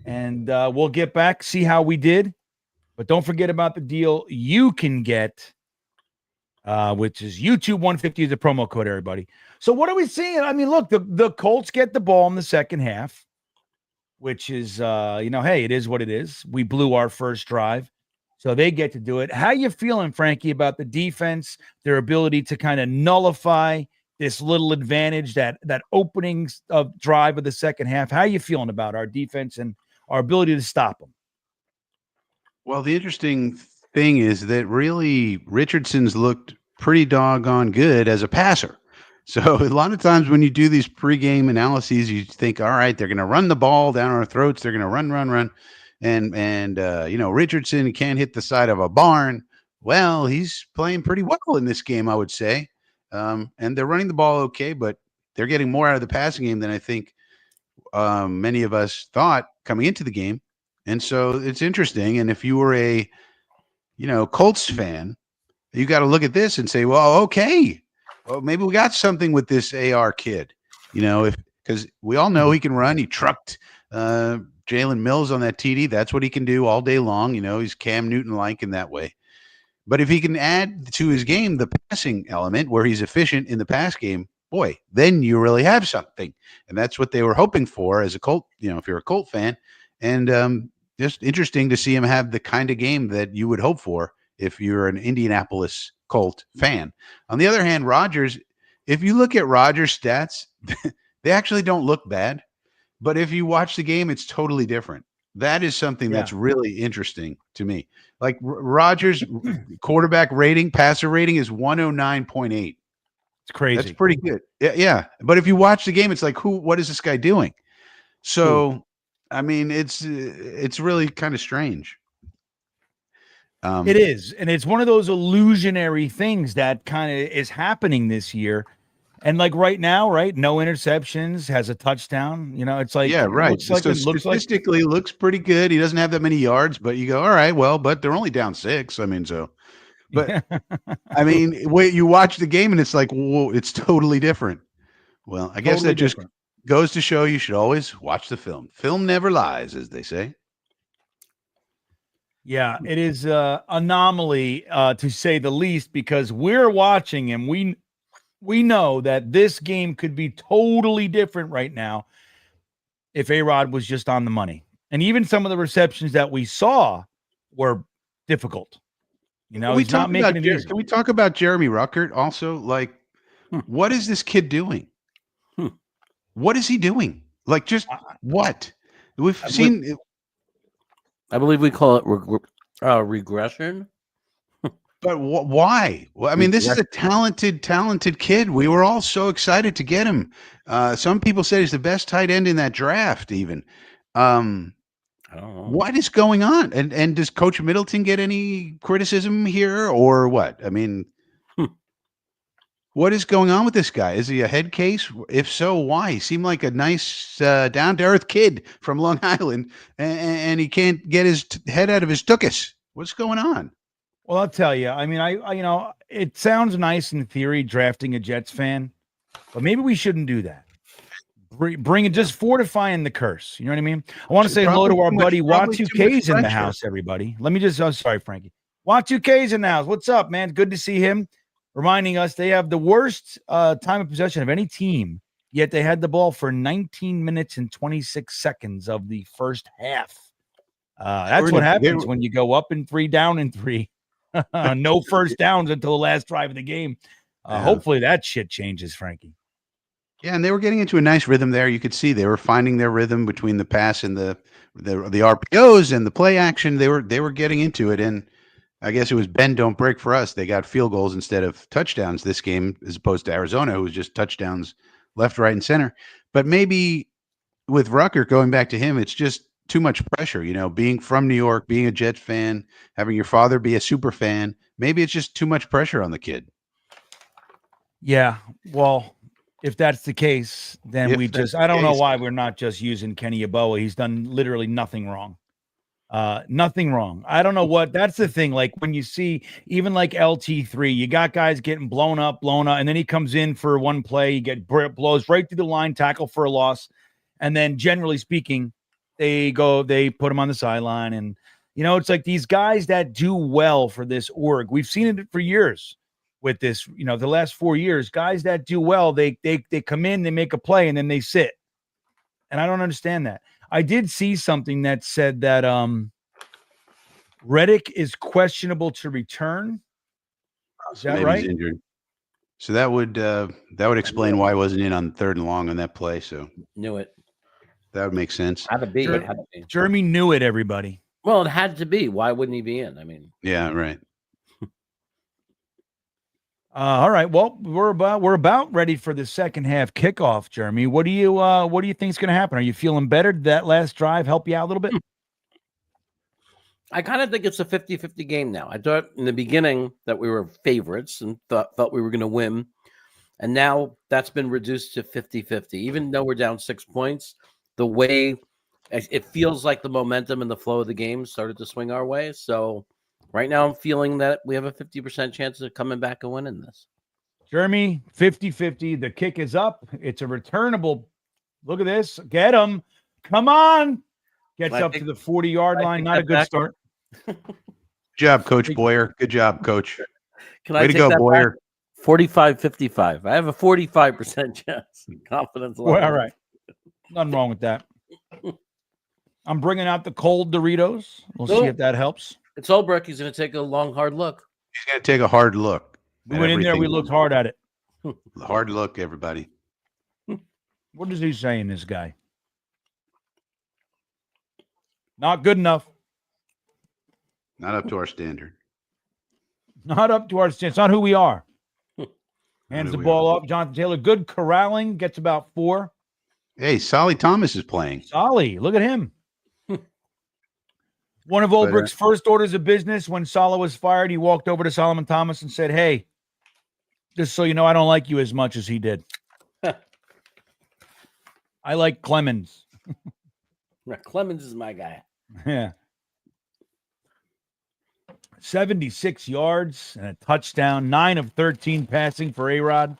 And we'll get back, see how we did. But don't forget about the deal you can get, which is YouTube 150 is a promo code, everybody. So what are we seeing? I mean, look, the Colts get the ball in the second half, which is, hey, it is what it is. We blew our first drive. So they get to do it. How you feeling, Frankie, about the defense, their ability to kind of nullify this little advantage, that opening of drive of the second half? How you feeling about our defense and our ability to stop them? Well, the interesting thing is that really Richardson's looked pretty doggone good as a passer. So a lot of times when you do these pregame analyses, you think, all right, they're going to run the ball down our throats. They're going to run. And Richardson can't hit the side of a barn. Well, he's playing pretty well in this game, I would say. And they're running the ball okay, but they're getting more out of the passing game than I think many of us thought coming into the game. And so it's interesting. And if you were a, Colts fan, you got to look at this and say, well, okay, well, maybe we got something with this AR kid, because we all know he can run. He trucked Jalen Mills on that TD. That's what he can do all day long. He's Cam Newton-like in that way. But if he can add to his game the passing element where he's efficient in the pass game, boy, then you really have something. And that's what they were hoping for as a Colt, if you're a Colt fan. And just interesting to see him have the kind of game that you would hope for if you're an Indianapolis Colt fan. On the other hand, Rodgers, if you look at Rodgers' stats, they actually don't look bad. But if you watch the game, it's totally different. That is something that's really interesting to me. Like Rodgers' quarterback rating, passer rating is 109.8. It's crazy. That's pretty good. Yeah. But if you watch the game, it's like, what is this guy doing? So, I mean, it's really kind of strange. It is. And it's one of those illusionary things that kind of is happening this year. And like right now, right? No interceptions, has a touchdown. It's like, yeah, right. Statistically looks pretty good. He doesn't have that many yards, but you go, all right, well, but they're only down 6. I mean, but I mean, when you watch the game and it's like, whoa, it's totally different. Well, I guess that just goes to show you should always watch the film. Film never lies, as they say. Yeah, it is anomaly to say the least, because we're watching and we know that this game could be totally different right now if A-Rod was just on the money. And even some of the receptions that we saw were difficult. You know, he's not making it easy. Can we talk about Jeremy Ruckert also? Like, what is this kid doing? What is he doing? Like, just what? We've seen. I believe we call it regression. But why? Well, I mean, this is a talented kid. We were all so excited to get him. Some people said he's the best tight end in that draft, even. I don't know. What is going on? And does Coach Middleton get any criticism here or what? I mean, what is going on with this guy? Is he a head case? If so, why? He seemed like a nice, down-to-earth kid from Long Island, and he can't get his head out of his tuchus. What's going on? Well, I'll tell you. I mean, it sounds nice in theory drafting a Jets fan, but maybe we shouldn't do that. Bring it, just fortifying the curse. You know what I mean? I want to say hello to our buddy Watsu-K's in the house, everybody. Let me just, I'm sorry, Frankie. Watsu-K's in the house. What's up, man? Good to see him. Reminding us they have the worst time of possession of any team, yet they had the ball for 19 minutes and 26 seconds of the first half. That's what happens when you go up in 3, down in 3. No first downs until the last drive of the game. Hopefully that shit changes, Frankie. Yeah, and they were getting into a nice rhythm there. You could see they were finding their rhythm between the pass and the RPOs and the play action. They were getting into it, and I guess it was bend don't break for us. They got field goals instead of touchdowns this game, as opposed to Arizona, who was just touchdowns left, right, and center. But maybe with Rucker, going back to him, it's just too much pressure, you know, being from New York, being a Jets fan, having your father be a super fan. Maybe it's just too much pressure on the kid. Yeah, well, if that's the case, then I don't know why we're not just using Kenny Yeboah. He's done literally nothing wrong. Nothing wrong. I don't know what, that's the thing. Like when you see even like LT3, you got guys getting blown up, and then he comes in for one play, he blows right through the line, tackle for a loss. And then generally speaking, they put him on the sideline. And, you know, it's like these guys that do well for this org. We've seen it for years with this, you know, the last 4 years, guys that do well, they come in, they make a play, and then they sit. And I don't understand that. I did see something that said that Reddick is questionable to return. Is that right? He's injured. So that would explain why he wasn't in on 3rd and long on that play. So knew it. That would make sense. Had to be. Jeremy knew it, everybody. Well, it had to be. Why wouldn't he be in? I mean, yeah, right. All right. Well, we're about ready for the second half kickoff, Jeremy. What do you think is going to happen? Are you feeling better? Did that last drive help you out a little bit? I kind of think it's a 50-50 game now. I thought in the beginning that we were favorites and thought we were going to win. And now that's been reduced to 50-50. Even though we're down 6 points, the way it feels like the momentum and the flow of the game started to swing our way. So right now I'm feeling that we have a 50% chance of coming back and winning this. Jeremy, 50-50. The kick is up. It's a returnable. Look at this. Get him. Come on. Gets up to the 40-yard line. Not a good start. Good job, Coach Boyer. Good job, Coach. Way to go, Boyer. 45-55. I have a 45% chance. Confidence level. Well, all right. Nothing wrong with that. I'm bringing out the cold Doritos. We'll see if that helps. It's Ulbrich. He's going to take a long, hard look. He's going to take a hard look. We went in there. We looked hard at it. Hard look, everybody. What is he saying, this guy? Not good enough. Not up to our standard. Not up to our standard. It's not who we are. Hands the ball off. Jonathan Taylor. Good corralling. Gets about 4. Hey, Solly Thomas is playing. Solly, look at him. One of Ulbrich's first orders of business when Saleh was fired, he walked over to Solomon Thomas and said, "Hey, just so you know, I don't like you as much as he did. I like Clemens." Clemens is my guy. Yeah. 76 yards and a touchdown, 9 of 13 passing for A-Rod.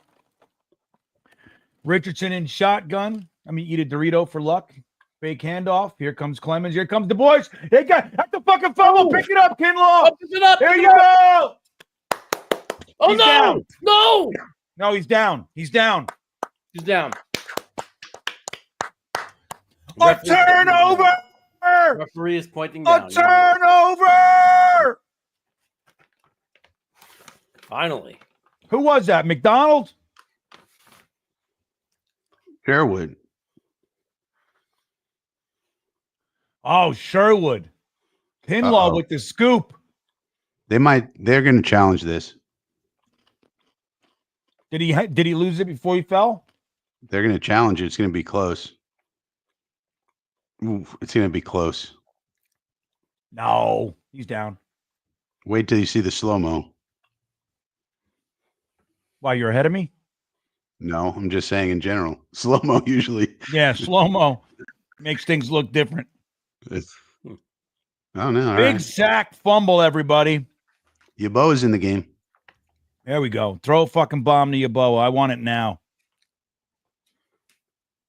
Richardson in shotgun. I mean, eat a Dorito for luck. Fake handoff. Here comes Clemens. Here comes the boys. They got at the fucking fumble. Pick it up, Kinlaw. Pick it up. There you go. Oh, he's down. No. No, he's down. He's down. He's down. A turnover. turnover! Referee is pointing A down. turnover! Finally. Who was that? McDonald? Sherwood. Oh, Sherwood. Kinlaw with the scoop. They're going to challenge this. Did he lose it before he fell? They're going to challenge it. It's going to be close. Oof, it's going to be close. No, he's down. Wait till you see the slow-mo. Why, you're ahead of me? No, I'm just saying in general. Slow-mo usually. Yeah, slow-mo makes things look different. Oh, no. All Big right. sack fumble, everybody. Yaboa's in the game. There we go. Throw a fucking bomb to Yeboah. I want it now.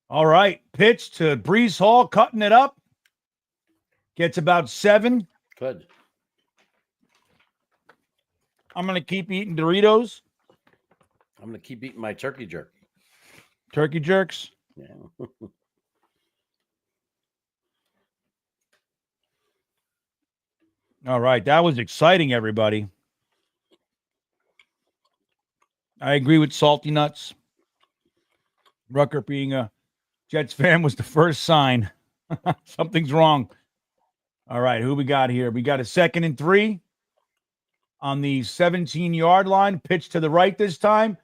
All right. Pitch to Brees Hall, cutting it up. Gets about 7. Good. I'm going to keep eating Doritos. I'm going to keep eating my turkey jerk. Turkey jerks. Yeah. All right. That was exciting, everybody. I agree with Salty Nuts. Rucker being a Jets fan was the first sign. Something's wrong. All right. Who we got here? We got a 2nd and 3 on the 17-yard line. Pitch to the right this time.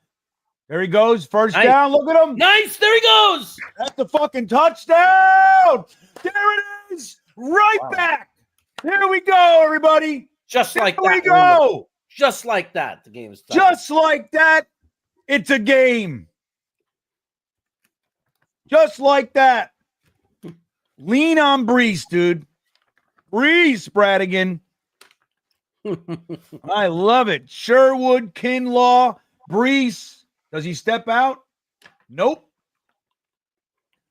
There he goes. First down. Look at him. Nice. There he goes. That's the fucking touchdown. There it is. Right back. Here we go, everybody. Just like that. Here we go. Just like that. The game is done. Just like that. It's a game. Just like that. Lean on Brees, dude. Brees, Bradigan. I love it. Sherwood, Kinlaw, Brees. Does he step out? Nope.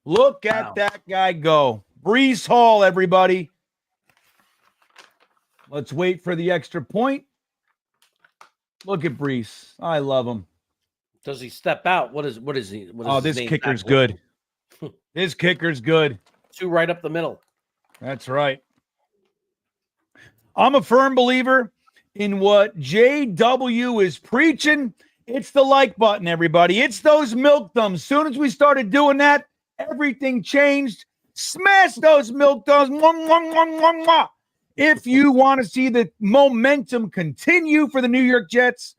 Look at that guy go. Brees Hall, everybody. Let's wait for the extra point. Look at Brees. I love him. Does he step out? What is he? This kicker's good. This kicker's good. 2 right up the middle. That's right. I'm a firm believer in what JW is preaching. It's the like button, everybody. It's those milk thumbs. As soon as we started doing that, everything changed. Smash those milk thumbs. Mwah, mwah, mwah, mwah, mwah. If you want to see the momentum continue for the New York Jets,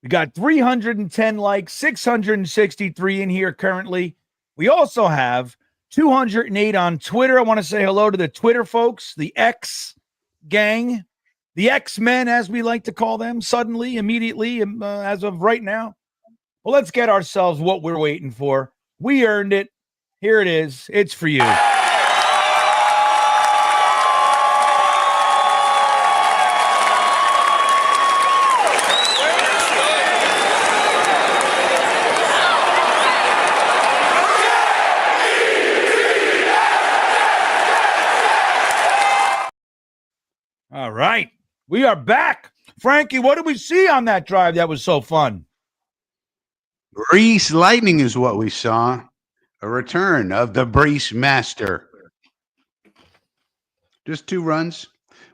we got 310 likes, 663 in here currently. We also have 208 on Twitter. I want to say hello to the Twitter folks, the X gang, the X-Men, as we like to call them, suddenly, immediately, as of right now. Well, let's get ourselves what we're waiting for. We earned it. Here it is. It's for you. All right. We are back. Frankie, what did we see on that drive that was so fun? Brees Lightning is what we saw. A return of the Brees Master. Just 2 runs.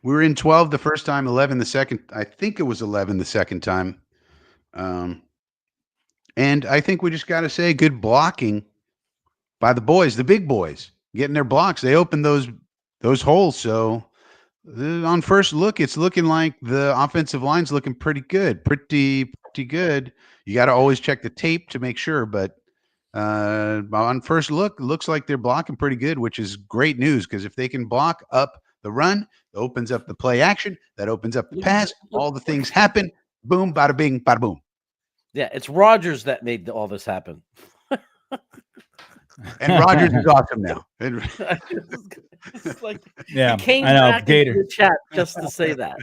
We were in 12 the first time, 11 the second. I think it was 11 the second time. And I think we just got to say good blocking by the boys, the big boys, getting their blocks. They opened those holes. So on first look, it's looking like the offensive line's looking pretty good, pretty good. You got to always check the tape to make sure, but on first look, it looks like they're blocking pretty good, which is great news because if they can block up the run, it opens up the play action, that opens up the pass, all the things happen. Boom, bada bing, bada boom. Yeah, it's Rodgers that made all this happen. And Rodgers is awesome now. It's like, Yeah, came I know. back Gator. into the chat just to say that,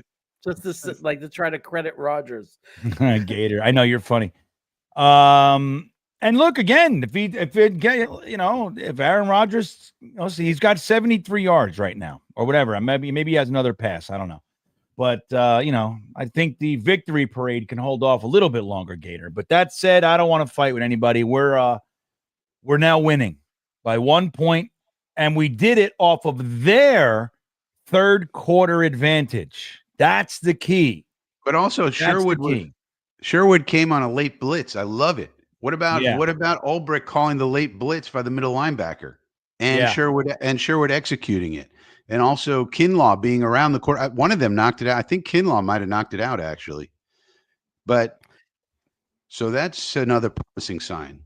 just to try to credit Rodgers. Gator. I know you're funny. And look again, if Aaron Rodgers, he's got 73 yards right now or whatever. Maybe he has another pass. I don't know. But, I think the victory parade can hold off a little bit longer, Gator. But that said, I don't want to fight with anybody. We're now winning by 1 point And we did it off of their third quarter advantage. That's the key. But also That's Sherwood the key. Sherwood came on a late blitz. I love it. What about Yeah. Ulbrich calling the late blitz by the middle linebacker and Yeah. Sherwood executing it, and also Kinlaw being around the court. One of them knocked it out. I think Kinlaw might have knocked it out actually. But so that's another promising sign.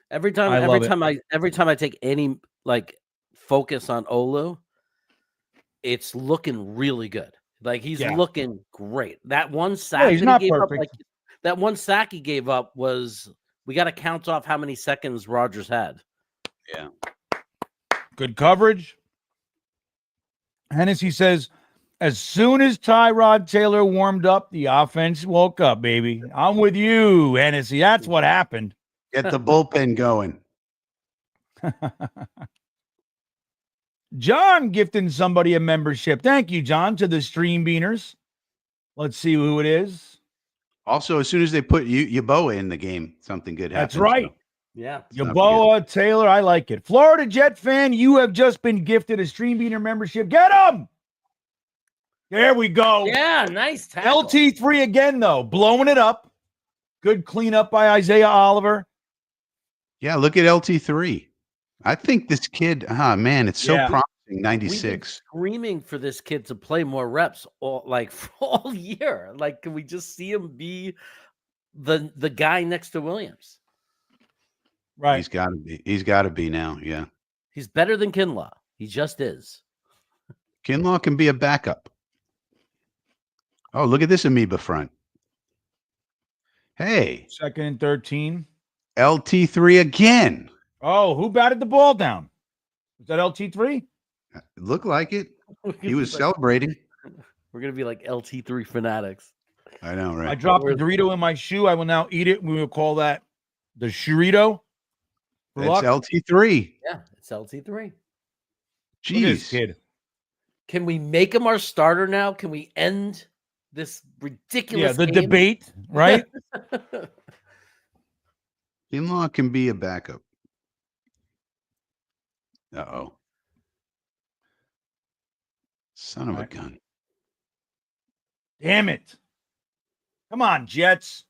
Every time I take any like focus on Olu, it's looking really good. Like he's looking great. That one sack he's that not he gave perfect. up, that one sack he gave up was, we got to count off how many seconds Rodgers had. Yeah. Good coverage. Hennessy says, as soon as Tyrod Taylor warmed up, the offense woke up, baby. I'm with you, Hennessy. That's what happened. Get the bullpen going. John gifting somebody a membership. Thank you, John, to the Stream Beaners. Let's see who it is. Also, as soon as they put Yeboah in the game, something good happens. That's right. So. Yeah. Yeboah, Taylor, I like it. Florida Jet fan, you have just been gifted a Stream Beaner membership. Get him! There we go. Yeah, nice tackle. LT3 again, though. Blowing it up. Good cleanup by Isaiah Oliver. Yeah, look at LT3. I think this kid, man, it's so promising. 96. We've been screaming for this kid to play more reps all year. Like, can we just see him be the guy next to Williams? Right. He's got to be now. Yeah. He's better than Kinlaw. He just is. Kinlaw can be a backup. Oh, look at this amoeba front. Hey. 2nd and 13. LT3 again. Oh, who batted the ball down? Was that LT3? It looked like it. He was celebrating. We're going to be like LT3 fanatics. I know, right? I dropped a Dorito in my shoe. I will now eat it. We will call that the Churrito. That's LT3. Yeah, it's LT3. Jeez. Kid. Can we make him our starter now? Can we end this ridiculous game? Debate, right? Kinlaw can be a backup. Uh-oh. Son of a gun. Damn it. Come on, Jets.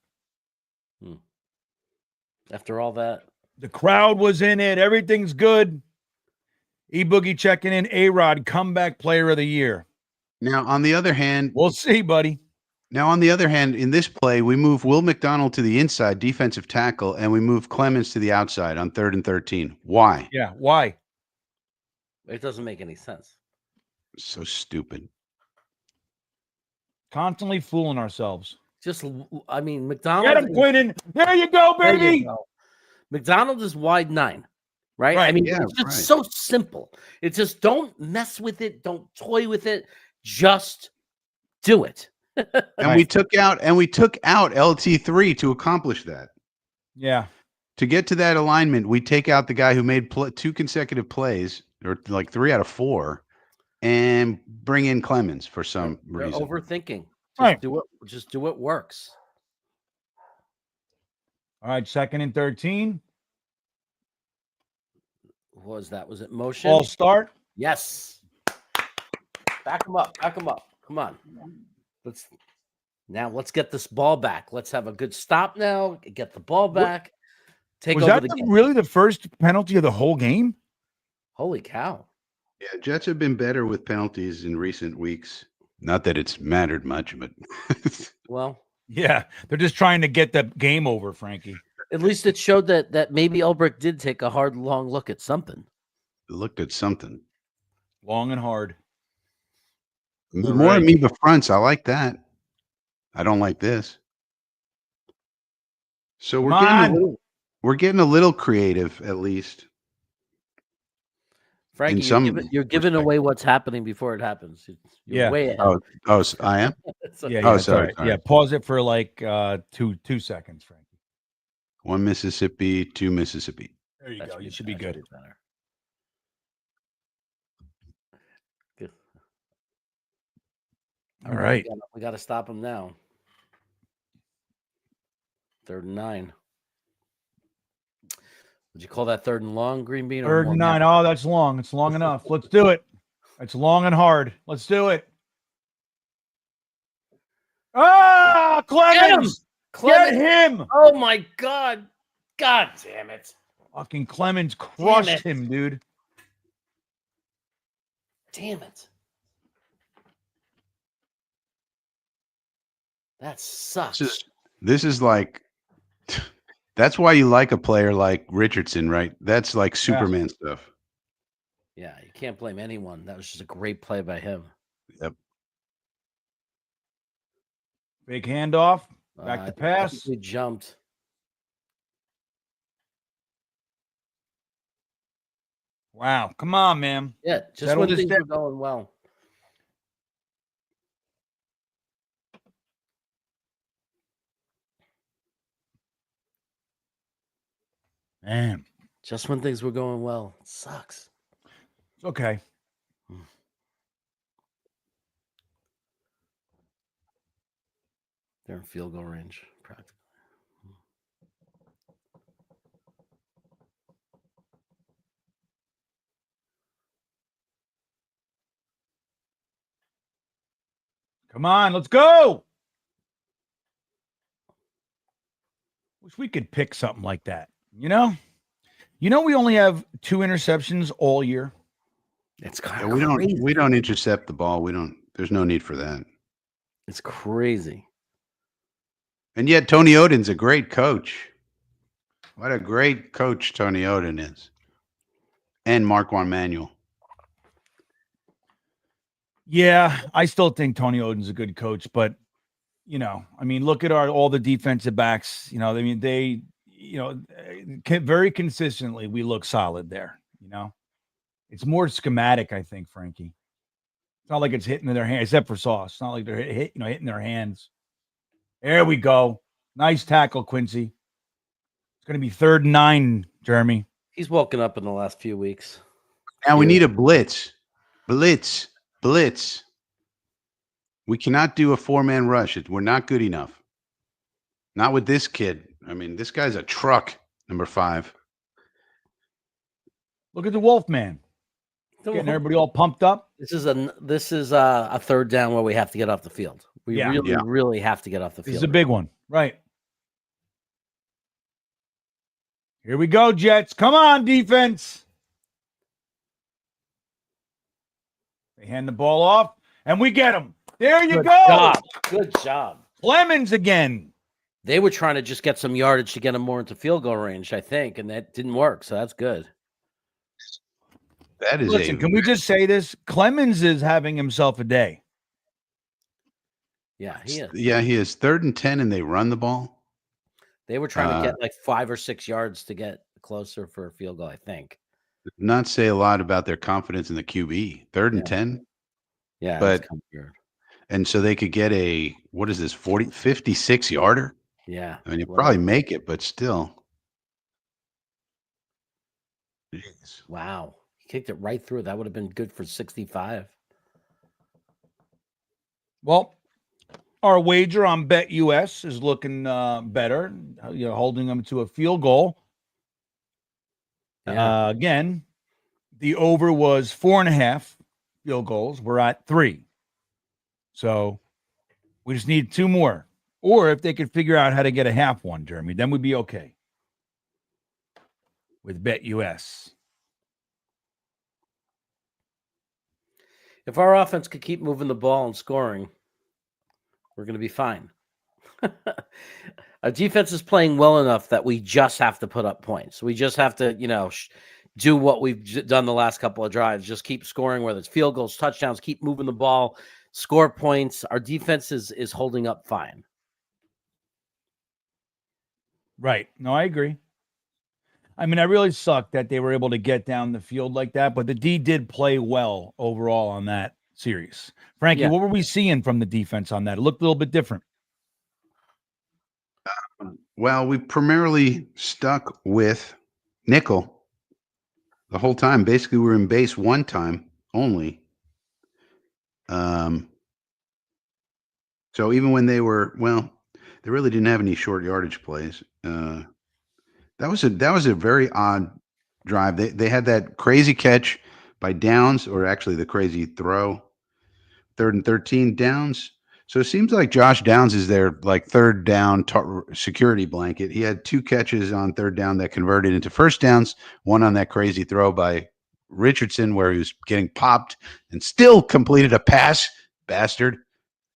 After all that. The crowd was in it. Everything's good. E-Boogie checking in. A-Rod, comeback player of the year. Now, on the other hand. We'll see, buddy. Now, on the other hand, in this play, we move Will McDonald to the inside defensive tackle, and we move Clemens to the outside on 3rd and 13. Why? Yeah, why? It doesn't make any sense. So stupid. Constantly fooling ourselves. McDonald. Get him, Quinnen. There you go, baby. You go. McDonald is wide 9, right? I mean, it's just so simple. It's just don't mess with it. Don't toy with it. Just do it. And we took out LT3 to accomplish that. Yeah. To get to that alignment, we take out the guy who made 2 consecutive plays, or like 3 out of 4, and bring in Clemens for some reason. Overthinking. Right. Just do what works. All right, 2nd and 13. What was that? Was it motion? Ball start. Yes. Back him up. Come on. Let's get this ball back. Let's have a good stop now. Get the ball back. Take over the game. Really the first penalty of the whole game? Holy cow. Yeah, Jets have been better with penalties in recent weeks. Not that it's mattered much, but well, yeah, they're just trying to get the game over, Frankie. At least it showed that maybe Ulbrich did take a hard, long look at something. Looked at something. Long and hard. More amoeba fronts. I like that. I don't like this. So we're getting a little creative, at least. Frankie, you're giving away what's happening before it happens. You're way ahead. Oh, I am? Sorry. Yeah, pause it for like 2 seconds, Frankie. 1 Mississippi, 2 Mississippi. There you go. You should be good. Good. All right. We got to stop him now. 3rd and 9. Would you call that 3rd and long, GreenBean? Or Third more and 9. Oh, that's long. It's long enough. Let's do it. It's long and hard. Let's do it. Ah, Clemens! Get him! Oh my God! God damn it! Fucking Clemens crushed him, dude. Damn it! That sucks. This is like. That's why you like a player like Richardson, right? That's like Superman stuff. Yeah, you can't blame anyone. That was just a great play by him. Yep. Big handoff. Back to pass. We jumped. Wow. Come on, man. Yeah, just when things were going well. Man. Just when things were going well. It sucks. It's okay. They're in field goal range, practically. Come on, let's go. Wish we could pick something like that. You know, we only have 2 interceptions all year. It's kind of we don't intercept the ball. There's no need for that. It's crazy. And yet Tony Oden's a great coach. What a great coach Tony Oden is. And Marquand Manuel. Yeah, I still think Tony Oden's a good coach, but look at all the defensive backs. They very consistently we look solid there. It's more schematic, I think, Frankie. It's not like it's hitting their hands, except for Sauce. It's not like they're hitting their hands. There we go. Nice tackle, Quincy. It's going to be 3rd and 9, Jeremy. He's woken up in the last few weeks. Now we need a blitz. Blitz. We cannot do a 4-man rush. We're not good enough. Not with this kid. I mean, this guy's a truck, number 5. Look at the Wolfman. Getting everybody all pumped up. This is a 3rd down where we have to get off the field. We really have to get off the field. This is a big one. Right. Here we go, Jets. Come on, defense. They hand the ball off, and we get them. There you go. Good job. Clemens again. They were trying to just get some yardage to get them more into field goal range, I think, and that didn't work, so that's good. That is Listen, can we just say this? Clemens is having himself a day. Yeah, he is. Yeah, he is. 3rd and 10, and they run the ball. They were trying to get like 5 or 6 yards to get closer for a field goal, I think. Not say a lot about their confidence in the QB. 3rd and 10. Yeah, but that's kind of weird. And so they could get a 56 yarder. Yeah, I mean, you probably make it, but still. Jeez. Wow, he kicked it right through. That would have been good for 65. Well, our wager on Bet US is looking better. Holding them to a field goal. Yeah. Again, the over was 4.5 field goals. We're at 3. So we just need 2 more. Or if they could figure out how to get a half one, Jeremy, then we'd be okay with Bet US. If our offense could keep moving the ball and scoring, we're going to be fine. Our defense is playing well enough that we just have to put up points. We just have to, do what we've done the last couple of drives. Just keep scoring, whether it's field goals, touchdowns, keep moving the ball, score points. Our defense is holding up fine. Right. No, I agree. I mean, I really sucked that they were able to get down the field like that, but the D did play well overall on that series. Frankie, what were we seeing from the defense on that? It looked a little bit different. Well, we primarily stuck with nickel the whole time. Basically, we were in base one time only. So even when they were, they really didn't have any short yardage plays. That was a very odd drive. They had that crazy catch by Downs, or actually the crazy throw, 3rd and 13 Downs. So it seems like Josh Downs is their like third down security blanket. He had 2 catches on 3rd down that converted into first downs. One on that crazy throw by Richardson where he was getting popped and still completed a pass, bastard.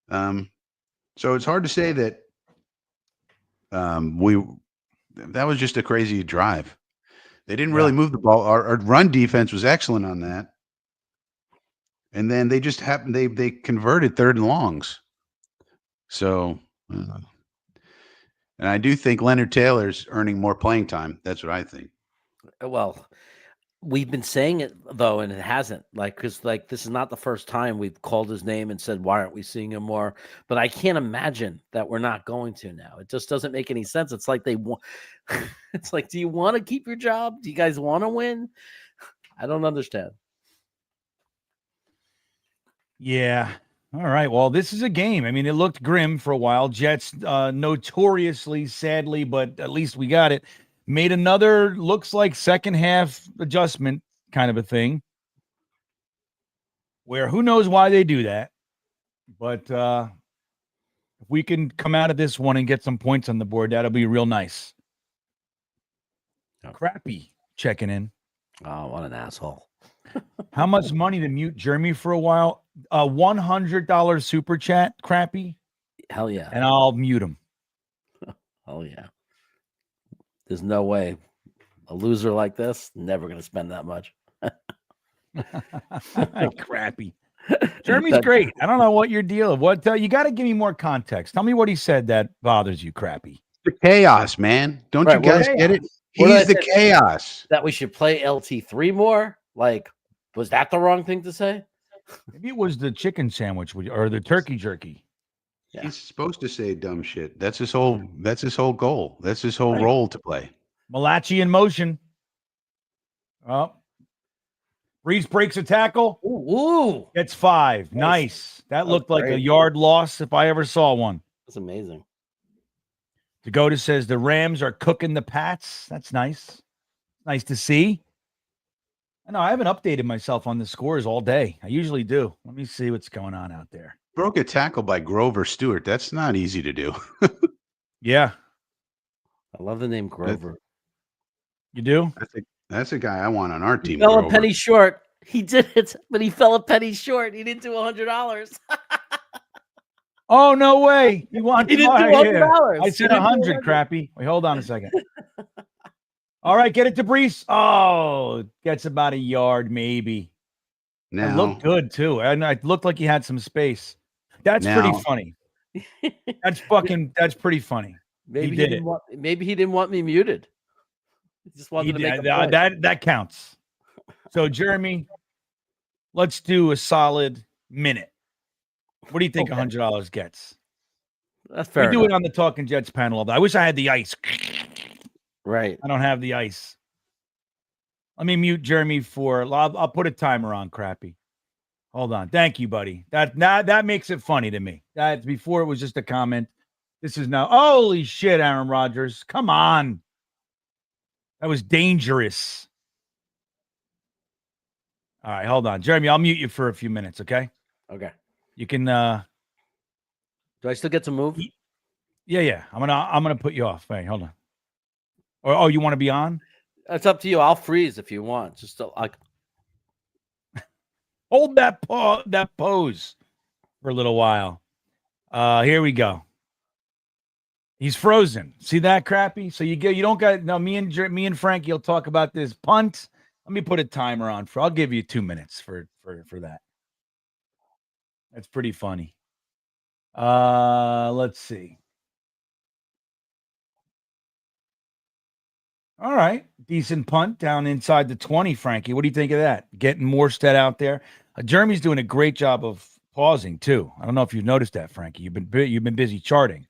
So it's hard to say that that was just a crazy drive. They didn't really move the ball. Our run defense was excellent on that. And then they just happened they converted 3rd and longs. So and I do think Leonard Taylor's earning more playing time. That's what I think. Well, we've been saying it though, and it hasn't. Because this is not the first time we've called his name and said, "Why aren't we seeing him more?" But I can't imagine that we're not going to now. It just doesn't make any sense. It's like they want. It's like, do you want to keep your job? Do you guys want to win? I don't understand. Yeah. All right. Well, this is a game. I mean, it looked grim for a while. Jets notoriously, sadly, but at least we got it. Made another, looks like second half adjustment kind of a thing. Where who knows why they do that. But if we can come out of this one and get some points on the board, that'll be real nice. Crappy checking in. Oh, what an asshole. How much money to mute Jeremy for a while? $100 super chat, Crappy. Hell yeah. And I'll mute him. Oh yeah. There's no way a loser like this never going to spend that much. Crappy. Jeremy's great. I don't know what your deal is. What you got to give me more context. Tell me what he said that bothers you, Crappy. The chaos, man. Don't you guys get it? He's the chaos. That we should play LT3 more? Was that the wrong thing to say? Maybe it was the chicken sandwich or the turkey jerky. Yeah. He's supposed to say dumb shit. That's his whole goal. That's his whole role to play. Malachi in motion. Oh. Breeze breaks a tackle. Ooh. Gets 5. Nice. That looked like a yard loss if I ever saw one. That's amazing. Dakota says the Rams are cooking the Pats. That's nice. Nice to see. I know I haven't updated myself on the scores all day. I usually do. Let me see what's going on out there. Broke a tackle by Grover Stewart. That's not easy to do. Yeah. I love the name Grover. You do? That's a guy I want on our team. He fell a penny short. He did it, but he fell a penny short. He didn't do $100. Oh, no way. He didn't do $100. I said 100, Crappy. Wait, hold on a second. All right, get it to Brees. Oh, gets about a yard, maybe. It looked good, too. And it looked like he had some space. That's pretty funny. That's pretty funny. Maybe he didn't want me muted. He just wanted to make that counts. So, Jeremy, let's do a solid minute. What do you think $100 gets? That's fair. We do it on the Talking Jets panel. I wish I had the ice. Right. I don't have the ice. Let me mute Jeremy I'll put a timer on, Crappy. Hold on. Thank you, buddy. That makes it funny to me. That before it was just a comment. This is now. Holy shit, Aaron Rodgers. Come on. That was dangerous. All right, hold on. Jeremy, I'll mute you for a few minutes, okay? Okay. You can do I still get to move? Yeah. I'm gonna put you off. Wait, hold on. Or you want to be on? It's up to you. I'll freeze if you want. Just hold that pose for a little while. Here we go. He's frozen. See that, Crappy? So you don't got no. Me and Frankie will talk about this punt. Let me put a timer on I'll give you 2 minutes for that. That's pretty funny. Let's see. All right. Decent punt down inside the 20, Frankie. What do you think of that? Getting Morstead out there. Jeremy's doing a great job of pausing, too. I don't know if you've noticed that, Frankie. You've been busy charting.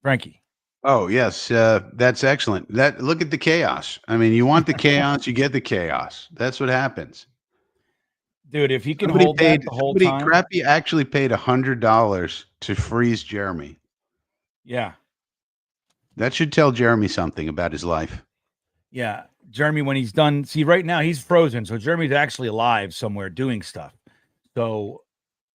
Frankie. Oh, yes. That's excellent. Look at the chaos. I mean, you want the chaos, you get the chaos. That's what happens. Dude, if he can hold that the whole time. Crappy actually paid $100 to freeze Jeremy. Yeah. That should tell Jeremy something about his life. Yeah. Jeremy, when he's done, see, right now he's frozen. So Jeremy's actually alive somewhere doing stuff. So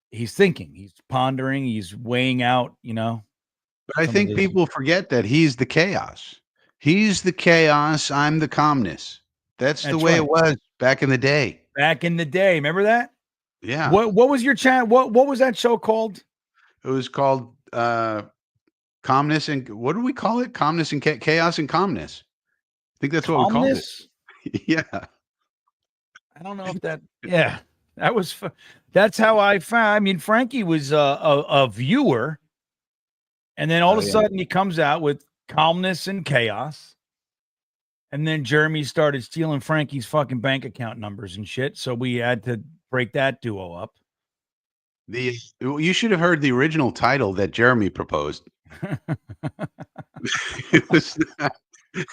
he's thinking, he's pondering, he's weighing out, But I some of think his- people forget that he's the chaos. He's the chaos. I'm the calmness. That's the That's way right. it was back in the day. Back in the day. Remember that? Yeah. What was your chat? What was that show called? It was called calmness and what do we call it? Calmness and chaos and calmness. I think that's what we called it. Calmness? Yeah. I don't know if that. Yeah, that was. That's how I found. I mean, Frankie was a viewer, and then all of a sudden he comes out with calmness and chaos, and then Jeremy started stealing Frankie's fucking bank account numbers and shit. So we had to break that duo up. You should have heard the original title that Jeremy proposed. It was not.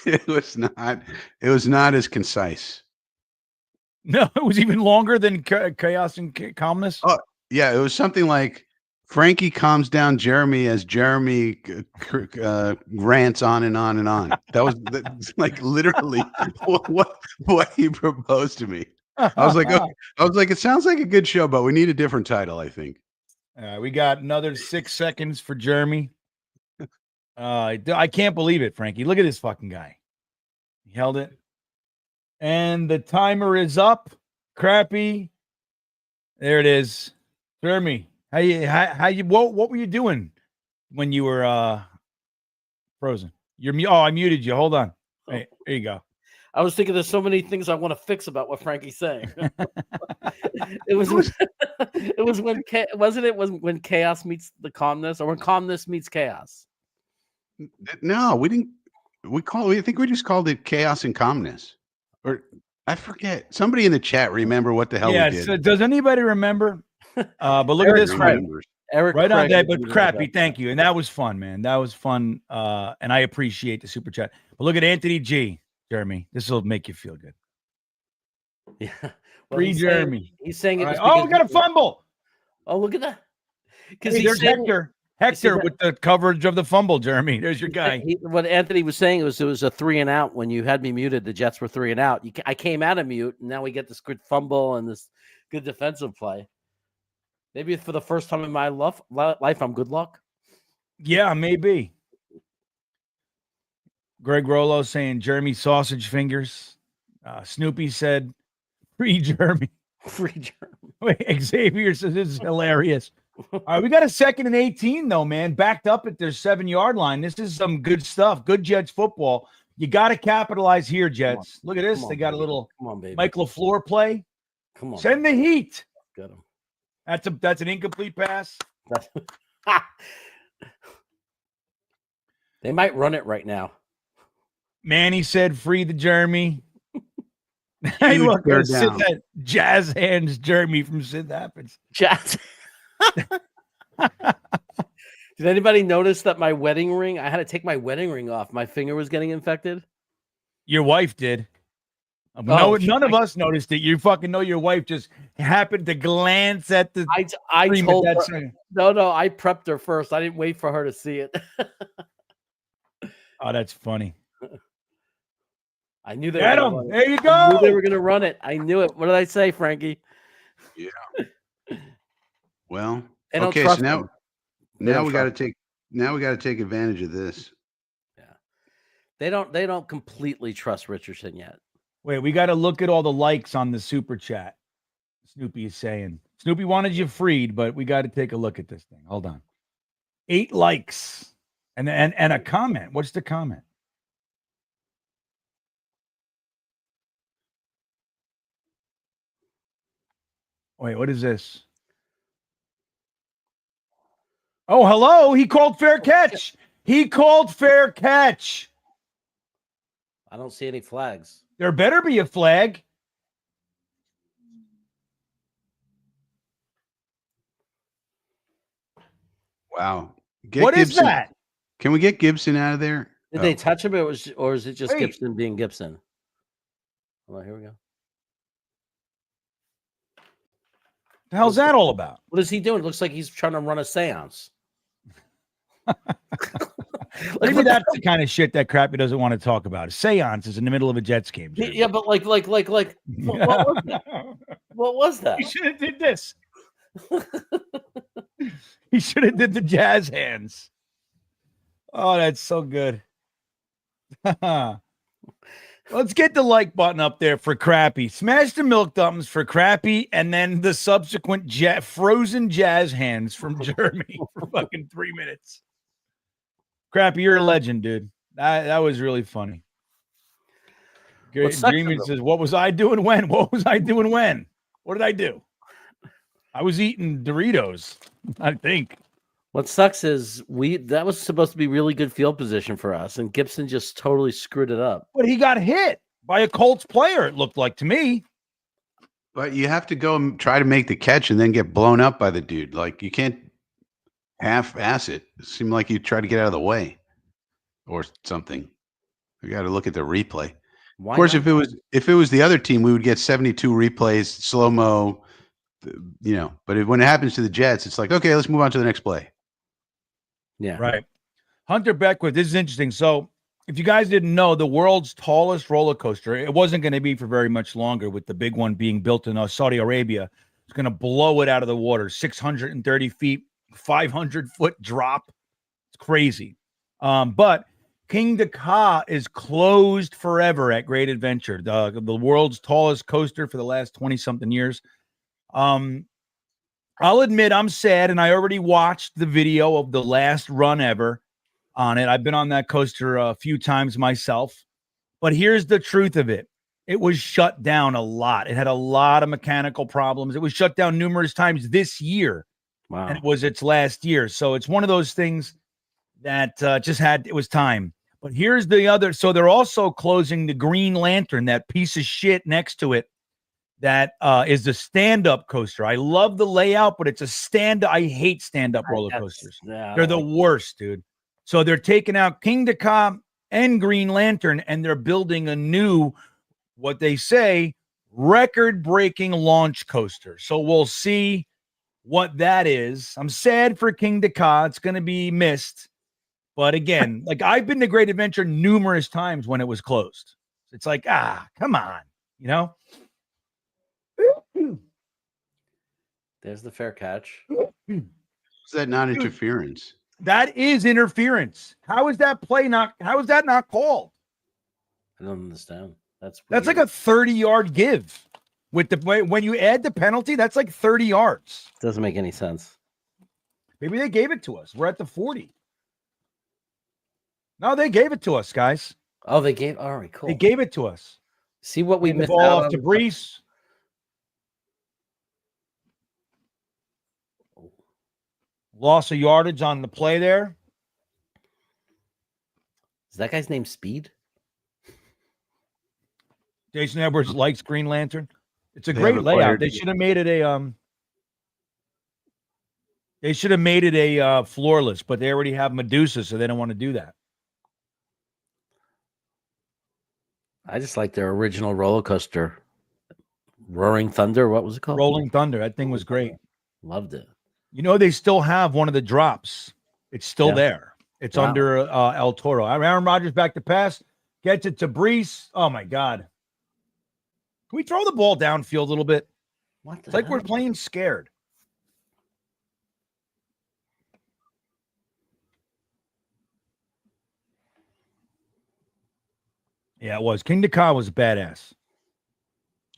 It was not. It was not as concise. No, it was even longer than chaos and calmness. Oh, yeah, it was something like Frankie calms down Jeremy as Jeremy rants on and on and on. That was like literally what he proposed to me. I was like, okay. I was like, it sounds like a good show, but we need a different title, I think. We got another 6 seconds for Jeremy. I can't believe it, Frankie. Look at this fucking guy. He held it. And the timer is up. Crappy. There it is. Jeremy, what were you doing when you were frozen? I muted you. Hold on. Hey, there you go. I was thinking there's so many things I want to fix about what Frankie's saying. It was when chaos meets the calmness, or when calmness meets chaos. No, we didn't. I think we just called it chaos and calmness. Or I forget. Somebody in the chat remember what the hell we did. So does anybody remember? But look at this, right? Eric, right on that, but crappy. Thank you, and that was fun, man. That was fun, and I appreciate the super chat. But look at Anthony G. Jeremy, this will make you feel good. Yeah, Free Jeremy. He's saying it. Right. We got a fumble. Oh, look at that! Because there's Hector. Hector with the coverage of the fumble. Jeremy, there's your guy. What Anthony was saying was it was a 3 and out when you had me muted. The Jets were 3 and out. I came out of mute, and now we get this good fumble and this good defensive play. Maybe for the first time in my life, I'm good luck. Yeah, maybe. Greg Rollo saying Jeremy sausage fingers. Snoopy said, free Jeremy. Free Jeremy. Wait, Xavier says this is hilarious. All right, we got a 2nd and 18, though, man. Backed up at their 7-yard line. This is some good stuff. Good Jets football. You got to capitalize here, Jets. Look at this. They got a little Mike LaFleur play. Come on. Send the heat. Got him. That's an incomplete pass. They might run it right now. Manny said, free the Jeremy. Hey, look, that jazz hands Jeremy from Sid Happens. Jazz. Did anybody notice that my wedding ring? I had to take my wedding ring off. My finger was getting infected. Your wife did. No, none of us noticed it. You fucking know your wife just happened to glance at the. I told her. No, I prepped her first. I didn't wait for her to see it. Oh, that's funny. I knew they were gonna run it. There you go. I knew they were going to run it. I knew it. What did I say, Frankie? Yeah. Well, okay. So now we got to take advantage of this. Yeah. They don't completely trust Richardson yet. Wait, we got to look at all the likes on the super chat. Snoopy is saying Snoopy wanted you freed, but we got to take a look at this thing. Hold on. 8 likes and a comment. What's the comment? Wait, what is this? Oh, hello. He called fair catch. He called fair catch. I don't see any flags. There better be a flag. Wow. What Gibson. Is that? Can we get Gibson out of there? Did they touch him, or is it just Gibson being Gibson? Well, here we go. The hell's that all about? What is he doing? It looks like he's trying to run a seance. Maybe that's the kind of shit that Crappy doesn't want to talk about. Seances in the middle of a Jets game. Jersey. Yeah, but what was that? What was He that? should have did this. He should have did the jazz hands. Oh, that's so good. Let's get the like button up there for Crappy. Smash the milk dumplings for Crappy, and then the subsequent frozen jazz hands from Jeremy for fucking 3 minutes. Crappy, you're a legend, dude. That was really funny. GreenBean says, "What was I doing when? What was I doing when? What did I do? I was eating Doritos, I think." What sucks is that was supposed to be really good field position for us, and Gibson just totally screwed it up. But he got hit by a Colts player, it looked like to me. But you have to go and try to make the catch and then get blown up by the dude. Like, you can't half-ass it. It seemed like you tried to get out of the way or something. You got to look at the replay. Why of course, not? if it was the other team, we would get 72 replays, slow-mo, But when it happens to the Jets, it's like, okay, let's move on to the next play. Yeah. Right. Hunter Beckwith, this is interesting. So if you guys didn't know, the world's tallest roller coaster, it wasn't going to be for very much longer with the big one being built in Saudi Arabia. It's going to blow it out of the water, 630 feet, 500-foot drop. It's crazy. But King Dakar is closed forever at Great Adventure, the world's tallest coaster for the last 20-something years. I'll admit I'm sad, and I already watched the video of the last run ever on it. I've been on that coaster a few times myself, but here's the truth of it. It was shut down a lot. It had a lot of mechanical problems. It was shut down numerous times this year. Wow. And it was its last year. So it's one of those things that it was time. But here's the other. So they're also closing the Green Lantern, that piece of shit next to it. That is the stand-up coaster. I love the layout, but it's a I hate stand-up roller coasters. They're the worst, dude. So they're taking out King Dakar and Green Lantern, and they're building a new, what they say, record-breaking launch coaster. So we'll see what that is. I'm sad for King Dakar. It's going to be missed. But again, like, I've been to Great Adventure numerous times when it was closed. It's like, come on, There's the fair catch. Is that not interference? That is interference. How is that not called? I don't understand. That's like a 30-yard give. With the way when you add the penalty, that's like 30 yards. Doesn't make any sense. Maybe they gave it to us. We're at the 40. No, they gave it to us, guys. Oh, they gave. All right, cool. They gave it to us. See what we missed out out off to Brees. Loss of yardage on the play there. Is that guy's name Speed? Jason Edwards likes Green Lantern. It's a great layout. They should have made it a floorless, but they already have Medusa, so they don't want to do that. I just like their original roller coaster. Roaring Thunder, what was it called? Rolling Thunder. That thing was great. Loved it. They still have one of the drops. It's still there. It's under El Toro. Aaron Rodgers back to pass. Gets it to Brees. Oh, my God. Can we throw the ball downfield a little bit? It's like we're playing scared. Yeah, it was. King Dakar was badass.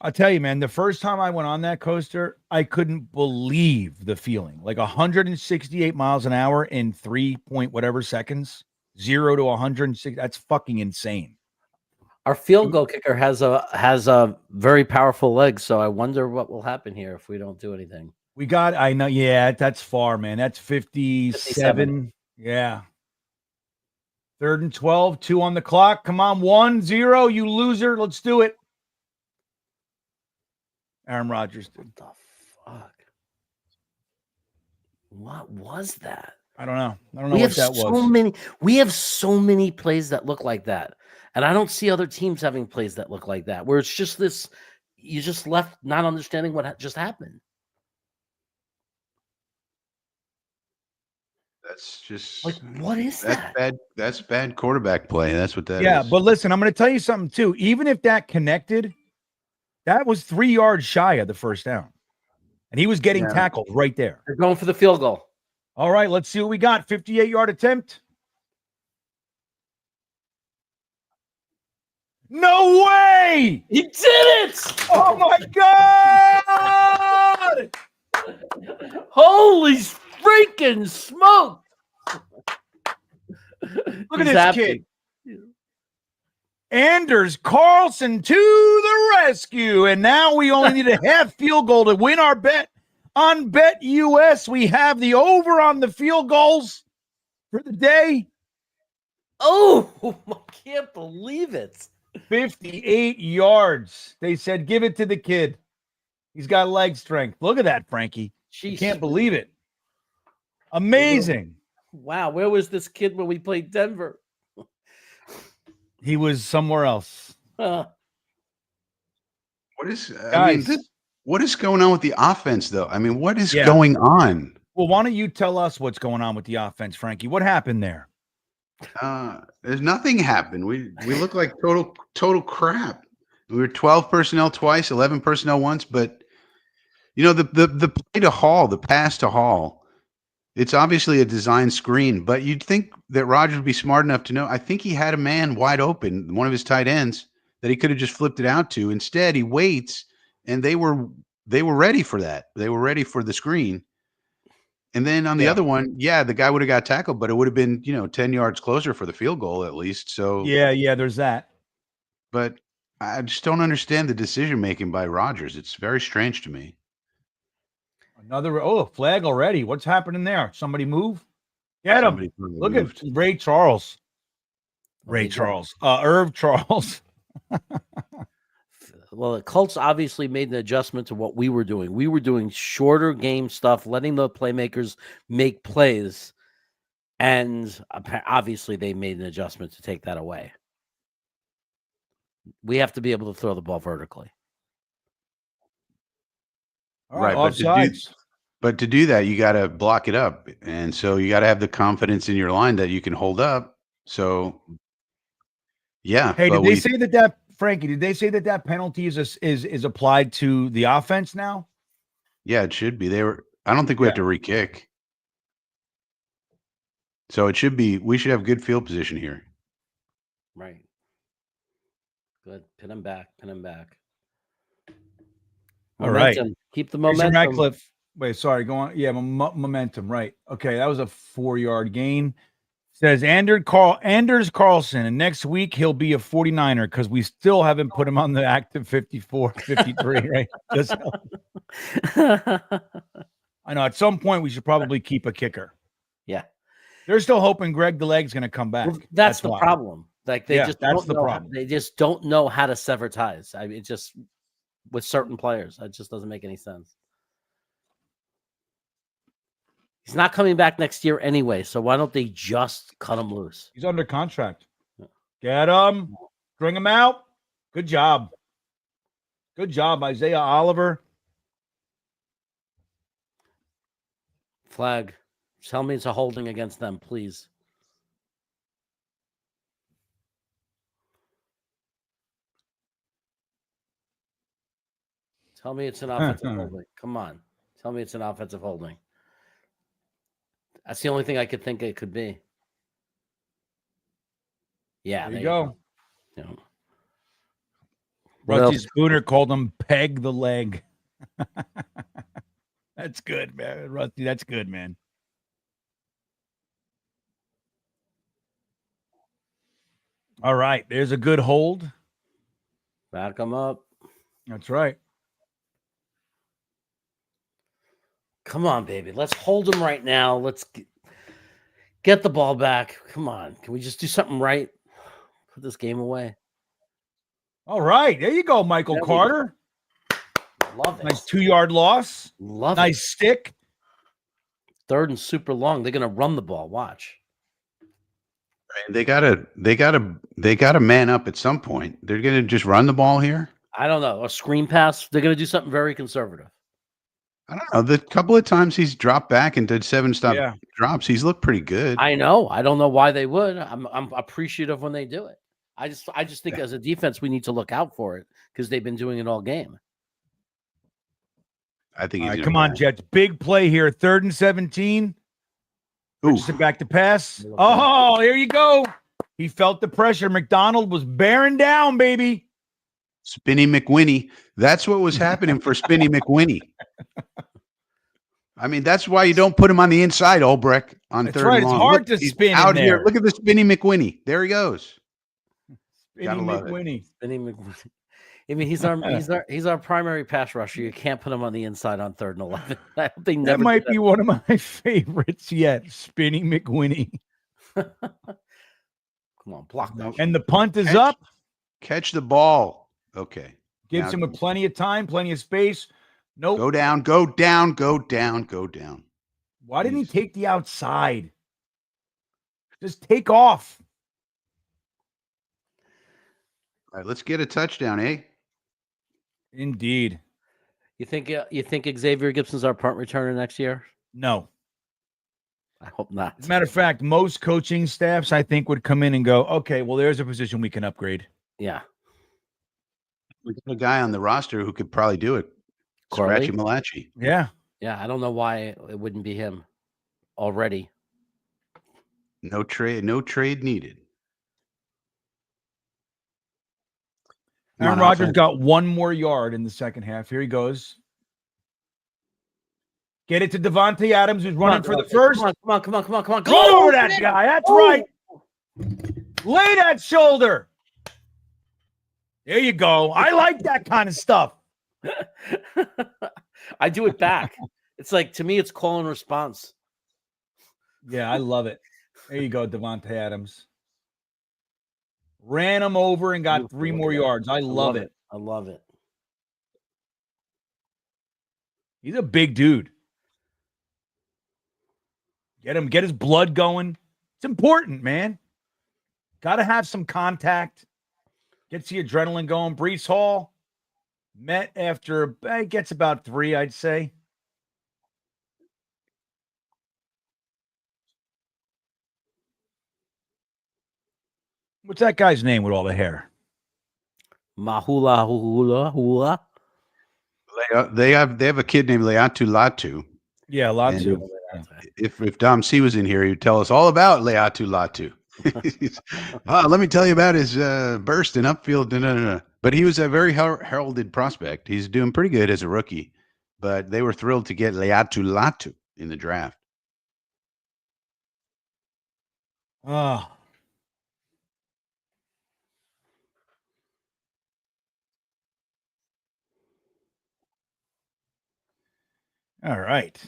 I'll tell you, man, the first time I went on that coaster, I couldn't believe the feeling. Like 168 miles an hour in 3 point whatever seconds, 0 to 106. That's fucking insane. Our field goal kicker has a very powerful leg, so I wonder what will happen here if we don't do anything. I know, yeah, that's far, man. That's 57. Yeah. 3rd and 12, 2 on the clock. Come on, 1-0, you loser. Let's do it. Aaron Rodgers did. What the fuck? What was that? I don't know. I don't know what that was. We have so many plays that look like that. And I don't see other teams having plays that look like that, where it's just this, you just left not understanding what just happened. That's just Like, what is that's that? bad. That's bad quarterback play. That's what that is. Yeah, but listen, I'm going to tell you something too. Even if that connected, that was 3 yards shy of the first down. And he was getting Yeah. tackled right there. They're going for the field goal. All right, let's see what we got. 58-yard attempt. No way! He did it! Oh my God! Holy freaking smoke! Look at this kid. Anders Carlson to the rescue. And now we only need a half field goal to win our bet. On Bet US, we have the over on the field goals for the day. Oh, I can't believe it. 58 yards. They said, give it to the kid. He's got leg strength. Look at that, Frankie. You can't believe it. Amazing. Wow, where was this kid when we played Denver? He was somewhere else. Huh. What is? Guys. What is going on with the offense, though? I mean, what is Yeah. going on? Well, why don't you tell us what's going on with the offense, Frankie? What happened there? There's nothing happened. We look like total crap. We were 12 personnel twice, 11 personnel once, but you know the play to Hall, the pass to Hall, it's obviously a design screen, but you'd think that Rodgers would be smart enough to know. I think he had a man wide open, one of his tight ends, that he could have just flipped it out to. Instead, he waits, and they were ready for that. They were ready for the screen. And then on the other one, the guy would have got tackled, but it would have been, 10 yards closer for the field goal at least. So yeah, there's that. But I just don't understand the decision making by Rodgers. It's very strange to me. Another flag already. What's happening there? Somebody move? Get him. Look at Ray Charles. Irv Charles. Well, the Colts obviously made an adjustment to what we were doing. We were doing shorter game stuff, letting the playmakers make plays. And obviously they made an adjustment to take that away. We have to be able to throw the ball vertically. All right, offsides. But to do that, you got to block it up. And so you got to have the confidence in your line that you can hold up. So, yeah. Hey, did they say that Frankie, did they say that penalty is applied to the offense now? Yeah, it should be. I don't think we have to re-kick. So it should be, we should have good field position here. Right. Good. Pin him back. All right. Keep the momentum. Ratcliffe. Wait, sorry. Go on. Yeah, momentum. Right. Okay, that was a 4-yard gain. Says Anders Carlson, and next week he'll be a 49er because we still haven't put him on the active 54, 53, right? I know at some point we should probably keep a kicker. Yeah. They're still hoping Greg the Leg's going to come back. Well, that's the problem. Like that's the problem. They just don't know how to sever ties. I mean, it just with certain players, that just doesn't make any sense. He's not coming back next year anyway, so why don't they just cut him loose? He's under contract. Get him. Bring him out. Good job. Good job, Isaiah Oliver. Flag. Tell me it's a holding against them, please. Tell me it's an offensive holding. Come on. Tell me it's an offensive holding. That's the only thing I could think it could be. Yeah, there you go. Yeah. Rusty Spooner called him Peg the Leg. That's good, man. Rusty, that's good, man. All right, there's a good hold. Back him up. That's right. Come on, baby. Let's hold him right now. Let's get the ball back. Come on. Can we just do something right? Put this game away. All right. There you go, Michael Carter. Love it. Nice 2-yard loss. Love it. Nice stick. Third and super long. They're going to run the ball. Watch. They gotta man up at some point. They're gonna just run the ball here. I don't know. A screen pass. They're going to do something very conservative. I don't know. The couple of times he's dropped back and did 7-stop Yeah. drops, he's looked pretty good. I know. I don't know why they would. I'm appreciative when they do it. I just think as a defense we need to look out for it because they've been doing it all game. I think All he's right, come on, Jets. Big play here. 3rd and 17. Richardson back to pass. Oh, here you go. He felt the pressure. McDonald was bearing down, baby. Spinny McWinney. That's what was happening for Spinny McWinney. I mean, that's why you don't put him on the inside, Olbrecht, on That's 3rd right. and It's long. hard Look, to he's spin out in here. there. Look at the Spinny McWinney. There he goes. Spinny Gotta love it. McWinney. I mean, he's our primary pass rusher. You can't put him on the inside on 3rd and 11. I hope they That never might be one of my favorites yet. Spinny McWinney. Come on, block that. And the punt is up. Catch the ball. Okay. Gives Now- him with plenty of time, plenty of space. Nope. Go down, go down, go down, go down. Why didn't he take the outside? Just take off. All right, let's get a touchdown, eh? Indeed. You think Xavier Gibson's our punt returner next year? No. I hope not. As a matter of fact, most coaching staffs, I think, would come in and go, okay, well, there's a position we can upgrade. Yeah. We got a guy on the roster who could probably do it. Corley? Scratchy Malachi. Yeah. Yeah, I don't know why it wouldn't be him already. No trade needed. Aaron Rodgers got 1 more yard in the second half. Here he goes. Get it to Devontae Adams, who's running for the first. Come on. Go over that guy. That's right. Lay that shoulder. There you go. I like that kind of stuff. I do it back. It's like, to me, it's call and response. Yeah, I love it. There you go, Devontae Adams. Ran him over and got 3 more yards. I love it. I love it. He's a big dude. Get his blood going. It's important, man. Got to have some contact. Gets the adrenaline going. Brees Hall met after, gets about 3, I'd say. What's that guy's name with all the hair? Mahula hula hula. They have a kid named Leatu Latu. Yeah, Latu. If Dom C was in here, he'd tell us all about Leatu Latu. Let me tell you about his burst in upfield. But he was a very heralded prospect. He's doing pretty good as a rookie. But they were thrilled to get Leatu Latu in the draft. Oh. All right.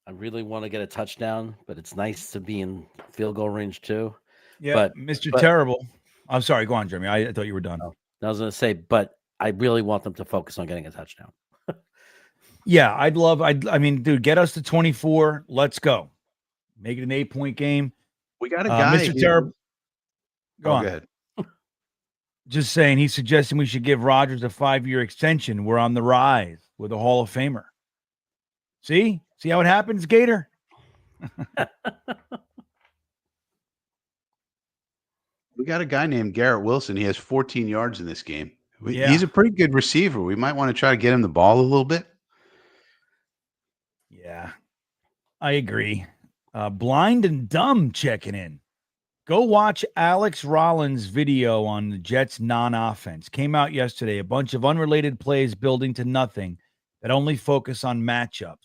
I really want to get a touchdown, but it's nice to be in field goal range too. Yeah, but Mr. Terrible. I'm sorry. Go on, Jeremy. I thought you were done. I was going to say, but I really want them to focus on getting a touchdown. Yeah, I mean, dude, get us to 24. Let's go. Make it an 8-point game. We got a guy. Mr. Terrible. Go on. Go ahead. Just saying, he's suggesting we should give Rodgers a 5-year extension. We're on the rise with a Hall of Famer. See how it happens, Gator? We got a guy named Garrett Wilson. He has 14 yards in this game. He's a pretty good receiver. We might want to try to get him the ball a little bit. Yeah, I agree. Blind and Dumb checking in. Go watch Alex Rollins' video on the Jets' non-offense. Came out yesterday. A bunch of unrelated plays building to nothing that only focus on matchups.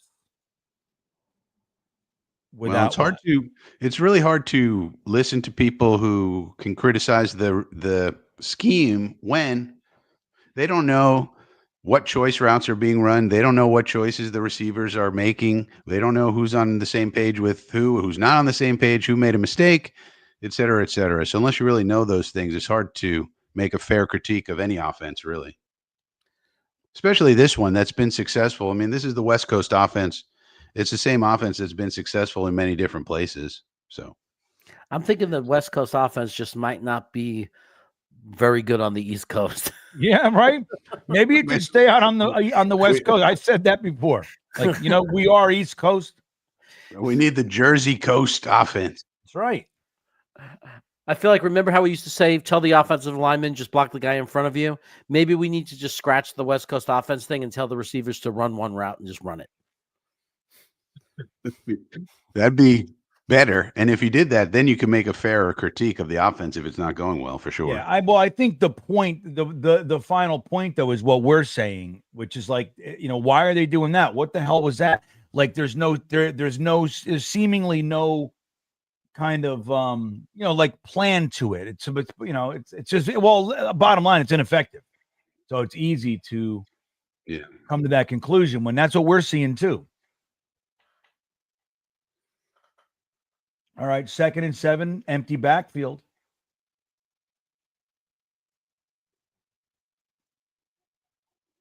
Well, it's really hard to listen to people who can criticize the scheme when they don't know what choice routes are being run. They don't know what choices the receivers are making. They don't know who's on the same page with who's not on the same page, who made a mistake, et cetera, et cetera. So unless you really know those things, it's hard to make a fair critique of any offense, really. Especially this one that's been successful. I mean, this is the West Coast offense. It's the same offense that's been successful in many different places. So I'm thinking the West Coast offense just might not be very good on the East Coast. Yeah, right. Maybe it should stay out on the West Coast. I said that before. Like, we are East Coast. We need the Jersey Coast offense. That's right. I feel like, remember how we used to say, tell the offensive lineman, just block the guy in front of you? Maybe we need to just scratch the West Coast offense thing and tell the receivers to run one route and just run it. That'd be better. And if you did that, then you can make a fairer critique of the offense if it's not going well, for sure. Yeah, I think the point, the final point though, is what we're saying, which is like, why are they doing that? What the hell was that? Like, there's seemingly no kind of like plan to it. It's just, bottom line, it's ineffective. So it's easy to come to that conclusion when that's what we're seeing too. All right, 2nd and 7, empty backfield.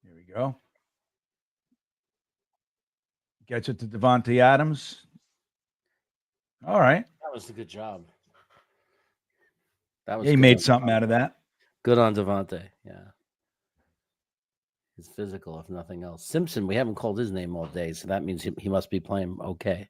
Here we go. Gets it to Devontae Adams. All right. That was a good job. That was he made something out of that. Good on Devontae. Yeah. He's physical, if nothing else. Simpson, we haven't called his name all day, so that means he must be playing okay.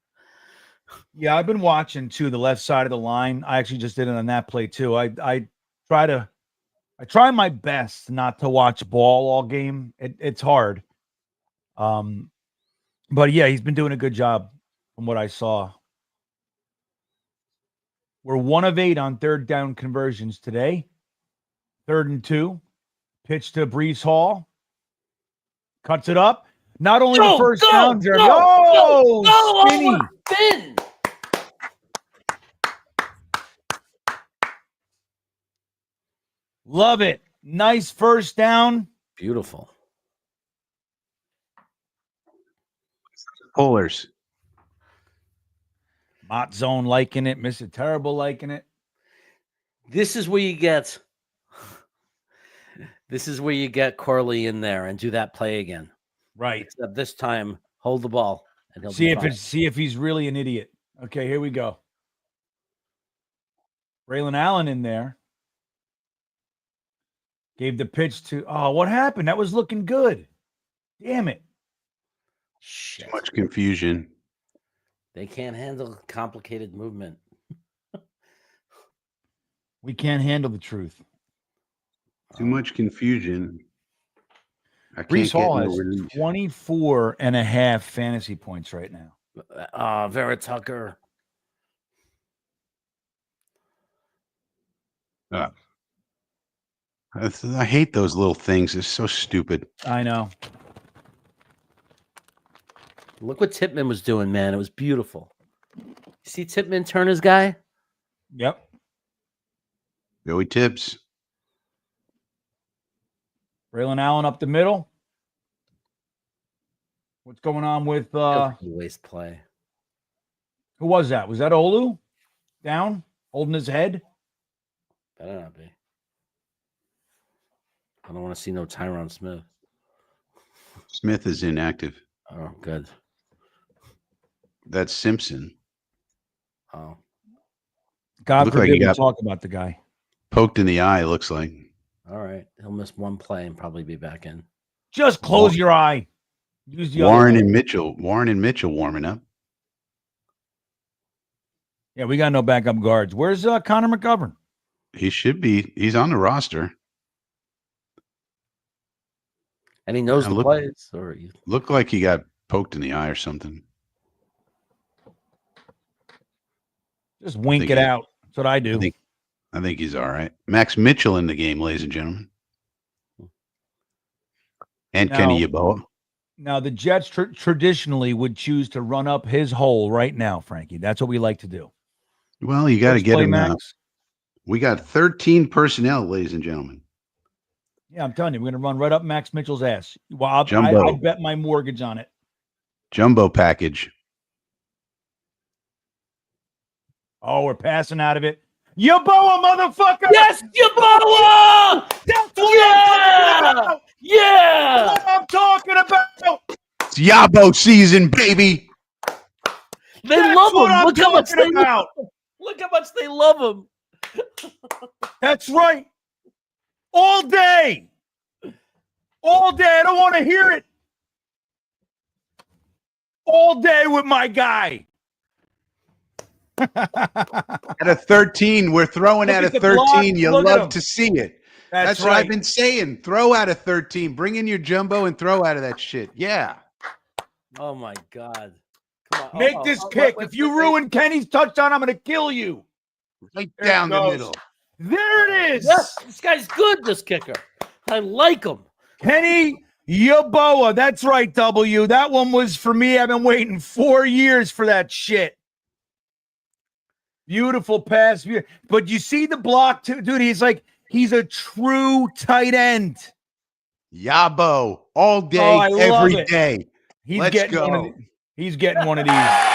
Yeah, I've been watching too, the left side of the line. I actually just did it on that play too. I try my best not to watch ball all game. It's hard. But yeah, he's been doing a good job from what I saw. We're 1 of 8 on 3rd down conversions today. 3rd and 2. Pitch to Breece Hall. Cuts it up. Not only the first down, Jeremy. Spinny. Spin. Love it. Nice first down. Beautiful. Pullers. Mott Zone liking it. Mr. Terrible liking it. This is where you get Corley in there and do that play again. Right. Except this time, hold the ball and he'll see if he's really an idiot. Okay, here we go. Braylon Allen in there. Gave the pitch to what happened? That was looking good. Damn it. Shit. Too much confusion. They can't handle complicated movement. We can't handle the truth. Too much confusion. Breece Hall has 24 and a half fantasy points right now. Vera Tucker. I hate those little things. It's so stupid. I know. Look what Tippmann was doing, man. It was beautiful. You see Tippmann turn his guy? Yep. Joey Tips. Braylon Allen up the middle. What's going on with waste play? Who was that? Was that Olu? Down? Holding his head? Better not be. I don't want to see no Tyron Smith. Smith is inactive. Oh, good. That's Simpson. Oh. God forbid we talk about the guy. Poked in the eye, looks like. All right. He'll miss one play and probably be back in. Just close your eye. Use the Warren and Mitchell warming up. Yeah, we got no backup guards. Where's Connor McGovern? He should be. He's on the roster. And he knows the plays. Or looked like he got poked in the eye or something. Just wink it out. That's what I do. I think he's all right. Max Mitchell in the game, ladies and gentlemen. And Kenny Yeboah. Now, the Jets traditionally would choose to run up his hole right now, Frankie. That's what we like to do. Well, you got to get him now. We got 13 personnel, ladies and gentlemen. Yeah, I'm telling you, we're going to run right up Max Mitchell's ass. Well, I bet my mortgage on it. Jumbo package. Oh, we're passing out of it. Yeboah, motherfucker! Yes, Yeboah! That's what Yeah! That's what I'm talking about! It's Yabo season, baby! They love him. Look how much they love him. Look how much they love him. That's right. All day. All day. I don't want to hear it. All day with my guy. At a 13, we're throwing Look at a at the 13. block. You Look at him. love to see it. That's what right. I've been saying. Throw out a 13. Bring in your jumbo and throw out of that shit. Yeah. Oh my God! Come on, Make this kick. wait, if you ruin Kenny's touchdown, I'm going to kill you. Right There it down the goes. middle. There it is. Yes, this guy's good. This kicker, I like him. Kenny Yeboah. That's right, W. That one was for me. I've been waiting 4 years for that shit. Beautiful pass. But you see the block, too, dude. He's a true tight end. Yabo. All day, I love every it. day. Let's go. He's getting one of these.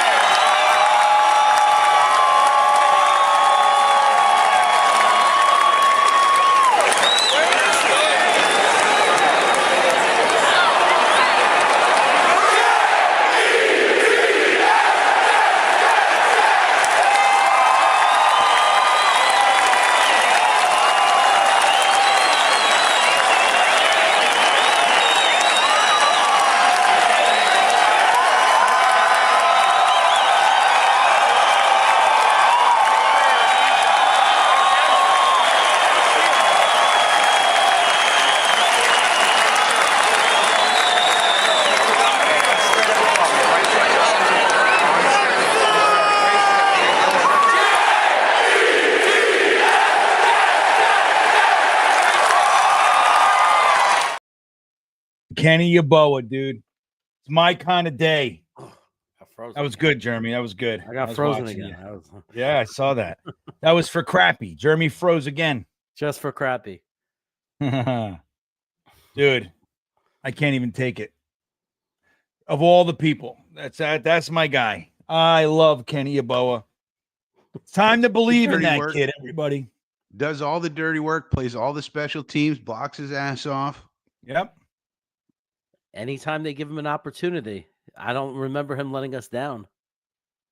Kenny Yeboah, dude. It's my kind of day. That was good, Jeremy. That was good. I got frozen again. Yeah, I saw that. That was for crappy. Jeremy froze again. Just for crappy. Dude, I can't even take it. Of all the people, that's my guy. I love Kenny Yeboah. It's time to believe in that kid, everybody. Does all the dirty work, plays all the special teams, blocks his ass off. Yep. Anytime they give him an opportunity, I don't remember him letting us down.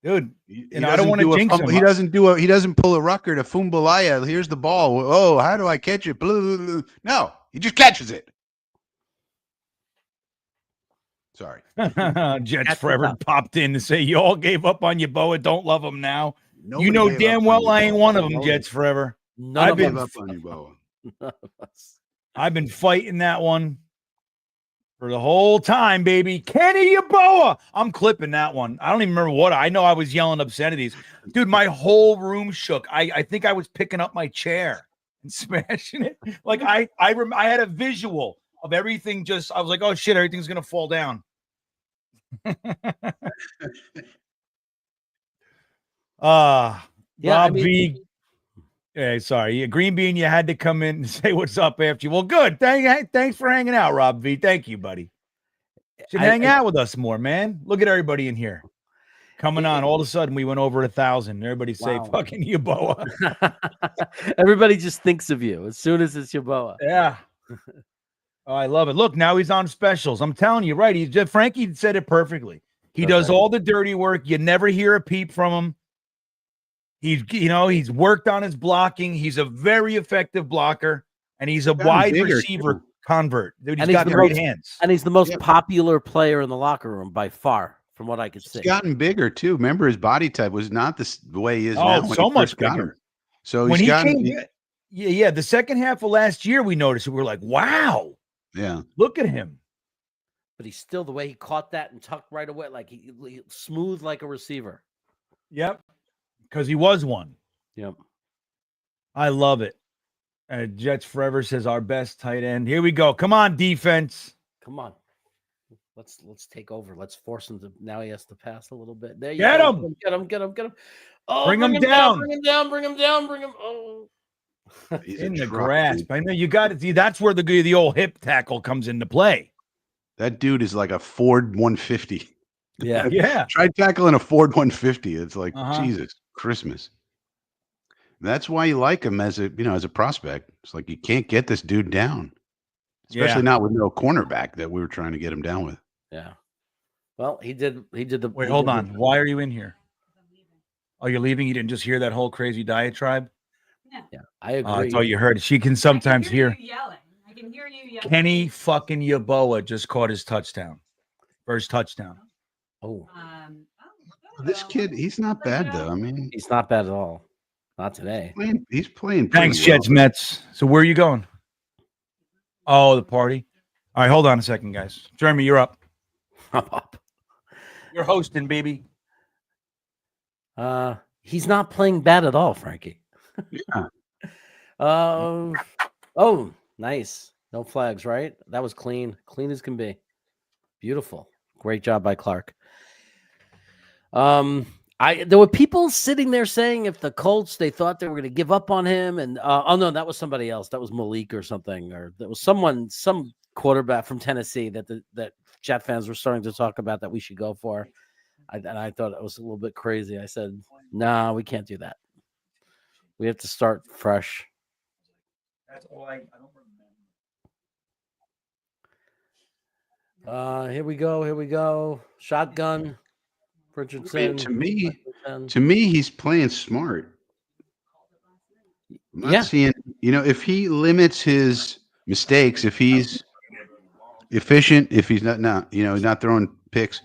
Dude, and I don't want to jinx him. He doesn't pull a rucker to Fumbalaya. Here's the ball. Oh, how do I catch it? No, he just catches it. Sorry. Jets Forever popped in to say you all gave up on Yeboah. Don't love him now. You know damn well I ain't one of them, Jets Forever. I've been up on Yeboah. I've been fighting that one for the whole time, baby. Kenny Yeboah. I'm clipping that one. I don't even remember what. I know I was yelling obscenities. Dude, my whole room shook. I think I was picking up my chair and smashing it. Like I had a visual of everything. I was like, oh shit, everything's gonna fall down. Rob V. Yeah, sorry. GreenBean, you had to come in and say what's up after you. Well, good. Thanks for hanging out, Rob V. Thank you, buddy. Should hang out with us more, man. Look at everybody in here coming on. All of a sudden, we went over 1,000. Everybody say fucking Yeboah. Everybody just thinks of you as soon as it's Yeboah. Yeah. Oh, I love it. Look, now he's on specials. I'm telling you, right? Frankie said it perfectly. He does all the dirty work. You never hear a peep from him. He's worked on his blocking. He's a very effective blocker, and he's a wide receiver convert. Dude, he's got great hands. And he's the most popular player in the locker room by far, from what I could see. He's gotten bigger too. Remember, his body type was not the way he is now. So much bigger. So when he came, the second half of last year, we noticed it. We were like, wow. Yeah. Look at him. But he's still the way he caught that and tucked right away, like he smooth like a receiver. Yep. Because he was one. Yep. I love it. Jets Forever says our best tight end. Here we go. Come on, defense. Come on. Let's take over. Let's force him to. Now he has to pass a little bit. There you Get go. him. Get him. Oh, bring him down. Bring him down. Oh. He's in the grasp. I know you got it. See, that's where the old hip tackle comes into play. That dude is like a Ford 150. Yeah. Yeah. Try tackling a Ford 150. It's like Jesus Christmas. That's why you like him as a prospect. It's like you can't get this dude down, especially not with no cornerback that we were trying to get him down with. Yeah. Well, he did the. Wait, hold on. Why are you in here? Oh, you're leaving? You didn't just hear that whole crazy diatribe? Yeah, I agree. That's all you heard. She can sometimes hear. You yelling. I can hear you Kenny fucking Yaboa just caught his touchdown. First touchdown. Oh, This kid, he's not bad though. I mean, he's not bad at all. Not today. he's playing pretty Thanks, well. Jets Mets. So where are you going? Oh, the party. All right, hold on a second, guys. Jeremy, you're up. You're hosting, baby. He's not playing bad at all, Frankie. Yeah. Oh, nice. No flags, right? That was clean. Clean as can be. Beautiful. Great job by Clark. There were people sitting there saying if the Colts, they thought they were going to give up on him. And oh no, that was somebody else. That was Malik or something, or there was some quarterback from Tennessee that Jet fans were starting to talk about that we should go for. And I thought it was a little bit crazy. I said, "No, we can't do that. We have to start fresh." That's all I don't remember. Here we go. Shotgun. Richardson. To me, he's playing smart. I'm not seeing, if he limits his mistakes, if he's efficient, if he's not throwing picks,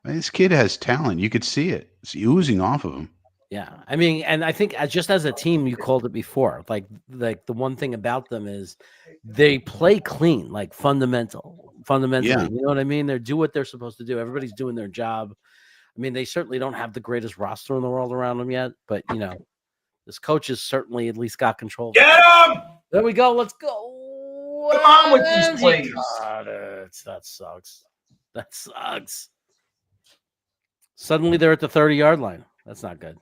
this kid has talent. You could see it. It's oozing off of him. Yeah, I mean, and I think just as a team, you called it before. Like the one thing about them is they play clean, like fundamentally. Yeah. You know what I mean? They do what they're supposed to do. Everybody's doing their job. I mean, they certainly don't have the greatest roster in the world around them yet, but this coach has certainly at least got control. Get him! There we go. Let's go. Come on with these plays. That sucks. That sucks. Suddenly they're at the 30-yard line. That's not good.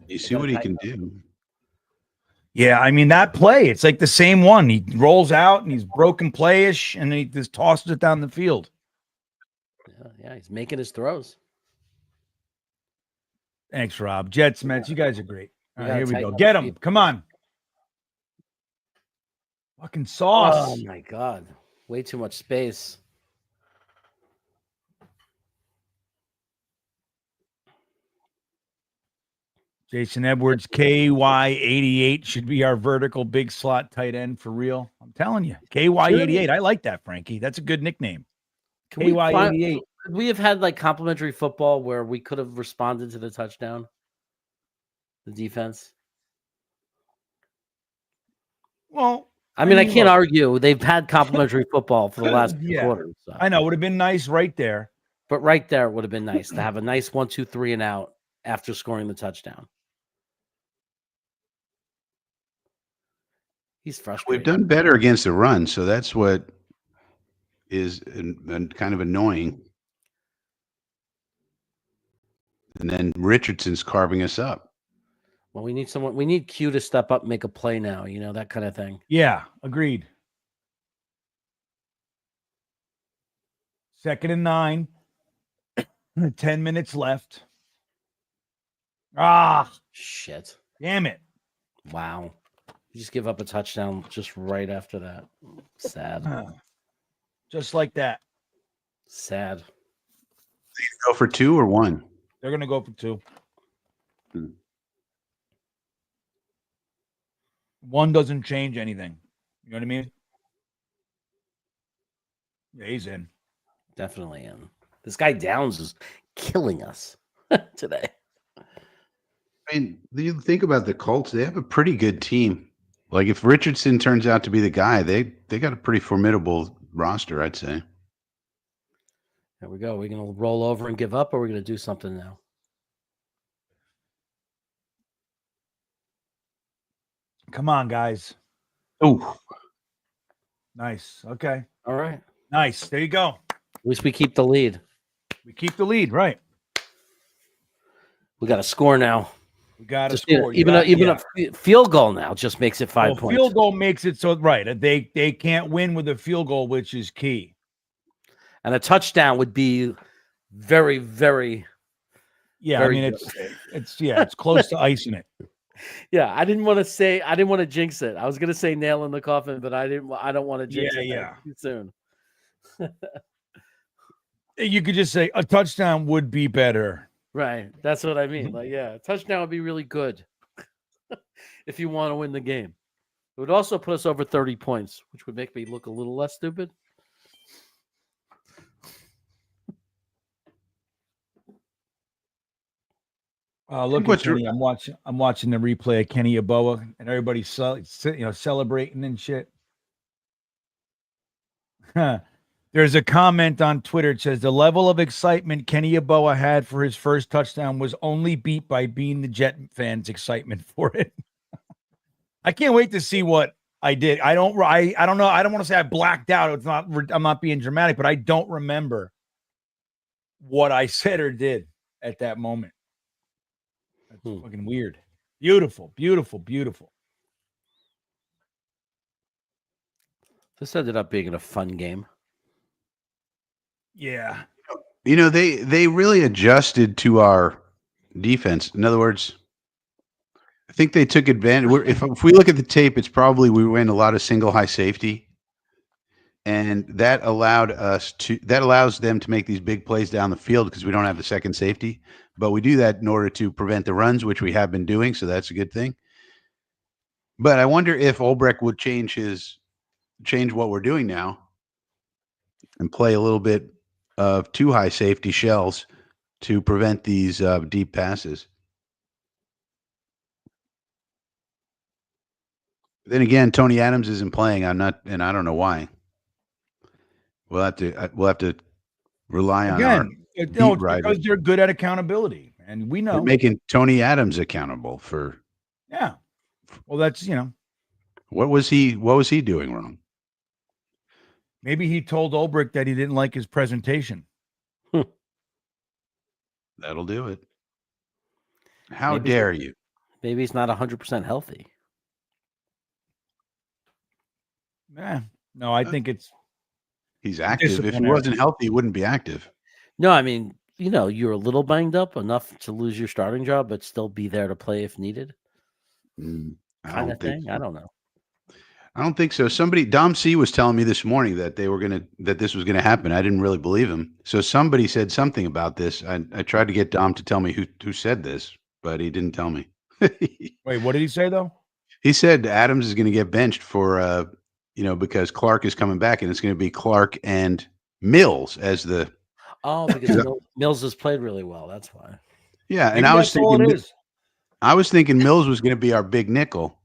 You see what he can do. Yeah, I mean, that play, it's like the same one. He rolls out and he's broken play-ish, and he just tosses it down the field. Yeah, he's making his throws. Thanks, Rob. Jets, Mets, you guys are great. All right, here we go. up Get the him. field. Come on. Fucking sauce. Oh, my God. Way too much space. Jason Edwards, KY88 should be our vertical big slot tight end for real. I'm telling you. KY88. I like that, Frankie. That's a good nickname. KY88. Could we have had like complimentary football where we could have responded to the touchdown? The defense? Well, I mean, I can't argue. They've had complimentary football for the last few quarters. So. I know. Would have been nice right there. But right there would have been nice to have a nice 1, 2, 3 and out after scoring the touchdown. He's frustrated. We've done better against the run, so that's what is kind of annoying. And then Richardson's carving us up. Well, we need someone. We need Q to step up, and make a play now. That kind of thing. Yeah, agreed. 2nd and 9. 10 minutes left. Ah, shit! Damn it! Wow, you just give up a touchdown just right after that. Sad. Just like that. Sad. Go for 2 or 1. They're gonna go for 2. 1 doesn't change anything. You know what I mean? Yeah, he's in. Definitely in. This guy Downs is killing us today. I mean, you think about the Colts, they have a pretty good team. Like if Richardson turns out to be the guy, they got a pretty formidable roster, I'd say. There we go. We're going to roll over and give up, or we're going to do something now? Come on, guys. Oh, nice. Okay. All right. Nice. There you go. At least we keep the lead. We keep the lead, right? We got to score now. We got to score. Even a field goal now just makes it 5 points. Field goal makes it so right. They can't win with a field goal, which is key. And a touchdown would be very, very. Yeah, very I mean it's close to icing it. Yeah, I didn't want to jinx it. I was going to say nail in the coffin, but I don't want to jinx it too soon. You could just say a touchdown would be better. Right. That's what I mean. Like, yeah, a touchdown would be really good if you want to win the game. It would also put us over 30 points, which would make me look a little less stupid. Look at Kenny. I'm watching the replay of Kenny Yeboah, and everybody's celebrating and shit. There's a comment on Twitter. It says the level of excitement Kenny Yeboah had for his first touchdown was only beat by being the Jet fans' excitement for it. I can't wait to see what I did. I don't know. I don't want to say I blacked out. It's not. I'm not being dramatic, but I don't remember what I said or did at that moment. That's fucking weird. Beautiful, beautiful, beautiful. This ended up being a fun game. Yeah. They really adjusted to our defense. In other words, I think they took advantage. If we look at the tape, it's probably we ran a lot of single high safety, and that allows them to make these big plays down the field because we don't have the second safety. But we do that in order to prevent the runs, which we have been doing, so that's a good thing. But I wonder if Ulbrich would change what we're doing now and play a little bit of two high safety shells to prevent these deep passes. Then again, Tony Adams isn't playing. I'm not, and I don't know why. We'll have to rely on our beat writers. Because they're good at accountability, and we know they're making Tony Adams accountable for. Yeah, well, that's What was he doing wrong? Maybe he told Ulbrich that he didn't like his presentation. That'll do it. How dare you? Maybe he's not 100% healthy. No, I think he's active. If he wasn't healthy, he wouldn't be active. No, I mean, you're a little banged up enough to lose your starting job, but still be there to play if needed. Kind of thing. So. I don't know. I don't think so. Dom C was telling me this morning that this was gonna happen. I didn't really believe him. So somebody said something about this. I tried to get Dom to tell me who said this, but he didn't tell me. Wait, what did he say though? He said Adams is going to get benched for because Clark is coming back, and it's going to be Clark and Mills as the. Oh, because Mills has played really well. That's why. Yeah, and I was thinking Mills was going to be our big nickel,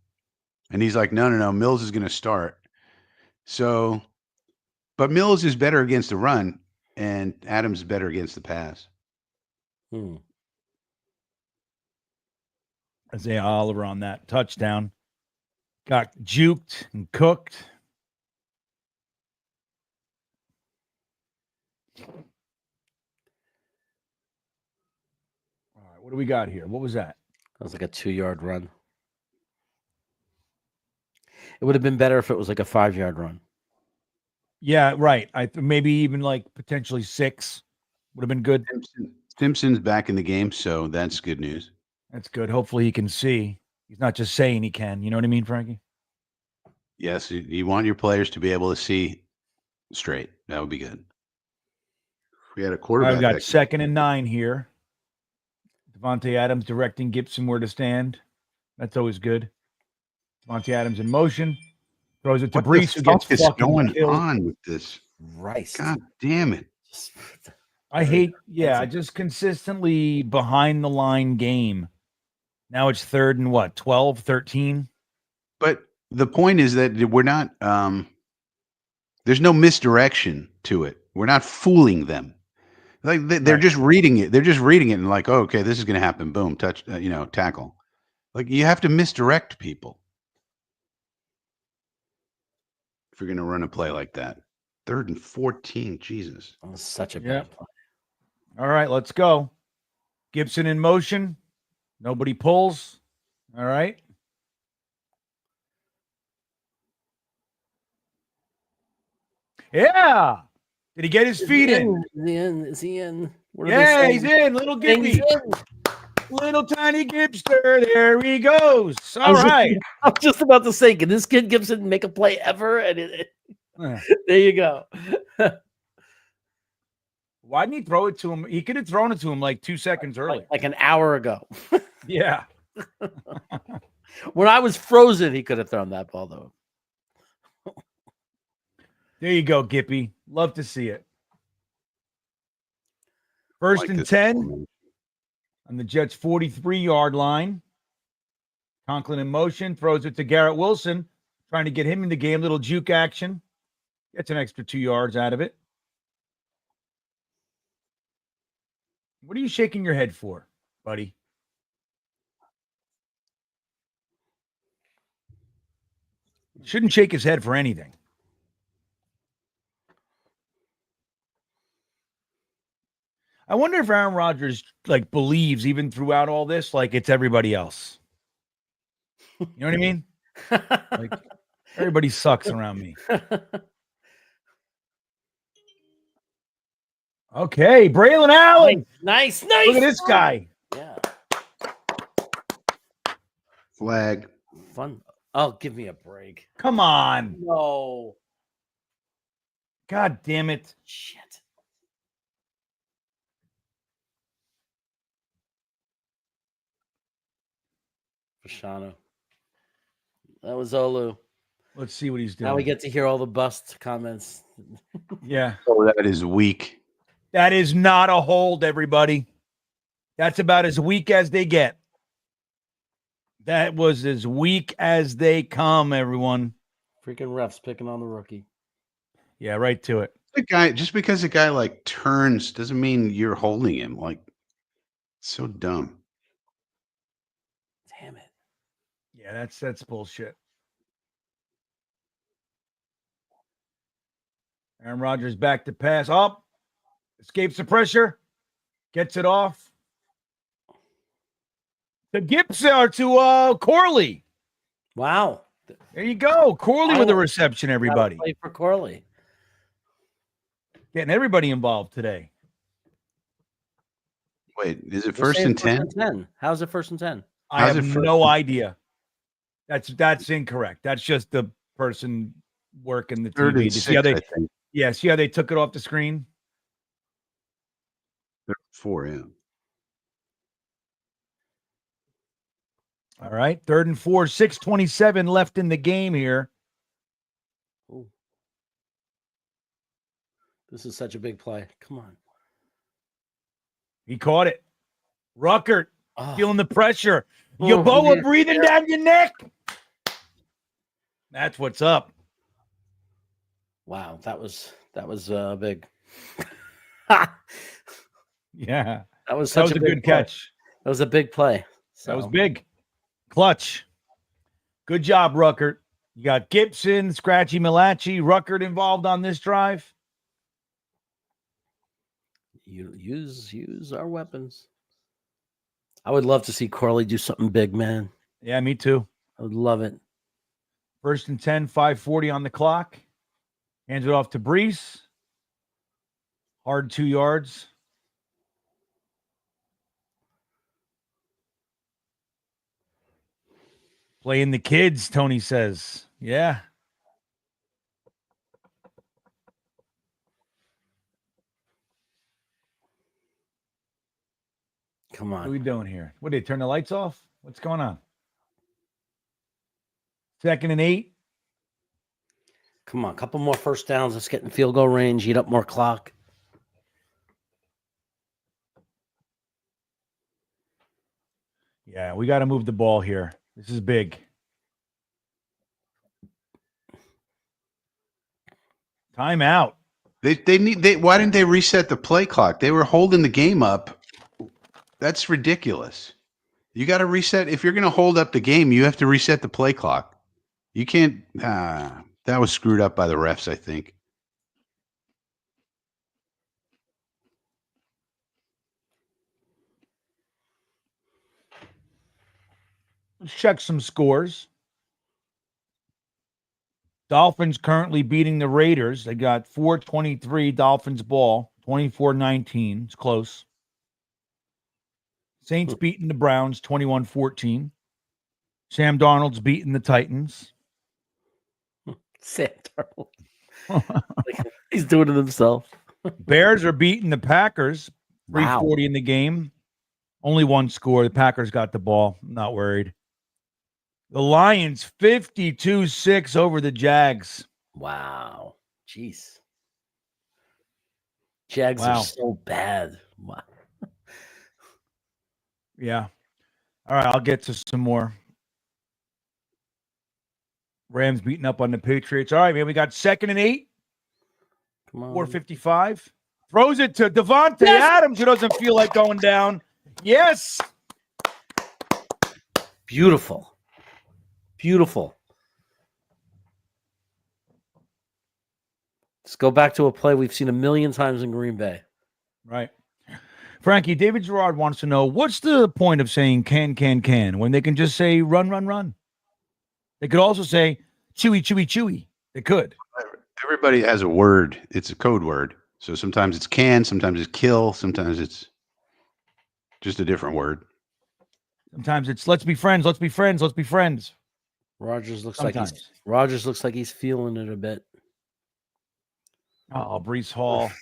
and he's like, no, Mills is going to start. So, but Mills is better against the run, and Adams is better against the pass. Isaiah Oliver on that touchdown got juked and cooked. All right, what do we got here? What was that? That was like a 2-yard run. It would have been better if it was like a 5-yard run. Yeah, right. Maybe even like potentially 6 would have been good. Simpson's back in the game, so that's good news. That's good. Hopefully he can see. He's not just saying he can. You know what I mean, Frankie? Yes, you want your players to be able to see straight. That would be good. We had a quarterback. I've got 2nd and 9 here. Devontae Adams directing Gibson where to stand. That's always good. Devontae Adams in motion. Throws it to Brees, who gets fucking going killed. On with this? Rice. God damn it. I hate, just consistently behind the line game. Now it's 3rd and 12, 13? But the point is that we're not, there's no misdirection to it. We're not fooling them. Like they're just reading it. They're just reading it and like, oh, okay, this is going to happen. Boom, touch, tackle. Like you have to misdirect people if you're going to run a play like that. 3rd and 14, Jesus. That was such a bad play. All right, let's go. Gibson in motion. Nobody pulls. All right. Yeah. Did he get his feet in? Is he in? Yeah, he's in. Little Gibby. Little tiny Gibster. There he goes. All right. I was just about to say, can this kid Gibson make a play ever? And there you go. Why didn't he throw it to him? He could have thrown it to him like 2 seconds earlier. Like an hour ago. Yeah. When I was frozen, he could have thrown that ball though. There you go, Gippy. Love to see it. First Like and this 10 formation. on the Jets' 43-yard line. Conklin in motion, throws it to Garrett Wilson, trying to get him in the game. Little juke action. Gets an extra 2 yards out of it. What are you shaking your head for, buddy? Shouldn't shake his head for anything. I wonder if Aaron Rodgers like believes even throughout all this, like it's everybody else. You know what I mean? Like everybody sucks around me. Okay, Braylon Allen. Nice. Look at this guy. Yeah. Flag. Fun. Oh, give me a break. Come on. No. God damn it. Shit. Fashano. That was Olu. Let's see what he's doing. Now we get to hear all the bust comments. Yeah. Oh, that is weak. That is not a hold, everybody. That's about as weak as they get. That was as weak as they come, everyone. Freaking refs picking on the rookie. Yeah, right to it. The guy, just because a guy like turns doesn't mean you're holding him. Like, so dumb. Damn it. Yeah, that's bullshit. Aaron Rodgers back to pass. Up. Escapes the pressure. Gets it off. The Gibbs are to Corley. Wow. There you go. Corley with the reception, everybody. Play for Corley. Getting everybody involved today. Wait, is it We're first saying and 10? How's it first and 10? I How's have it first no and- idea. That's incorrect. That's just the person working the Third TV. and See 6, how they, I think. yeah, see how they took it off the screen? Third and 4, yeah. All right. 3rd and 4, 6:27 left in the game here. Ooh. This is such a big play. Come on. He caught it. Ruckert Oh, feeling the pressure. Oh, Yaboa man. breathing down your neck. That's what's up. wow. That was big. Yeah. That was That such was a big good play. catch. That was a big play. That was So, big. Clutch. Good job, Ruckert. You got Gibson, Scratchy Malachi, Ruckert involved on this drive. you use our weapons. I would love to see Corley do something big, man. Yeah, me too. I would love it. 1st and 10, 5:40 on the clock. Hands it off to Brees. Hard 2 yards. Playing the kids, Tony says. Yeah. Come What are on. we doing here? What, did they turn the lights off? What's going on? 2nd and 8. Come on. A couple more first downs. Let's get in field goal range. Eat up more clock. Yeah, we got to move the ball here. This is big. Timeout. Why didn't they reset the play clock? They were holding the game up. That's ridiculous. You got to reset. If you're going to hold up the game, you have to reset the play clock. You can't. That was screwed up by the refs, I think. Let's check some scores. Dolphins currently beating the Raiders. They got 4-23 Dolphins ball, 24-19. It's close. Saints beating the Browns 21-14. Sam Darnold's beating the Titans. Sam Darnold. He's doing it himself. Bears are beating the Packers 3:40 Wow. in the game. Only one score. The Packers got the ball. Not worried. The Lions 52-6 over the Jags. Wow. Jeez. Jags Wow. are so bad. Wow. Yeah. All right, I'll get to some more. Rams beating up on the Patriots. All right, man, we got 2nd and 8. Come on. 4:55. Throws it to Devontae Adams, who doesn't feel like going down. Yes. Beautiful. Beautiful. Let's go back to a play we've seen a million times in Green Bay. Right. Frankie, David Gerard wants to know, what's the point of saying can when they can just say run? They could also say chewy. They could. Everybody has a word. It's a code word. So sometimes it's can, sometimes it's kill, sometimes it's just a different word. Sometimes it's let's be friends. Rogers looks Sometimes. like he's feeling it a bit. Oh, Brees Hall.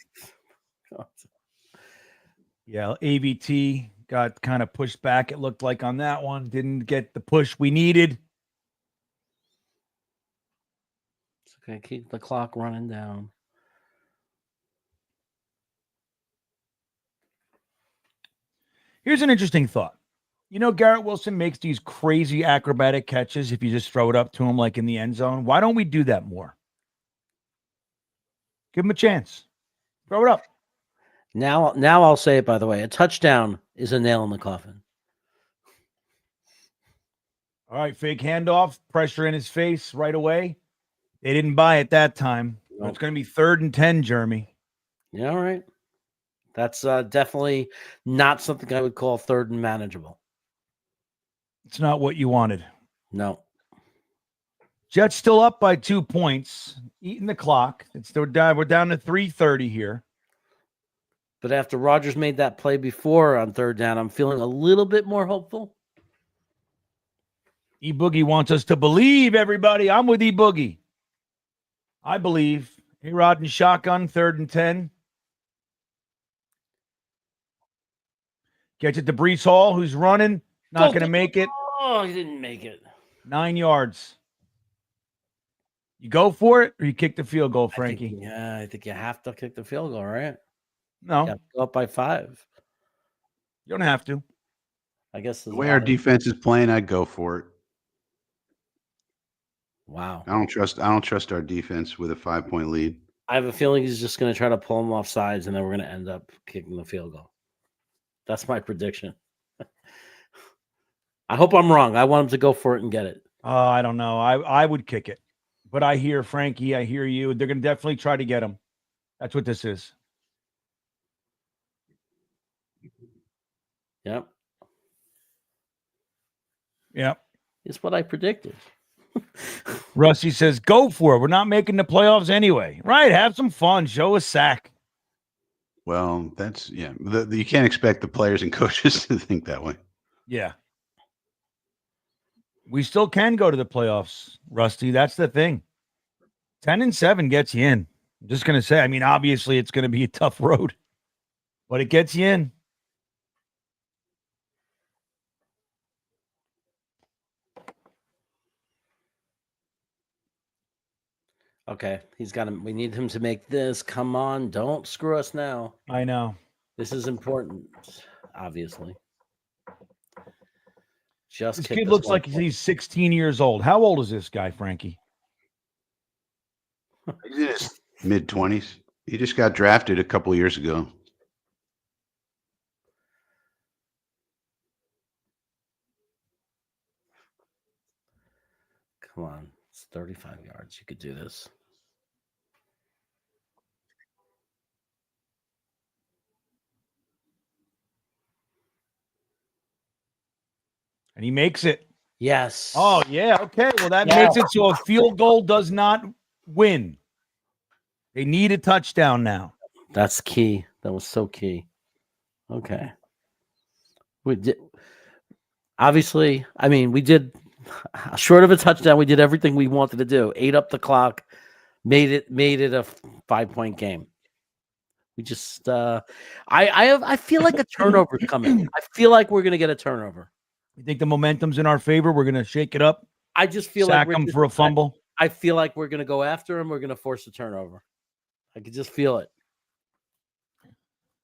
Yeah, AVT got kind of pushed back, it looked like, on that one. Didn't get the push we needed. It's okay. Keep the clock running down. Here's an interesting thought. You know, Garrett Wilson makes these crazy acrobatic catches if you just throw it up to him like in the end zone. Why don't we do that more? Give him a chance. Throw it up. Now I'll say it, by the way. A touchdown is a nail in the coffin. All right, fake handoff, pressure in his face right away. They didn't buy it that time. Nope. It's going to be 3rd and 10, Jeremy. Yeah, all right. That's definitely not something I would call 3rd and manageable. It's not what you wanted. No. Jets still up by 2 points, eating the clock. It's still down. We're down to 3:30 here. But after Rodgers made that play before on 3rd down, I'm feeling a little bit more hopeful. E-Boogie wants us to believe, everybody. I'm with E-Boogie. I believe. A-Rod and shotgun, 3rd and 10. Gets it to Brees Hall, who's running. Not going to make it. Oh, he didn't make it. 9 yards. You go for it or you kick the field goal, Frankie? I think you have to kick the field goal, right? No. You have to go up by 5. You don't have to. I guess The way our defense is playing, I'd go for it. Wow. I don't trust our defense with a 5-point lead. I have a feeling he's just going to try to pull him off sides, and then we're going to end up kicking the field goal. That's my prediction. I hope I'm wrong. I want him to go for it and get it. I don't know. I would kick it. But I hear Frankie. I hear you. They're going to definitely try to get him. That's what this is. Yep. Yep. It's what I predicted. Rusty says, go for it. We're not making the playoffs anyway. Right. Have some fun. Show a sack. Well, that's, yeah. You can't expect the players and coaches to think that way. Yeah. We still can go to the playoffs, Rusty. That's the thing. 10-7 gets you in. I'm just going to say, I mean, obviously it's going to be a tough road, but it gets you in. Okay. We need him to make this. Come on. Don't screw us now. I know. This is important, obviously. This kid looks like he's 16 years old. How old is this guy, Frankie? He's in his mid-20s. He just got drafted a couple of years ago. Come on. It's 35 yards. You could do this. And he makes it. Yes. Oh, yeah. Okay. Well, that makes it so a field goal does not win. They need a touchdown now. That's key. That was so key. Okay. We did. Obviously, I mean, we did short of a touchdown. We did everything we wanted to do. Ate up the clock, made it a 5-point game. We just, I feel like a turnover is coming. I feel like we're going to get a turnover. You think the momentum's in our favor? We're going to shake it up? I just feel Sack like him for a fumble. I feel like we're going to go after him. We're going to force a turnover. I could just feel it.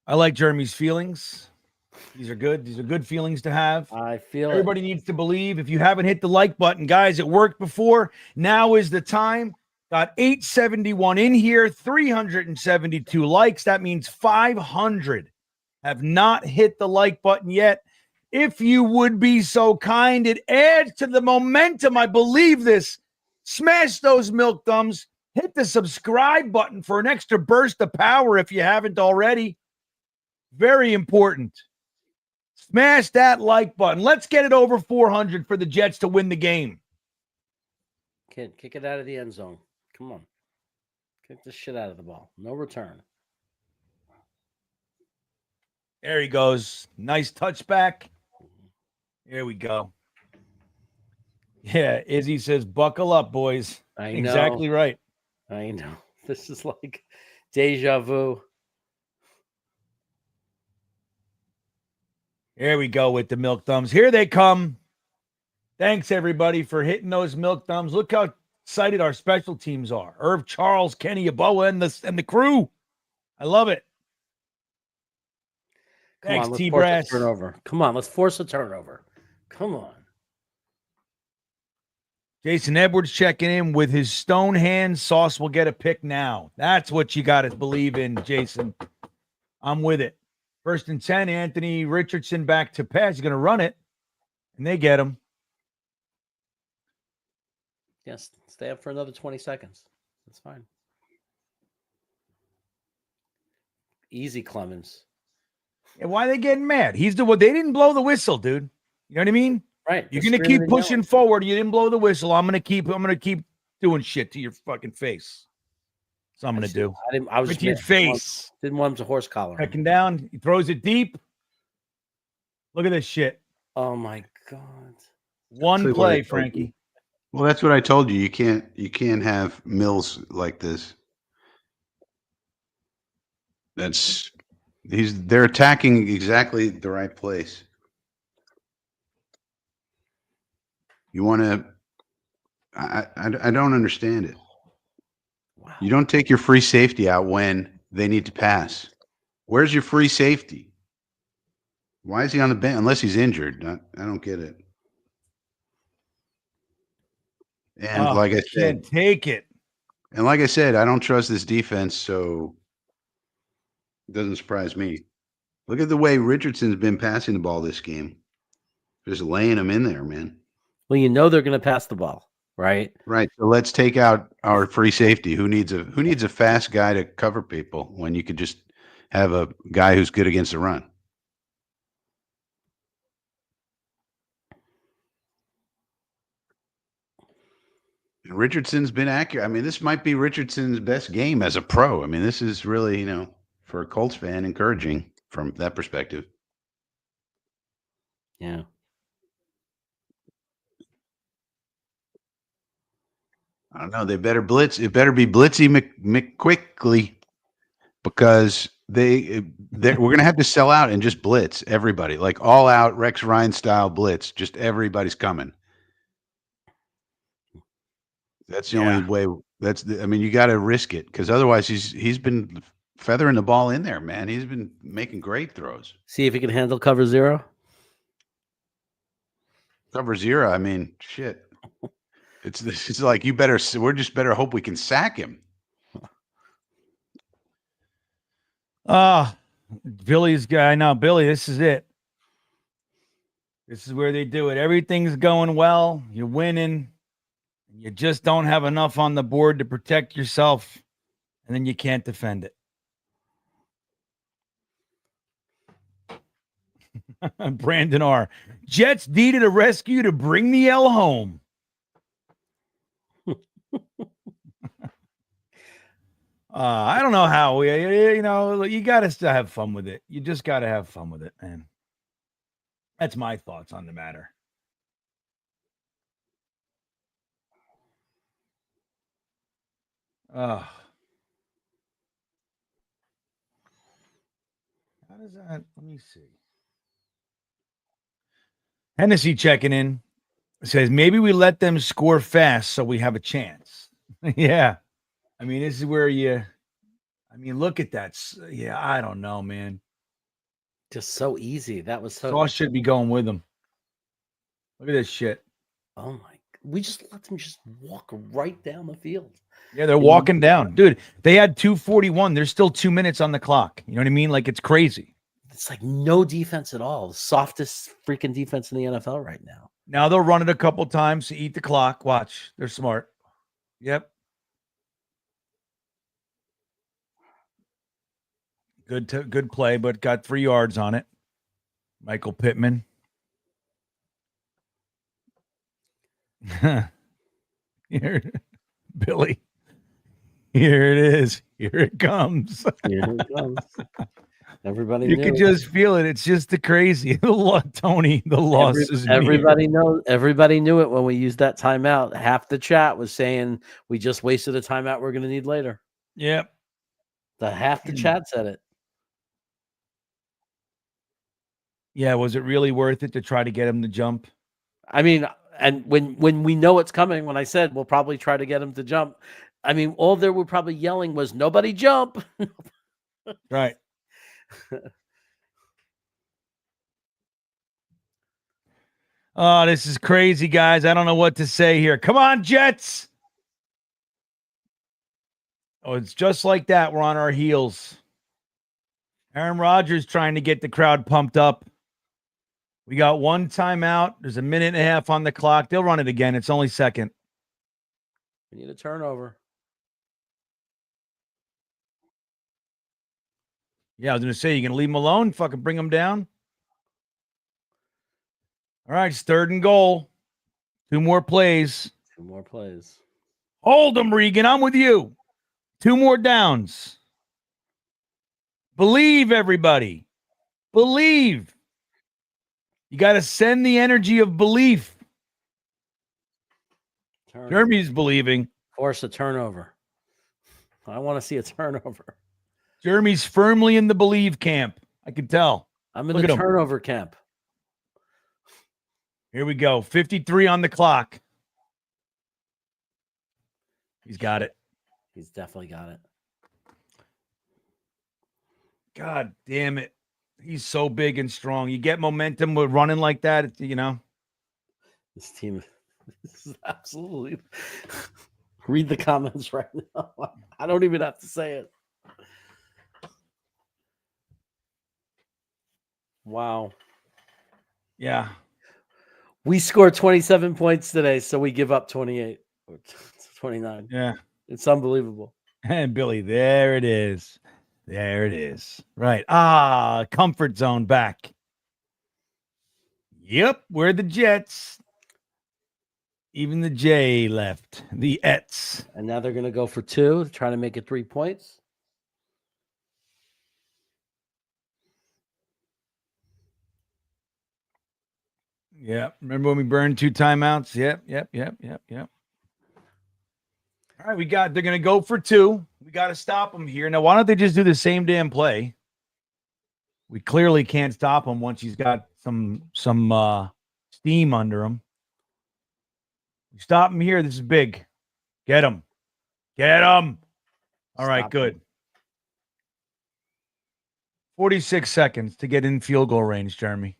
I like Jeremy's feelings. These are good. These are good feelings to have. I feel Everybody needs to believe. If you haven't hit the like button, guys, it worked before. Now is the time. Got 871 in here, 372 likes. That means 500 have not hit the like button yet. If you would be so kind, it adds to the momentum. I believe this. Smash those milk thumbs. Hit the subscribe button for an extra burst of power if you haven't already. Very important. Smash that like button. Let's get it over 400 for the Jets to win the game. Kid, kick it out of the end zone. Come on. Kick the shit out of the ball. No return. There he goes. Nice touchback. Here we go. Yeah, Izzy says, buckle up, boys. I know. Exactly right. I know. This is like deja vu. Here we go with the milk thumbs. Here they come. Thanks, everybody, for hitting those milk thumbs. Look how excited our special teams are. Irv, Charles, Kenny, Aboa, and the crew. I love it. Thanks, T-Brass. Come on, let's force a turnover. Come on. Jason Edwards checking in with his stone hand. Sauce will get a pick now. That's what you got to believe in, Jason. I'm with it. 1st and 10, Anthony Richardson back to pass. He's going to run it, and they get him. Yes, stay up for another 20 seconds. That's fine. Easy, Clemens. And why are they getting mad? He's the one. They didn't blow the whistle, dude. You know what I mean? Right. You're gonna keep pushing forward. You didn't blow the whistle. I'm gonna keep doing shit to your fucking face. That's what I'm gonna do. I was to your face. Didn't want him to horse collar. Checking down. He throws it deep. Look at this shit. Oh my God. One play, Frankie. Well, that's what I told you. You can't have Mills like this. They're attacking exactly the right place. You want to I don't understand it. Wow. You don't take your free safety out when they need to pass. Where's your free safety? Why is he on the bench unless he's injured? I don't get it. And like I said, can't take it. And like I said, I don't trust this defense, so it doesn't surprise me. Look at the way Richardson's been passing the ball this game. Just laying them in there, man. Well, you know they're going to pass the ball, right? Right. So let's take out our free safety. Who needs a fast guy to cover people when you could just have a guy who's good against the run? And Richardson's been accurate. I mean, this might be Richardson's best game as a pro. I mean, this is really, for a Colts fan, encouraging from that perspective. Yeah. I don't know. They better blitz. It better be Blitzy McQuickly because we're going to have to sell out and just blitz everybody, like all out Rex Ryan style blitz. Just everybody's coming. That's the only way. You got to risk it because otherwise he's been feathering the ball in there, man. He's been making great throws. See if he can handle cover zero. Cover zero. I mean, shit. It's like we're just better hope we can sack him. Billy's guy. Now, Billy, this is it. This is where they do it. Everything's going well. You're winning. You just don't have enough on the board to protect yourself, and then you can't defend it. Brandon R. Jets needed a rescue to bring the L home. I don't know how you got to still have fun with it. You just got to have fun with it, man. That's my thoughts on the matter. How does that? Let me see. Hennessy checking in. says maybe we let them score fast so we have a chance. Yeah. I mean, this is where look at that. Yeah, I don't know, man. Just so easy. That was so. Sauce should be going with them. Look at this shit. Oh my! We just let them just walk right down the field. Yeah, they're walking down, dude. They had 2:41. There's still 2 minutes on the clock. You know what I mean? Like, it's crazy. It's like no defense at all. The softest freaking defense in the NFL right now. Now they'll run it a couple times to eat the clock. Watch, they're smart. Yep. Good play, but got 3 yards on it. Michael Pittman. Here, Billy. Here it is. Here it comes. Here it comes. Everybody, you can just feel it. It's just the crazy. Tony, the loss is everybody knows. Everybody knew it when we used that timeout. Half the chat was saying we just wasted a timeout we're going to need later. Yep. Half the chat said it. Yeah, was it really worth it to try to get him to jump? I mean, and when we know it's coming, when I said we'll probably try to get him to jump, I mean, all they were probably yelling was nobody jump. Right. Oh, this is crazy, guys. I don't know what to say here. Come on, Jets. Oh, it's just like that. We're on our heels. Aaron Rodgers trying to get the crowd pumped up. We got 1 timeout. There's a minute and a half on the clock. They'll run it again. It's only second. We need a turnover. Yeah, I was going to say, you going to leave him alone? Fucking bring him down? All right, it's 3rd and goal. 2 more plays. 2 more plays. Hold them, Regan. I'm with you. 2 more downs. Believe, everybody. Believe. You got to send the energy of belief. Jeremy's believing. Force a turnover. I want to see a turnover. Jeremy's firmly in the believe camp. I can tell. I'm in the turnover camp. Here we go. 53 on the clock. He's got it. He's definitely got it. God damn it. He's so big and strong. You get momentum with running like that, you know. This team is absolutely. Read the comments right now. I don't even have to say it. Wow. Yeah. We scored 27 points today, so we give up 28 or 29. Yeah. It's unbelievable. And Billy, there it is. There it is. Right. Comfort zone back. Yep, we're the Jets. Even the J left. The Ets. And now they're going to go for 2, trying to make it 3 points. Yeah. Remember when we burned 2 timeouts? Yep. All right, they're going to go for 2. We got to stop them here. Now, why don't they just do the same damn play? We clearly can't stop him once he's got some steam under him. We stop him here. This is big. Get him. Get him. All right, good. 46 seconds to get in field goal range, Jeremy.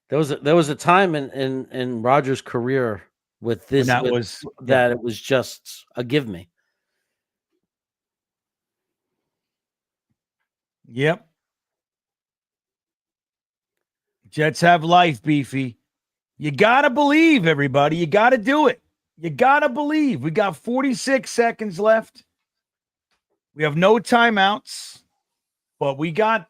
There was a time in Rodgers' career with this that it was just a give me. Yep. Jets have life, Beefy. You got to believe, everybody. You got to do it. You got to believe. We got 46 seconds left. We have no timeouts, but we got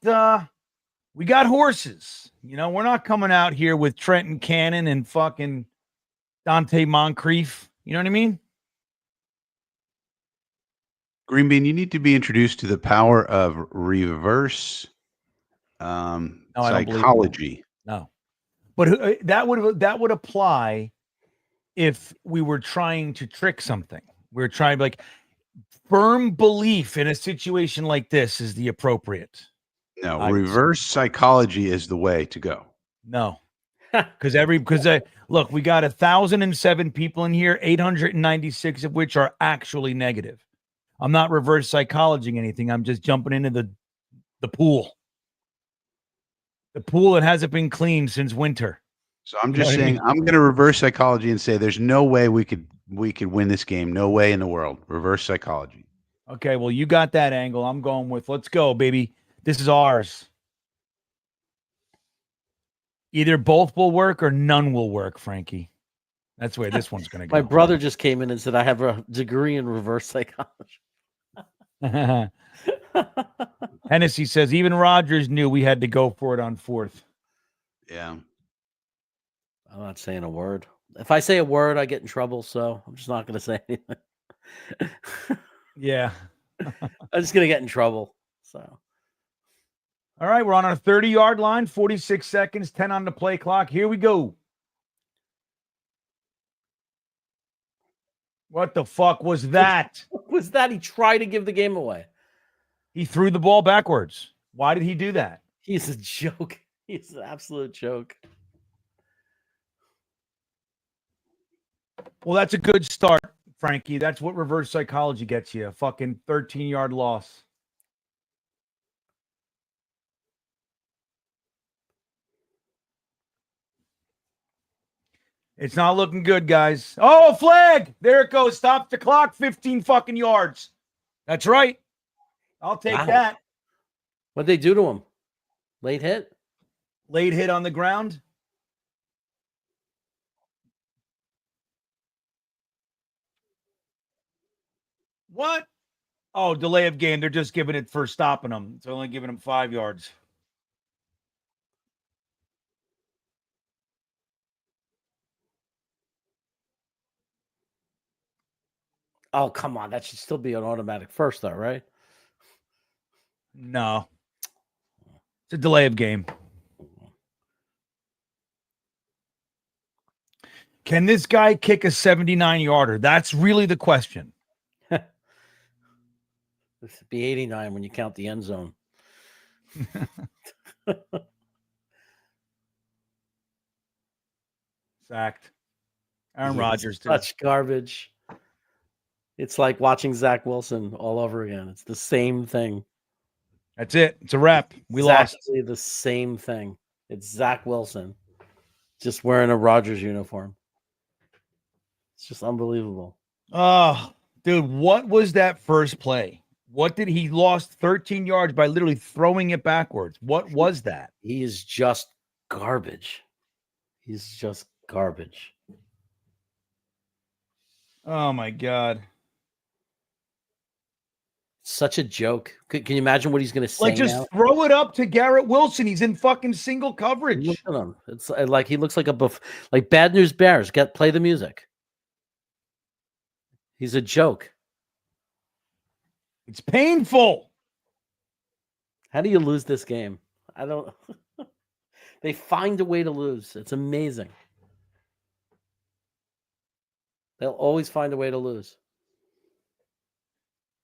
horses. You know, we're not coming out here with Trenton Cannon and fucking Dante Moncrief. You know what I mean? GreenBean, you need to be introduced to the power of reverse psychology. No, but that would apply if we were trying to trick something. We're trying to firm belief in a situation like this is the appropriate. No, reverse psychology is the way to go. No. Look, we got 1,007 people in here, 896 of which are actually negative. I'm not reverse psychologizing anything. I'm just jumping into the pool. The pool that hasn't been cleaned since winter. So I'm just saying, I'm going to reverse psychology and say there's no way we could win this game. No way in the world. Reverse psychology. Okay, well, you got that angle. I'm going with let's go, baby. This is ours. Either both will work or none will work, Frankie. That's the way this one's going to go. My brother just came in and said I have a degree in reverse psychology. Hennessy says even Rodgers knew we had to go for it on 4th. Yeah. I'm not saying a word. If I say a word, I get in trouble, so I'm just not going to say anything. Yeah. I'm just going to get in trouble. So. All right, we're on our 30-yard line, 46 seconds, 10 on the play clock. Here we go. What the fuck was that? What was that? He tried to give the game away. He threw the ball backwards. Why did he do that? He's a joke. He's an absolute joke. Well, that's a good start, Frankie. That's what reverse psychology gets you. A fucking 13-yard loss. It's not looking good, guys. Oh, flag! There it goes. Stop the clock. 15 fucking yards. That's right. I'll take that. What'd they do to him? Late hit? Late hit on the ground. What? Oh, delay of game. They're just giving it for stopping him. It's only giving him 5 yards. Oh, come on. That should still be an automatic first, though, right? No. It's a delay of game. Can this guy kick a 79-yarder? That's really the question. This would be 89 when you count the end zone. Sacked. Aaron Rodgers. Such garbage. It's like watching Zach Wilson all over again. It's the same thing. That's it. It's a wrap. We lost. Exactly the same thing. It's Zach Wilson just wearing a Rodgers uniform. It's just unbelievable. Oh, dude, what was that first play? What did he lost 13 yards by literally throwing it backwards? What was that? He is just garbage. He's just garbage. Oh my God. Such a joke. Can you imagine what he's going to say? Like, just now? throw it up to Garrett Wilson. He's in fucking single coverage. Look at him. It's like he looks like like Bad News Bears. Play the music. He's a joke. It's painful. How do you lose this game? I don't. They find a way to lose. It's amazing. They'll always find a way to lose.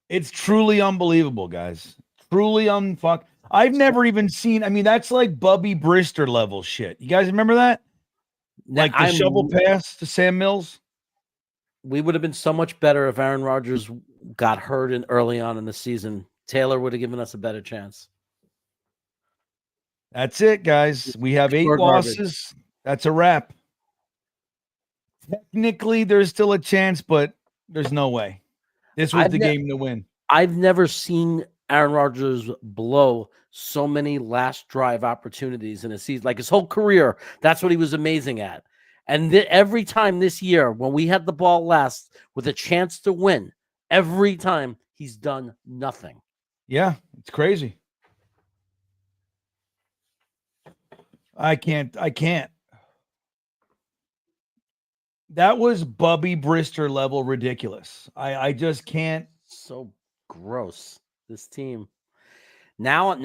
It's truly unbelievable, guys. Truly unfuck. I've never even seen. I mean, that's like Bubby Brister level shit. You guys remember that? Like the shovel pass to Sam Mills. We would have been so much better if Aaron Rodgers got hurt early on in the season. Taylor would have given us a better chance. That's it, guys. We have 8 losses. That's a wrap. Technically, there's still a chance, but there's no way. This was the game to win. I've never seen Aaron Rodgers blow so many last drive opportunities in a season. Like his whole career, that's what he was amazing at. And every time this year, when we had the ball last with a chance to win, every time he's done nothing. Yeah, it's crazy. I can't. That was Bubby Brister level ridiculous. I just can't. So gross. This team. Now it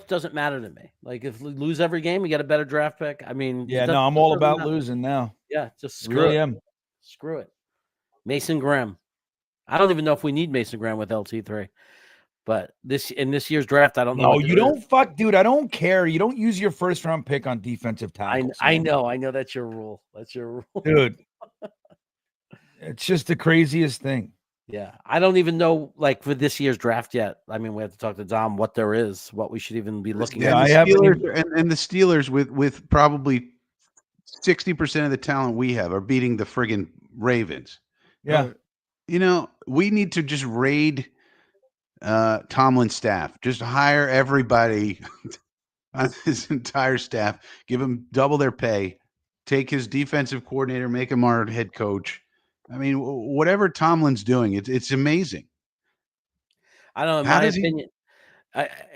doesn't matter to me. Like if we lose every game, we get a better draft pick. I mean, yeah, no, I'm all about losing now. Yeah, just screw it. Screw it. Mason Graham. I don't even know if we need Mason Graham with LT3. But in this year's draft, I don't know. No, what you there don't is. dude. I don't care. You don't use your first round pick on defensive tackles. I know that's your rule. That's your rule. Dude. It's just the craziest thing. Yeah, I don't even know, like, for this year's draft yet. I mean, we have to talk to Dom what there is, what we should even be looking And at. the Steelers, and the Steelers with probably 60% of the talent we have are beating the friggin' Ravens. Yeah. You know, we need to just raid Tomlin's staff. Just hire everybody on his entire staff, give him double their pay, take his defensive coordinator, make him our head coach. I mean, whatever Tomlin's doing, it's amazing. I don't know. In How my does he- opinion,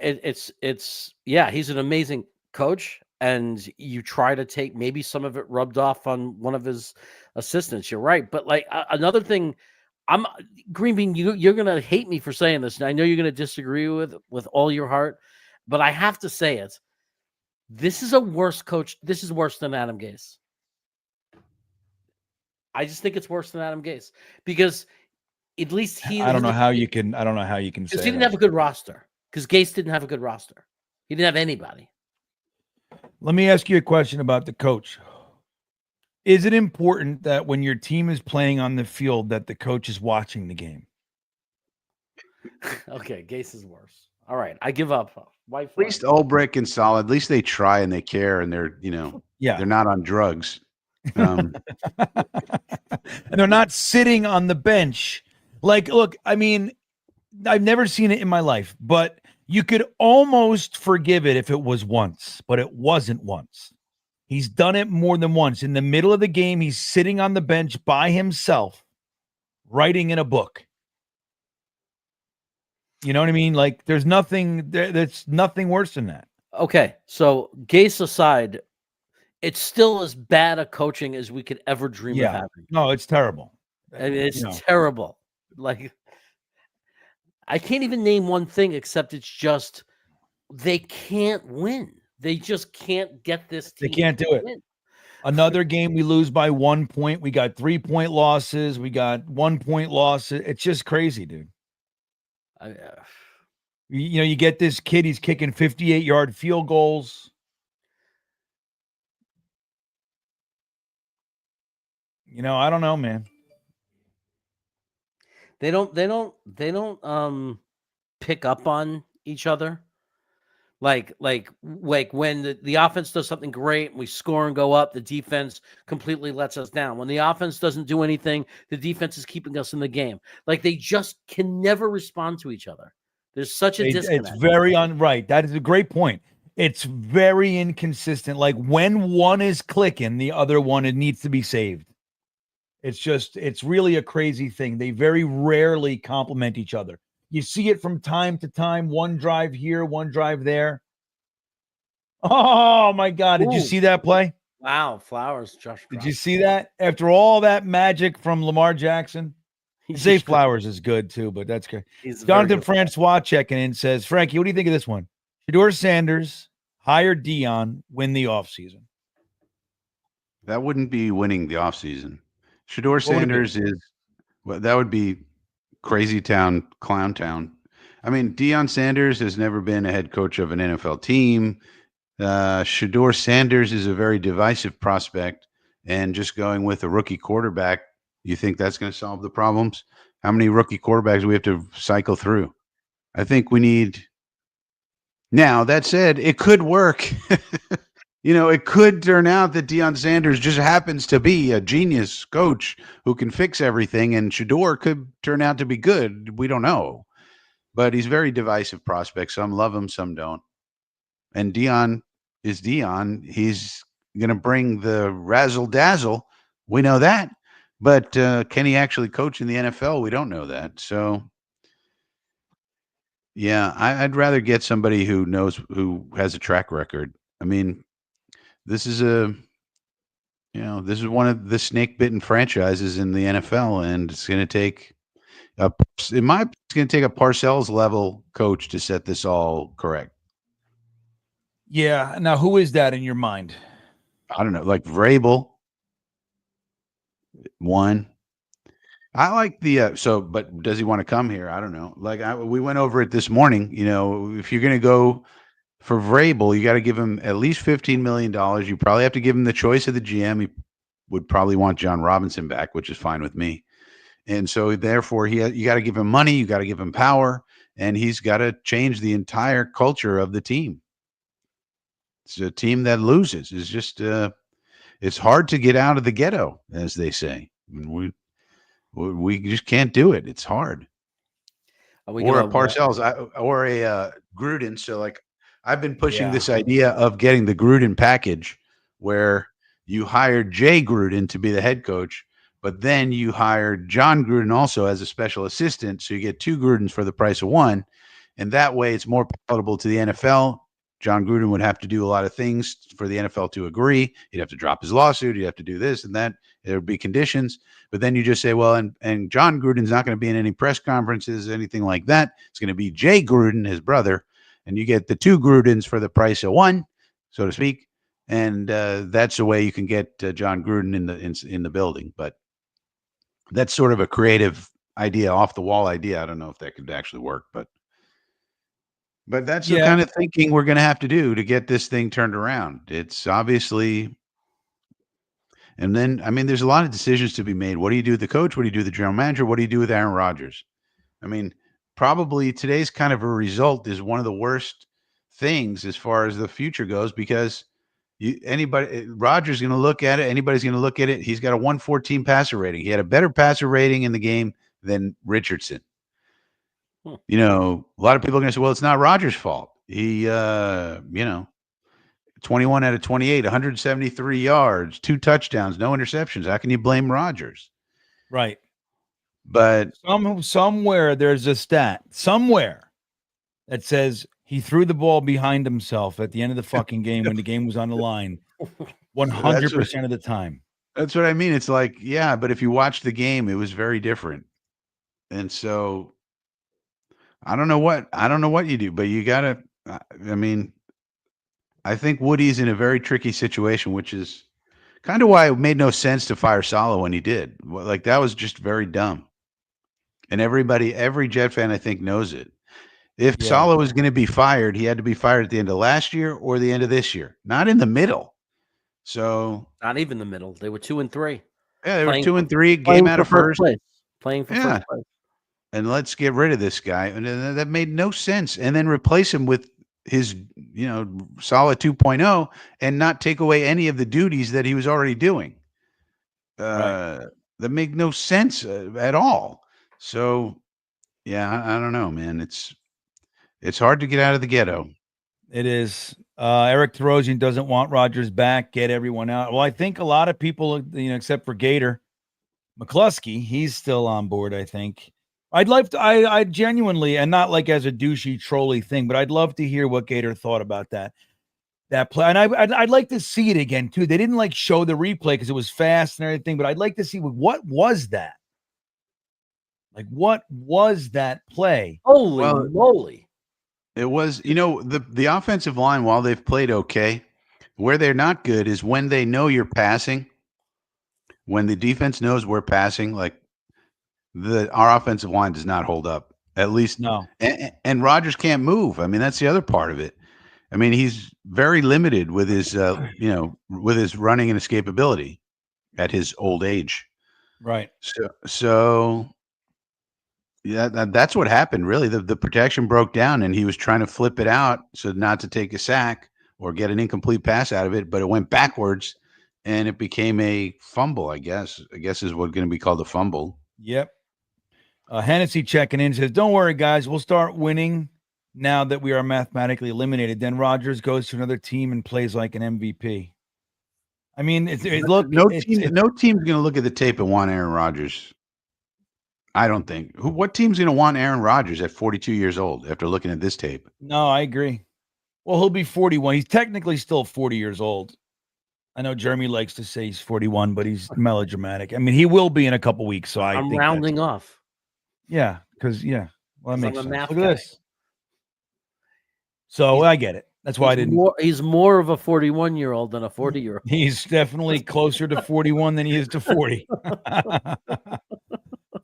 it's yeah, he's an amazing coach, and you try to take maybe some of it rubbed off on one of his assistants. You're right, but like another thing, I'm GreenBean. You're gonna hate me for saying this, and I know you're gonna disagree with all your heart, but I have to say it. This is a worse coach. This is worse than Adam Gase. I just think it's worse than Adam Gase because at least I don't know how you can say because he didn't have a good roster. Because Gase didn't have a good roster. He didn't have anybody. Let me ask you a question about the coach. Is it important that when your team is playing on the field that the coach is watching the game? Okay, Gase is worse. All right, I give up. At least Ulbrich and Solid. At least they try and they care and they're they're not on drugs. And they're not sitting on the bench. Like, look, I mean, I've never seen it in my life, but you could almost forgive it if it was once, but it wasn't once. He's done it more than once. In the middle of the game, he's sitting on the bench by himself, writing in a book. You know what I mean? Like, there's nothing that's nothing worse than that. Okay, so Gase aside, it's still as bad a coaching as we could ever dream of having. No, it's terrible. I mean, it's terrible. Like, I can't even name one thing except it's just they can't win. They just can't get this team. They can't do it. Win. Another game we lose by 1 point. We got 3-point losses. We got 1 point losses. It's just crazy, dude. You get this kid, he's kicking 58-yard field goals. I don't know, man. They don't pick up on each other. Like when the offense does something great, we score and go up, the defense completely lets us down. When the offense doesn't do anything, the defense is keeping us in the game. Like, they just can never respond to each other. There's such a disconnect. It's very right. That is a great point. It's very inconsistent. Like, when one is clicking, the other one, it needs to be saved. It's really a crazy thing. They very rarely complement each other. You see it from time to time, one drive here, one drive there. Oh, my God. Did you see that play? Wow. Flowers, Josh. Did you see that? After all that magic from Lamar Jackson? Zay Flowers is good, too, but that's good. Jonathan Francois checking in says, Frankie, what do you think of this one? Shedeur Sanders, hire Dion, win the offseason. That wouldn't be winning the offseason. Shedeur Sanders that would be crazy town, clown town. I mean, Deion Sanders has never been a head coach of an NFL team. Shedeur Sanders is a very divisive prospect, and just going with a rookie quarterback, you think that's going to solve the problems? How many rookie quarterbacks do we have to cycle through? I think we need. Now, that said, it could work. It could turn out that Deion Sanders just happens to be a genius coach who can fix everything, and Shedeur could turn out to be good. We don't know. But he's very divisive prospect. Some love him, some don't. And Deion is Deion. He's going to bring the razzle-dazzle. We know that. But can he actually coach in the NFL? We don't know that. So, yeah, I'd rather get somebody who has a track record. I mean, this is one of the snake-bitten franchises in the NFL, and it's going to take it's going to take a Parcells level coach to set this all correct. Yeah. Now, who is that in your mind? I don't know, like Vrabel. One. I like the but does he want to come here? I don't know. Like we went over it this morning. If you're going to go for Vrabel, you got to give him at least $15 million. You probably have to give him the choice of the GM. He would probably want John Robinson back, which is fine with me. And so therefore, you got to give him money, you got to give him power, and he's got to change the entire culture of the team. It's a team that loses. It's just it's hard to get out of the ghetto, as they say. We just can't do it. It's hard. Or a Parcells, or a Gruden. So like I've been pushing this idea of getting the Gruden package, where you hired Jay Gruden to be the head coach, but then you hired John Gruden also as a special assistant. So you get 2 Grudens for the price of 1. And that way it's more palatable to the NFL. John Gruden would have to do a lot of things for the NFL to agree. He'd have to drop his lawsuit. He'd have to do this and that. There would be conditions. But then you just say, well, and John Gruden's not going to be in any press conferences, anything like that. It's going to be Jay Gruden, his brother. And you get the 2 Grudens for the price of 1, so to speak. And that's the way you can get John Gruden in the building. But that's sort of a creative idea, off the wall idea. I don't know if that could actually work, but that's the kind of thinking we're going to have to do to get this thing turned around. It's obviously, and then, I mean, there's a lot of decisions to be made. What do you do with the coach? What do you do with the general manager? What do you do with Aaron Rodgers? I mean, probably today's kind of a result is one of the worst things as far as the future goes, because Rodgers going to look at it. Anybody's going to look at it. He's got a 114 passer rating. He had a better passer rating in the game than Richardson. A lot of people are going to say, well, it's not Rodgers' fault. He, 21 out of 28, 173 yards, 2 touchdowns, no interceptions. How can you blame Rodgers? Right. But somewhere there's a stat somewhere that says he threw the ball behind himself at the end of the fucking game when the game was on the line 100% of the time. That's what I mean. It's like, yeah, but if you watch the game, it was very different. And so I don't know what you do, but you got to, I mean, I think Woody's in a very tricky situation, which is kind of why it made no sense to fire Saleh when he did. Like, that was just very dumb. And every Jet fan, I think, knows it. If Saleh was going to be fired, he had to be fired at the end of last year or the end of this year, not in the middle. So not even the middle. They were 2 and 3. Yeah, they were 2 and 3, game out of first. Playing for first place. And let's get rid of this guy. And that made no sense. And then replace him with his, Saleh 2.0 and not take away any of the duties that he was already doing. That made no sense at all. So, yeah, I don't know, man. It's hard to get out of the ghetto. It is. Eric Tarosian doesn't want Rodgers back. Get everyone out. Well, I think a lot of people, except for Gator McCluskey, he's still on board, I think. I genuinely, and not like as a douchey, trolly thing, but I'd love to hear what Gator thought about that play. And I'd like to see it again, too. They didn't show the replay because it was fast and everything, but I'd like to see what was that? What was that play? Holy moly. It was, the offensive line, while they've played okay, where they're not good is when they know you're passing, when the defense knows we're passing, our offensive line does not hold up, at least. No. And Rodgers can't move. I mean, that's the other part of it. I mean, he's very limited with his, with his running and escapability at his old age. Right. So yeah, that's what happened, really. The protection broke down, and he was trying to flip it out so not to take a sack or get an incomplete pass out of it, but it went backwards, and it became a fumble, I guess. Is what's going to be called a fumble. Yep. Hennessy checking in says, don't worry, guys. We'll start winning now that we are mathematically eliminated. Then Rodgers goes to another team and plays like an MVP. I mean, no team's going to look at the tape and want Aaron Rodgers. I don't think. What team's going to want Aaron Rodgers at 42 years old after looking at this tape? No, I agree. Well, he'll be 41. He's technically still 40 years old. I know Jeremy likes to say he's 41, but he's melodramatic. I mean, he will be in a couple weeks. So I'm rounding off. Yeah, because well, that makes sense. Look at this. So I get it. That's why I didn't. He's more of a 41-year-old than a 40-year-old. He's definitely closer to 41 than he is to 40.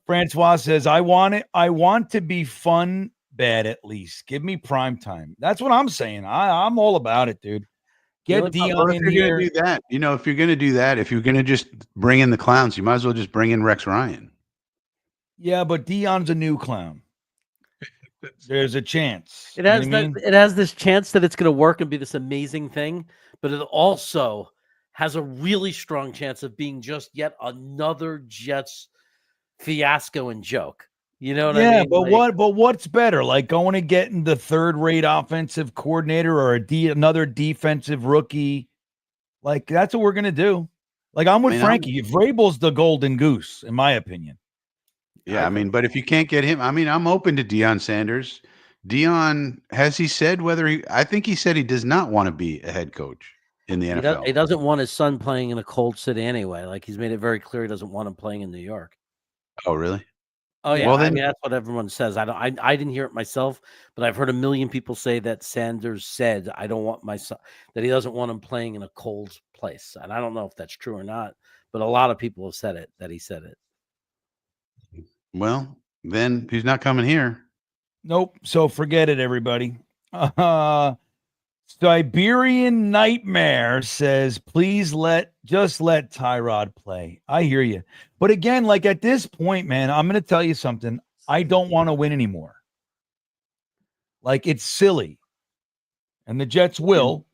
Francois says, I want it. I want to be fun bad at least. Give me prime time. That's what I'm saying. I'm all about it, dude. Get Dion Well, if in you're here. going to do that, if you're going to do that, if you're going to just bring in the clowns, you might as well just bring in Rex Ryan. Yeah, but Dion's a new clown. There's a chance. It has it has this chance that it's going to work and be this amazing thing, but it also has a really strong chance of being just yet another Jets fiasco and joke. You know what I mean? But what's better? Like going and getting the third-rate offensive coordinator or another defensive rookie? Like that's what we're gonna do. Like I'm with Frankie. Vrabel's the golden goose, in my opinion. Yeah, but if you can't get him, I'm open to Deion Sanders. Deion, has he said whether I think he said he does not want to be a head coach in the NFL. He doesn't want his son playing in a cold city anyway. Like he's made it very clear he doesn't want him playing in New York. Oh, really? Oh yeah. Well, then, that's what everyone says. I didn't hear it myself, but I've heard a million people say that Sanders said, I don't want my son, that he doesn't want him playing in a cold place. And I don't know if that's true or not, but a lot of people have said it, that he said it. Well, then he's not coming here. Nope. So forget it, everybody. Siberian Nightmare says, please just let Tyrod play. I hear you. But again, like at this point, man, I'm going to tell you something. I don't want to win anymore. Like it's silly. And the Jets will.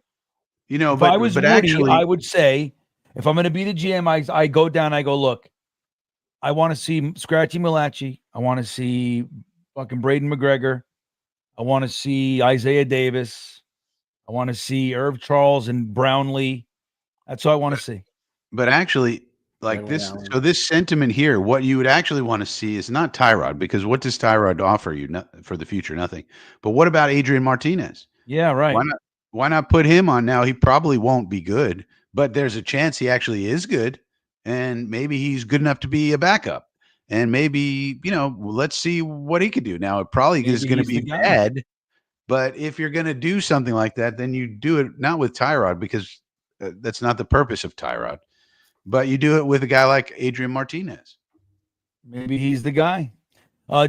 If I was Woody, I would say, if I'm going to be the GM, I go down, I go, look, I want to see Scratchy Malachi. I want to see fucking Braden McGregor. I want to see Isaiah Davis. I want to see Irv Charles and Brownlee. That's all I want to see. But actually, like this, so this sentiment here, what you would actually want to see is not Tyrod, because what does Tyrod offer you for the future? Nothing. But what about Adrian Martinez? Yeah, right. Why not put him on now? He probably won't be good, but there's a chance he actually is good, and maybe he's good enough to be a backup. And maybe, let's see what he could do. Now, it probably is going to be bad, but if you're going to do something like that, then you do it not with Tyrod, because that's not the purpose of Tyrod, but you do it with a guy like Adrian Martinez. Maybe he's the guy.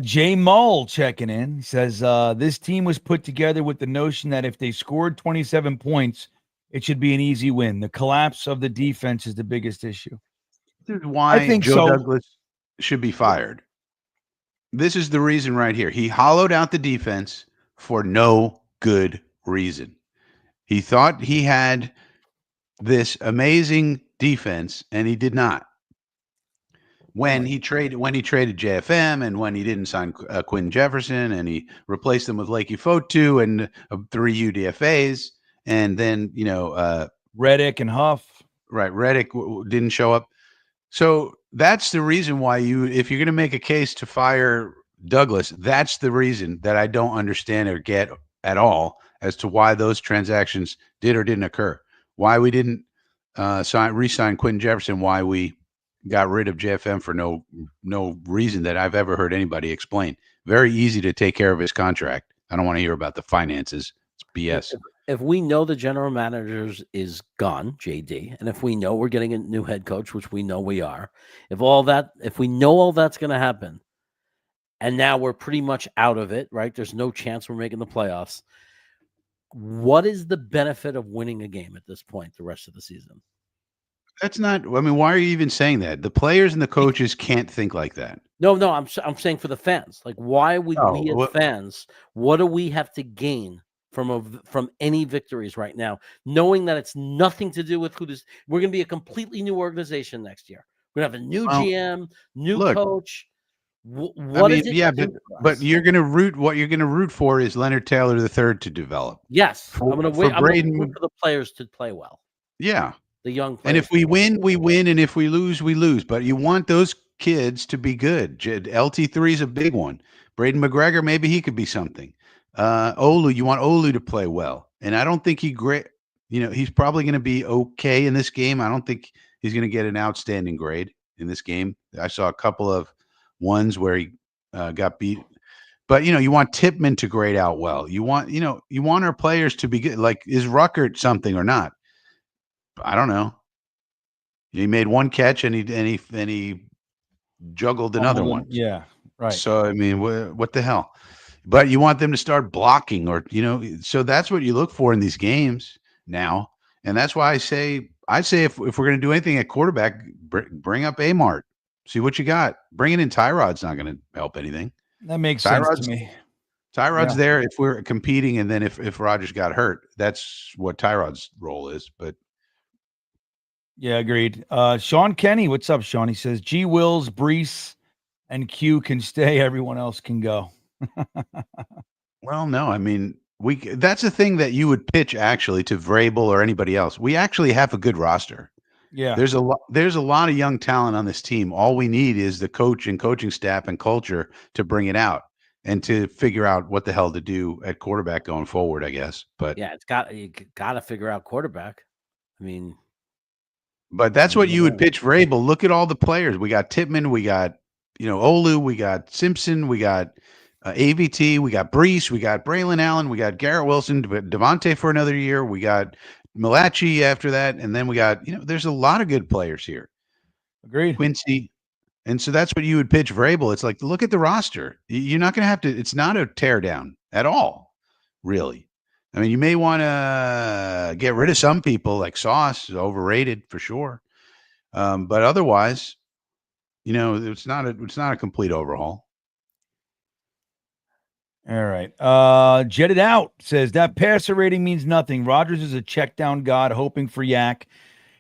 Jay Mull checking in. He says, this team was put together with the notion that if they scored 27 points, it should be an easy win. The collapse of the defense is the biggest issue. This is why I think Joe Douglas should be fired. This is the reason right here. He hollowed out the defense for no good reason. He thought he had this amazing defense, and he did not. When he traded JFM, and when he didn't sign Quinn Jefferson, and he replaced them with Lakey Fotu and 3 UDFAs, and then Reddick and Huff. Right, Reddick didn't show up. So that's the reason why if you're going to make a case to fire Douglas, that's the reason that I don't understand or get at all as to why those transactions did or didn't occur. Why we didn't re-sign Quentin Jefferson, why we got rid of JFM for no reason that I've ever heard anybody explain. Very easy to take care of his contract. I don't want to hear about the finances. It's BS. If we know the general manager is gone, JD, and if we know we're getting a new head coach, which we know we are, if we know all that's going to happen, and now we're pretty much out of it, right? There's no chance we're making the playoffs. What is the benefit of winning a game at this point, the rest of the season? That's not, why are you even saying that? The players and the coaches can't think like that. No, I'm saying for the fans. Like, why would we as fans, what do we have to gain from any victories right now, knowing that it's nothing to do with we're going to be a completely new organization next year. We're going to have a new GM, new coach. What is it? Yeah, but you're going to what you're going to root for is Leonard Taylor III to develop. Yes. I'm going to wait for the players to play well. Yeah. The young players. And if we win, we win. And if we lose, we lose. But you want those kids to be good. LT3 is a big one. Braden McGregor, maybe he could be something. Olu, you want Olu to play well. And I don't think he's probably going to be okay in this game. I don't think he's going to get an outstanding grade in this game. I saw a couple of ones where he got beat. But, you want Tipman to grade out well. You want our players to be good. Like, is Ruckert something or not? I don't know. He made one catch and he juggled another one. Yeah, right. So, I mean, what the hell? But you want them to start blocking or, so that's what you look for in these games now. And that's why I say if we're going to do anything at quarterback, bring up Amart. See what you got. Bringing in Tyrod's not going to help anything. That makes sense to me. Tyrod's there if we're competing, and then if Rodgers got hurt, that's what Tyrod's role is. But yeah, agreed. Sean Kenny, what's up, Sean? He says, G Wills, Brees, and Q can stay. Everyone else can go. well, no, I mean, that's a thing that you would pitch actually to Vrabel or anybody else. We actually have a good roster. Yeah. There's a lot of young talent on this team. All we need is the coach and coaching staff and culture to bring it out and to figure out what the hell to do at quarterback going forward, I guess. But yeah, you got to figure out quarterback. I mean, but that's what you would pitch Vrabel. Look at all the players. We got Tippmann, we got Olu, we got Simpson, we got AVT, we got Brees, we got Braylon Allen, we got Garrett Wilson, Devontae for another year, we got Malachi after that, and then we got there's a lot of good players here. Agreed. Quincy. And so that's what you would pitch Vrabel. It's like, look at the roster. You're not going to have to. It's not a tear down at all, really. I mean, you may want to get rid of some people, like Sauce, overrated for sure. But otherwise, it's not a complete overhaul. All right. Jetted Out says that passer rating means nothing. Rodgers is a check down god hoping for yak.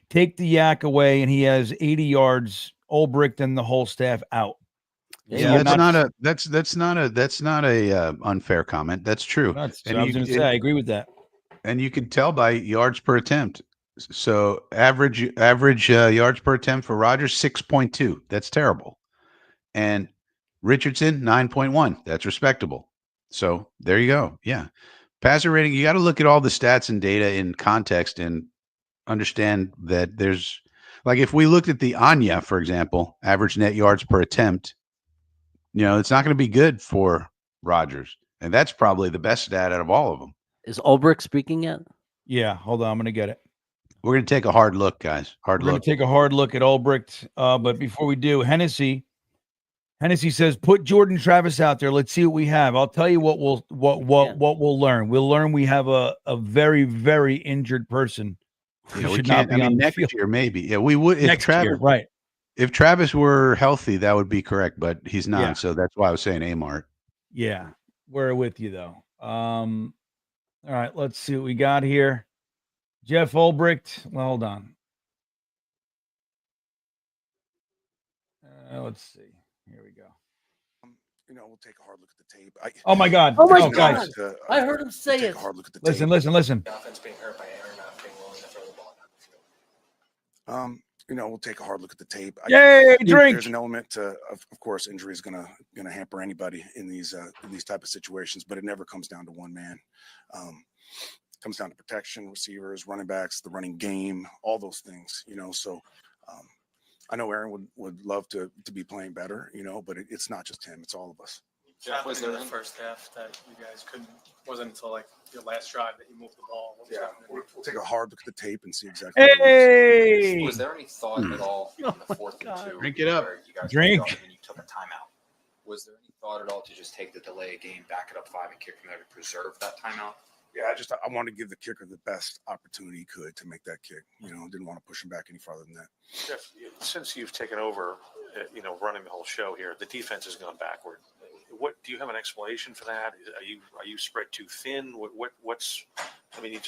Take the yak away, and he has 80 yards. Ulbricht and the whole staff out. Yeah, that's not a unfair comment. That's true. I was going to say I agree with that. And you can tell by yards per attempt. So average yards per attempt for Rodgers 6.2. That's terrible. And Richardson 9.1. That's respectable. So there you go. Yeah, passer rating. You got to look at all the stats and data in context and understand that there's. Like if we looked at the Anya, for example, average net yards per attempt, it's not going to be good for Rodgers. And that's probably the best stat out of all of them. Is Ulbricht speaking yet? Yeah, hold on. I'm going to get it. We're going to take a hard look, guys. We're going to take a hard look at Ulbricht. But before we do, Hennessy says, put Jordan Travis out there. Let's see what we have. I'll tell you what we'll learn. We'll learn we have a very, very injured person. Yeah, we can't. I mean, next year maybe. Yeah, we would. If next year, right? If Travis were healthy, that would be correct, but he's not. Yeah. So that's why I was saying Amart. Yeah, we're with you though. All right, let's see what we got here. Jeff Ulbricht. Well, hold on. Let's see. Here we go. We'll take a hard look at the tape. Oh my God! Oh my God! Guys. I heard him say it. A hard look at the listen. The offense being hurt by Aaron not being willing to throw the ball down the field. We'll take a hard look at the tape. Yay! Drink. There's an element to, of course, injury is gonna hamper anybody in these type of situations, but it never comes down to one man. It comes down to protection, receivers, running backs, the running game, all those things. So. I know Aaron would love to be playing better, but it's not just him; it's all of us. Jeff, was there in the first half that you guys wasn't until like your last drive that you moved the ball? We'll take a hard look at the tape and see exactly. Hey! Was there any thought at all in the 4th and 2? Drink it up. Where you guys Drink. And you took a timeout. Was there any thought at all to just take the delay game, back it up 5, and kick from there to preserve that timeout? Yeah, I wanted to give the kicker the best opportunity he could to make that kick. Didn't want to push him back any farther than that. Jeff, since you've taken over, running the whole show here, the defense has gone backward. What do you have an explanation for that? Are you spread too thin? What's? I mean, it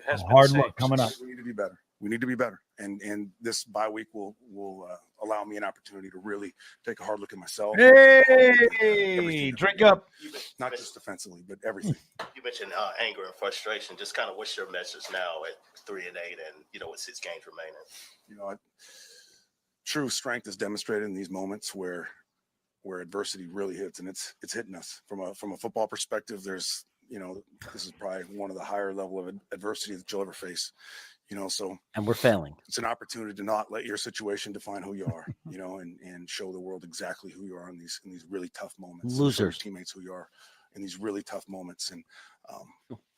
has been hard look coming up. We need to be better. We need to be better, and this bye week will allow me an opportunity to really take a hard look at myself. Hey, drink up. Not just defensively, but everything. You mentioned anger and frustration. Just kind of what's your message now at 3-8, and with 6 games remaining? True strength is demonstrated in these moments where adversity really hits, and it's hitting us from a football perspective. There's this is probably one of the higher level of adversity that you'll ever face. And we're failing. It's an opportunity to not let your situation define who you are, and show the world exactly who you are in these really tough moments. Losers, teammates, who you are in these really tough moments, and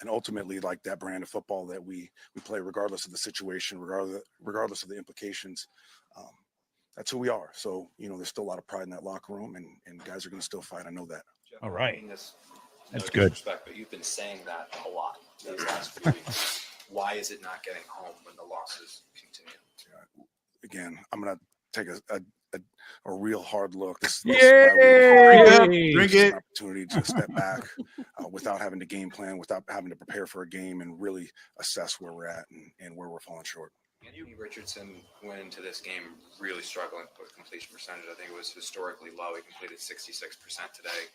ultimately, like that brand of football that we play, regardless of the situation, regardless of the implications. that's who we are. So, there's still a lot of pride in that locker room, and guys are going to still fight. I know that. Jeff, All right. I mean this, That's no good. disrespect, but you've been saying that a lot these last few weeks. Why is it not getting home when the losses continue? Again, I'm going to take a real hard look. This Yay! Drink is it. an opportunity to step back without having to game plan, without having to prepare for a game, and really assess where we're at and where we're falling short. Anthony Richardson went into this game really struggling with completion percentage. I think it was historically low. He completed 66% today.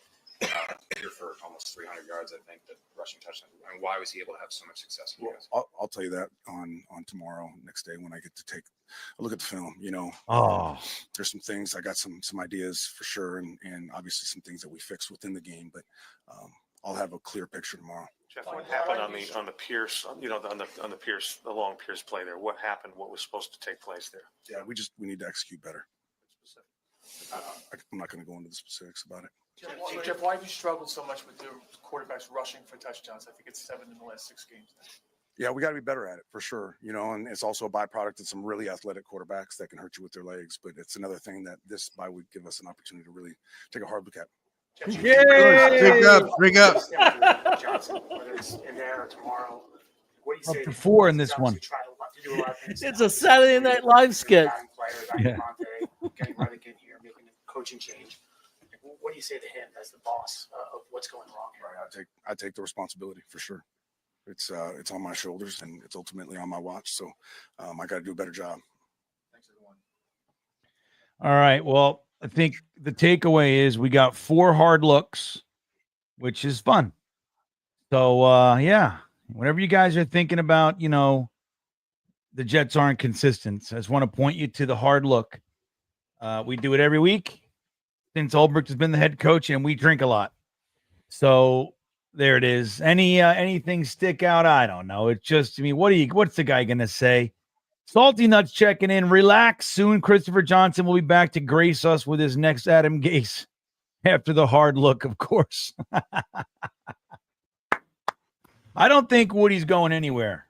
Here for almost 300 yards, I think, the rushing touchdown. I mean, why was he able to have so much success? I'll tell you that on tomorrow, next day, when I get to take a look at the film. There's some things, I got some ideas for sure, and obviously some things that we fixed within the game, but I'll have a clear picture tomorrow. Jeff, what happened on the Pierce, on the Pierce, the long Pierce play there? What happened? What was supposed to take place there? Yeah, we need to execute better. I'm not going to go into the specifics about it. Jeff, why have you struggled so much with the quarterbacks rushing for touchdowns? I think it's 7 in the last 6 games. Yeah, we got to be better at it for sure. And it's also a byproduct of some really athletic quarterbacks that can hurt you with their legs. But it's another thing that this bye week give us an opportunity to really take a hard look at. Drink up. Johnson, whether it's in there or tomorrow, what do you say? Up to 4 in this one. It's a Saturday Night Live skit. Yeah. Getting Redick in here, making a coaching change. What do you say to him as the boss of what's going wrong here? Right, I take the responsibility for sure. It's on my shoulders, and it's ultimately on my watch. So I got to do a better job. Thanks, everyone. All right. Well, I think the takeaway is we got 4 hard looks, which is fun. So, yeah, whenever you guys are thinking about, the Jets aren't consistent, I just want to point you to the hard look. We do it every week since Ulbrich has been the head coach, and we drink a lot. So there it is. Anything stick out? I don't know. It's just, what's the guy going to say? Salty Nuts checking in. Relax. Soon Christopher Johnson will be back to grace us with his next Adam Gase after the hard look, of course. I don't think Woody's going anywhere.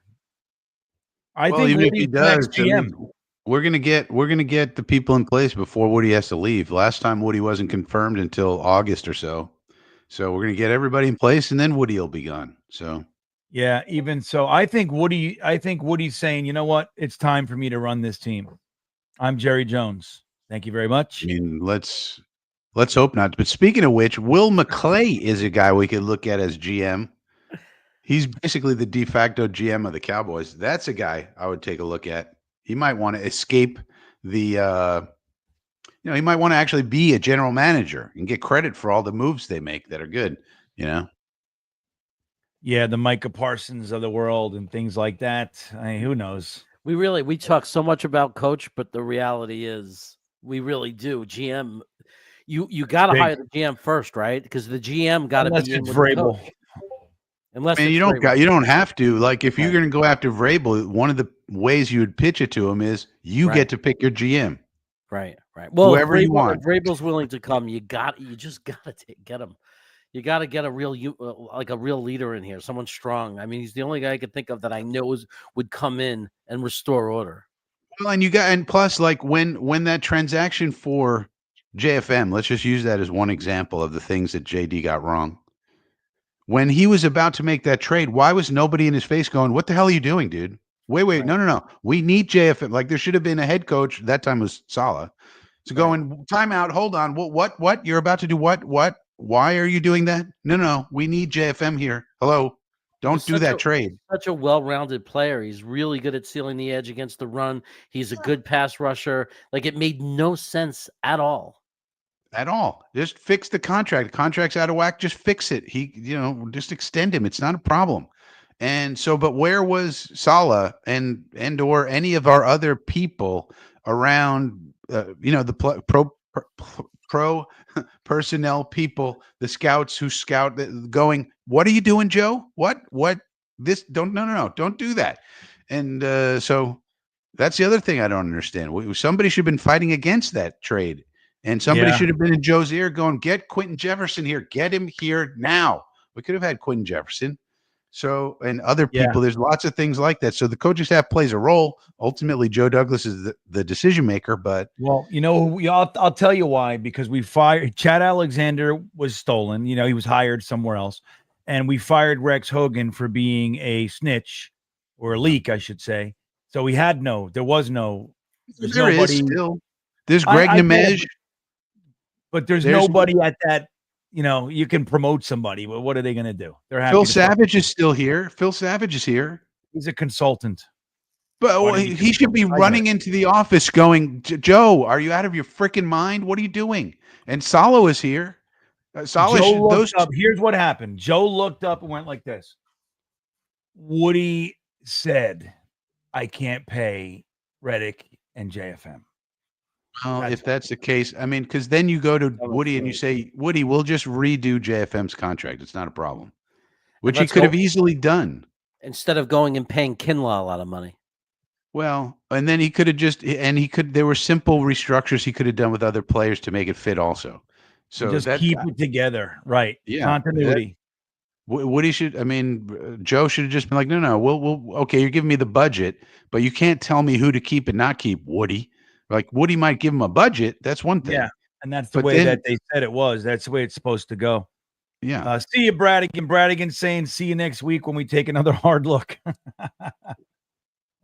I think even if Woody's he the next does, I GM. mean, we're gonna get the people in place before Woody has to leave. Last time Woody wasn't confirmed until August or so. So we're gonna get everybody in place, and then Woody will be gone. So Yeah, even so, I think Woody's saying, you know what? It's time for me to run this team. I'm Jerry Jones. Thank you very much. I mean, let's hope not. But speaking of which, Will McClay is a guy we could look at as GM. He's basically the de facto GM of the Cowboys. That's a guy I would take a look at. He might want to escape the he might want to actually be a general manager and get credit for all the moves they make that are good, Yeah, the Micah Parsons of the world and things like that. Who knows? We talk so much about coach, but the reality is we really do. GM, you got to hire the GM first, right? Because the GM got to be in with the coach. Unless you don't have to. Like if you're going to go after Vrabel, one of the ways you would pitch it to him is you get to pick your GM. Right. Well, whoever you want. If Vrabel's willing to come, you just got to get him. You got to get a real leader in here, someone strong. I mean, he's the only guy I could think of that I know would come in and restore order. Well, and plus, like when that transaction for JFM, let's just use that as one example of the things that JD got wrong. When he was about to make that trade, why was nobody in his face going, "What the hell are you doing, dude? Wait, right. No. We need JFM." Like there should have been a head coach. That time was Saleh. So going, time out, hold on. What? You're about to do what? What? Why are you doing that? No. We need JFM here. Hello. Don't do that trade. Such a well-rounded player. He's really good at sealing the edge against the run. He's a good pass rusher. Like it made no sense at all. At all. Just fix the contract. The contract's out of whack. Just fix it. Just extend him. It's not a problem. And so, but where was Saleh and or any of our other people around, the pro personnel people, the scouts who scout, going, what are you doing, Joe? What? This? Don't do that. And so that's the other thing I don't understand. Somebody should have been fighting against that trade. And somebody should have been in Joe's ear going, get Quentin Jefferson here. Get him here now. We could have had Quentin Jefferson. So, and other Yeah. people, there's lots of things like that. So the coaching staff plays a role. Ultimately, Joe Douglas is the decision maker, but Well, I'll tell you why, because we fired Chad Alexander was stolen. He was hired somewhere else, and we fired Rex Hogan for being a snitch or a leak, I should say. So there was there's there is nobody. still. There's I Greg get it, Nemej. but there's nobody at that. You can promote somebody. Well, what are they going to do? They're happy. Phil to Savage is still here. Phil Savage is here. He's a consultant. But Why did he he should be running into the office going, Joe, are you out of your freaking mind? What are you doing? And Salo is here. Joe looked up. Here's what happened. Joe looked up and went like this. Woody said, I can't pay Reddick and JFM. Well, if that's the case, I mean, because then you go to Woody and you say, Woody, we'll just redo JFM's contract. It's not a problem, which he could have easily done. Instead of going and paying Kinlaw a lot of money. Well, and then he could have there were simple restructures he could have done with other players to make it fit also. So just keep it together. Right. Yeah. Continuity. Woody Joe should have just been like, no, we'll okay, you're giving me the budget, but you can't tell me who to keep and not keep, Woody. Like Woody might give him a budget. That's one thing. Yeah. And that's the way that they said it was. That's the way it's supposed to go. Yeah. See you, Bradigan. Bradigan saying, see you next week when we take another hard look.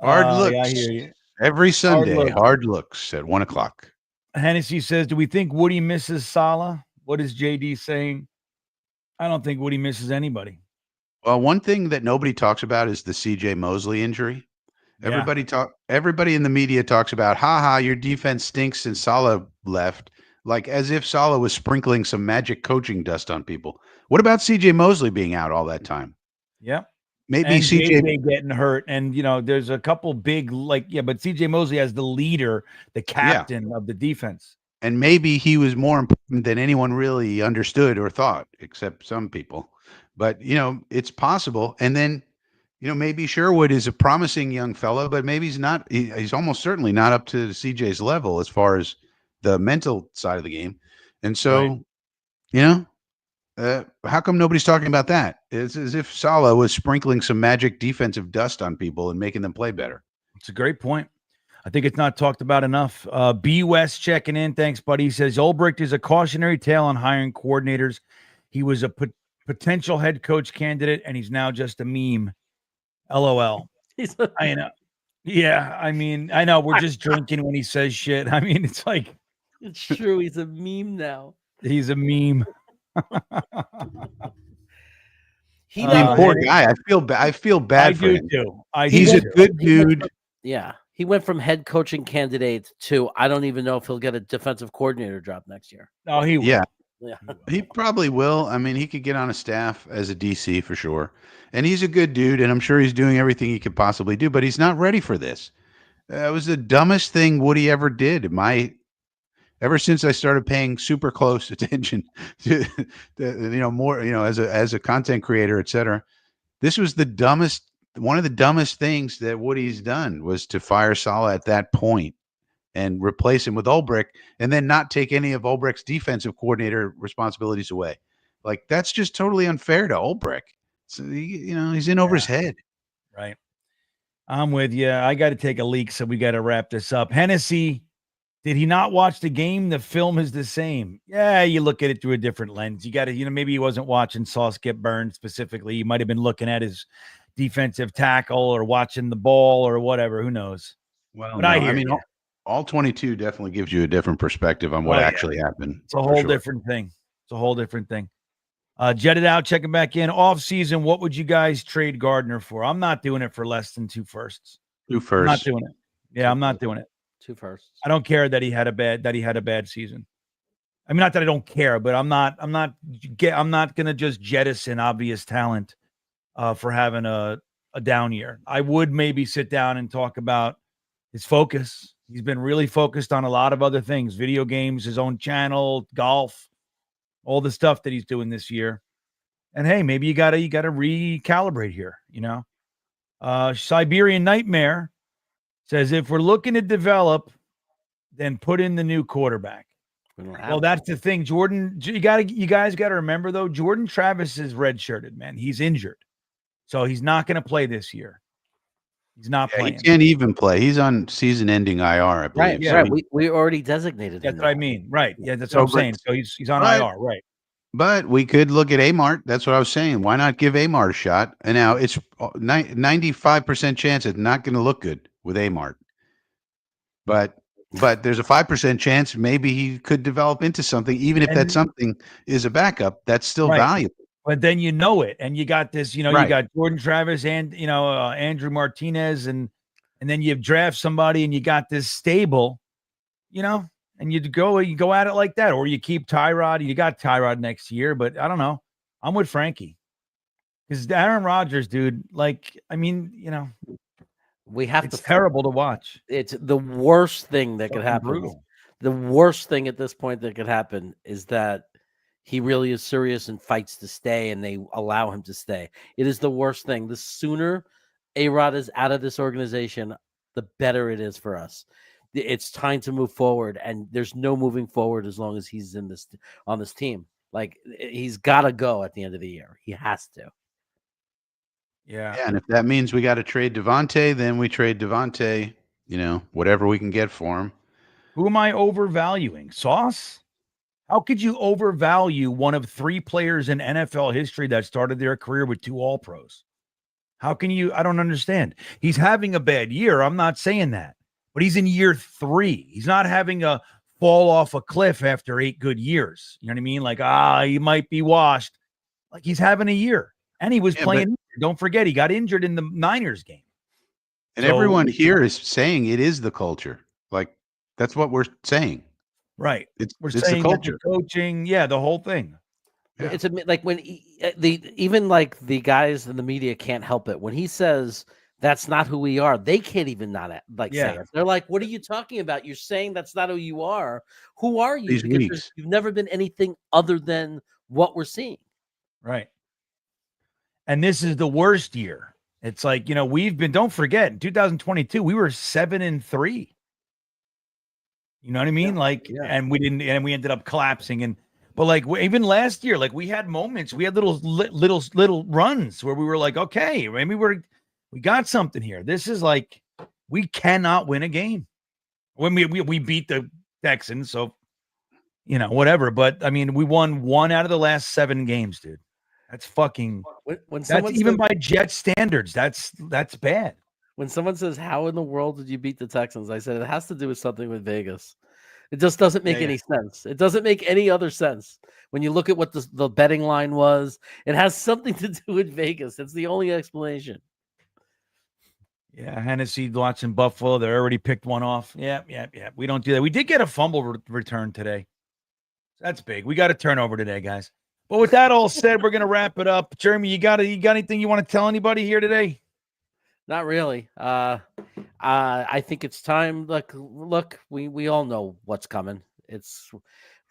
Hard looks. Yeah, I hear you. Every Sunday, hard looks at 1:00. Hennessy says, do we think Woody misses Salah? What is JD saying? I don't think Woody misses anybody. Well, one thing that nobody talks about is the CJ Mosley injury. Yeah. Everybody in the media talks about, your defense stinks since Salah left, like as if Salah was sprinkling some magic coaching dust on people. What about CJ Mosley being out all that time? Yeah. Maybe and CJ getting hurt. And, there's a couple big, but CJ Mosley as the leader, the captain of the defense. And maybe he was more important than anyone really understood or thought, except some people. But, it's possible. And then, maybe Sherwood is a promising young fellow, but maybe he's not. He's almost certainly not up to CJ's level as far as the mental side of the game. And so, how come nobody's talking about that? It's as if Salah was sprinkling some magic defensive dust on people and making them play better. It's a great point. I think it's not talked about enough. B West checking in. Thanks, buddy. He says Ulbricht is a cautionary tale on hiring coordinators. He was a potential head coach candidate, and he's now just a meme. LOL. I know. Yeah, I mean, I know we're just drinking when he says shit. I mean, it's like it's true. He's a meme now. He's a meme. Poor guy. I feel bad for him. Too. He's a good dude. Yeah. He went from head coaching candidate to I don't even know if he'll get a defensive coordinator job next year. Oh, he will. Yeah. He probably will. I mean, he could get on a staff as a DC for sure. And he's a good dude, and I'm sure he's doing everything he could possibly do, but he's not ready for this. It was the dumbest thing Woody ever did. Ever since I started paying super close attention to more, as a content creator, et cetera, this was one of the dumbest things that Woody's done was to fire Salah at that point and replace him with Ulbricht and then not take any of Ulbricht's defensive coordinator responsibilities away. Like, that's just totally unfair to Ulbricht. So, he's in over his head. Right. I'm with you. I got to take a leak, so we got to wrap this up. Hennessy, did he not watch the game? The film is the same. Yeah, you look at it through a different lens. You got to, maybe he wasn't watching Sauce get burned specifically. He might have been looking at his defensive tackle or watching the ball or whatever. Who knows? Well, no, all 22 definitely gives you a different perspective on what actually happened. It's a whole different thing. It's a whole different thing. Jetted out, checking back in. Off season, what would you guys trade Gardner for? I'm not doing it for less than 2 firsts. 2 firsts. I'm not doing it. Yeah, I'm not doing it. 2 firsts. I don't care that he had a bad season. I mean, not that I don't care, but I'm not gonna just jettison obvious talent for having a down year. I would maybe sit down and talk about his focus. He's been really focused on a lot of other things, video games, his own channel, golf, all the stuff that he's doing this year. And hey, maybe you gotta recalibrate here, Siberian Nightmare says if we're looking to develop, then put in the new quarterback. Well, that's the thing. Jordan, you guys got to remember though, Jordan Travis is redshirted, man. He's injured. So he's not going to play this year. He's not Yeah, he playing. can't even play. He's on season-ending IR, I believe. Right, Yeah. right. We already designated him. That's what I mean. Right. Yeah, that's So, what I'm but- saying. So he's on but- IR, right? But we could look at Amart. That's what I was saying. Why not give Amart a shot? And now it's 95% chance it's not going to look good with Amart. But there's a 5% chance maybe he could develop into something, even if that And- something is a backup. That's still Right. valuable. But then you know it, and you got this. You Right. got Jordan Travis and Andrew Martinez, and then you draft somebody, and you got this stable, and you go at it like that, or you keep Tyrod. You got Tyrod next year, but I don't know. I'm with Frankie because Aaron Rodgers, dude. Like, I mean, We have it's to. terrible to watch. It's the worst thing that could Fucking happen. brutal. The worst thing at this point that could happen is that he really is serious and fights to stay, and they allow him to stay. It is the worst thing. The sooner A-Rod is out of this organization, the better it is for us. It's time to move forward, and there's no moving forward as long as he's on this team. Like, he's got to go at the end of the year. He has to. Yeah. Yeah, and if that means we got to trade Devontae, then we trade Devontae, whatever we can get for him. Who am I overvaluing? Sauce? How could you overvalue one of 3 players in NFL history that started their career with 2 All-Pros? How can you? I don't understand. He's having a bad year. I'm not saying that. But he's in year 3. He's not having a fall off a cliff after 8 good years. You know what I mean? Like, he might be washed. Like, he's having a year. And he was playing. Don't forget, he got injured in the Niners game. And everyone here is saying it is the culture. Like, that's what we're saying. Right. We're it's saying the that the culture. coaching, the whole thing. Yeah. It's like when even like the guys in the media can't help it when he says that's not who we are. They can't even not say it. They're like, "What are you talking about? You're saying that's not who you are. Who are you? These Because weeks. you've never been anything other than what we're seeing." Right. And this is the worst year. It's like, we've been, don't forget, in 2022, we were 7-3. You know what I mean? And we ended up collapsing. But like, even last year, like, we had moments, we had little runs where we were like, okay, maybe we got something here. This is like, we cannot win a game. When we beat the Texans, so, whatever. But I mean, we won 1 out of the last 7 games, dude. That's fucking. That's even by Jet standards. That's bad. When someone says, "How in the world did you beat the Texans?" I said it has to do with something with Vegas. It just doesn't make any sense. It doesn't make any other sense. When you look at what the betting line was, it has something to do with Vegas. It's the only explanation. Yeah, Hennessy watching Buffalo. They already picked one off. Yeah. We don't do that. We did get a fumble return today. That's big. We got a turnover today, guys. But with that all said, we're gonna wrap it up. Jeremy, you got anything you want to tell anybody here today? Not really. I think it's time. Look, we all know what's coming. It's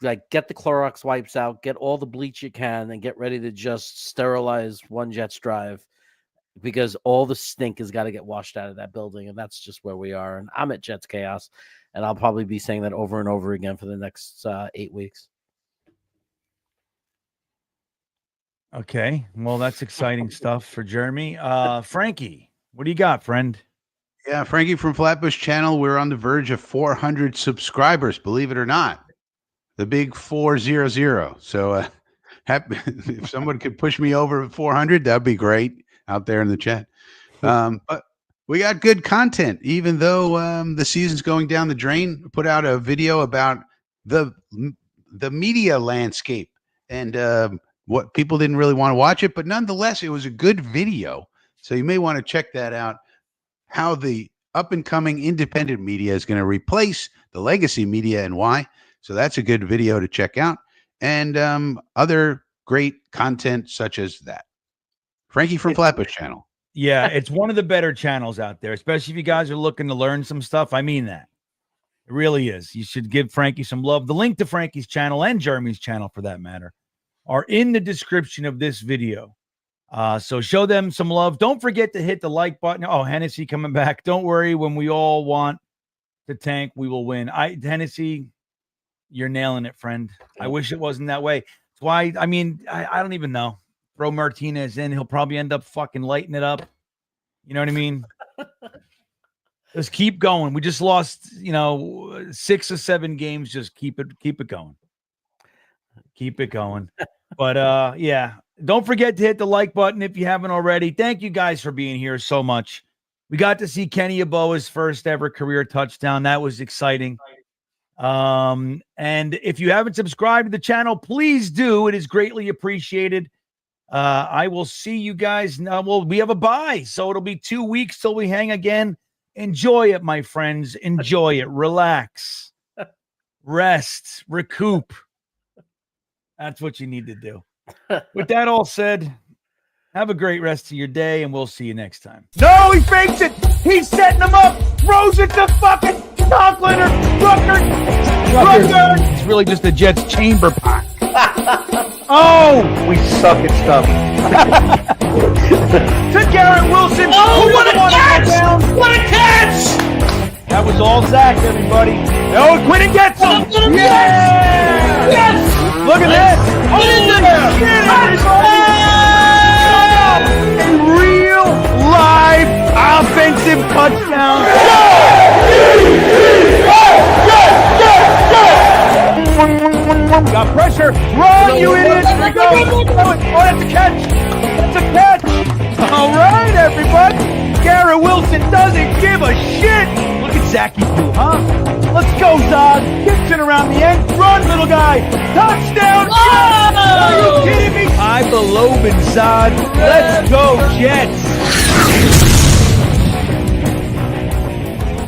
like, get the Clorox wipes out, get all the bleach you can, and get ready to just sterilize one Jets drive, because all the stink has got to get washed out of that building, and that's just where we are. And I'm at Jets Chaos, and I'll probably be saying that over and over again for the next 8 weeks. Okay, well, that's exciting stuff for Jeremy. Frankie, what do you got, friend? Yeah, Frankie from Flatbush Channel. We're on the verge of 400 subscribers, believe it or not. The big 400. So if someone could push me over 400, that'd be great out there in the chat. But we got good content, even though the season's going down the drain. We put out a video about the media landscape and what people didn't really want to watch it, but nonetheless, it was a good video. So you may want to check that out. How the up and coming independent media is going to replace the legacy media and why. So that's a good video to check out, and other great content such as that. Frankie from Flatbush Channel. Yeah, it's one of the better channels out there, especially if you guys are looking to learn some stuff. I mean that. It really is. You should give Frankie some love. The link to Frankie's channel and Jeremy's channel, for that matter, are in the description of this video. So show them some love. Don't forget to hit the like button. Oh, Hennessy coming back. Don't worry. When we all want to tank, we will win. Hennessy, you're nailing it, friend. I wish it wasn't that way. That's why, I don't even know. throw Martinez in. He'll probably end up fucking lighting it up. You know what I mean? Just keep going. We just lost, 6 or 7 games. Just keep it going. Keep it going. But yeah, don't forget to hit the like button if you haven't already. Thank you guys for being here so much. We got to see Kenny Yeboah's first ever career touchdown. That was exciting. And if you haven't subscribed to the channel, please do. It is greatly appreciated. I will see you guys now. Well, we have a bye, so it'll be 2 weeks till we hang again. Enjoy it, my friends. Enjoy it. Relax. Rest. Recoup. That's what you need to do. With that all said, have a great rest of your day, and we'll see you next time. No, he fakes it. He's setting him up. Throws it to fucking Conklin or Rucker. It's really just a Jets chamber pot. Oh, we suck at stuff. To Garrett Wilson. Oh, what a catch! What a catch! That was all Zach, everybody. Oh, Quinn gets him. Yes! Yes! Look at this. Oh, a real live offensive touchdown. Got pressure. Run, you idiot. Here we go. Oh, that's a catch. That's a catch. All right, everybody. Garrett Wilson doesn't give a shit. Look at Zachy Poo, huh? Let's go, Zod. Gibson around the end. Run, little guy. Touchdown. Oh! Are you kidding me? I believe in Zod. Let's go, Jets.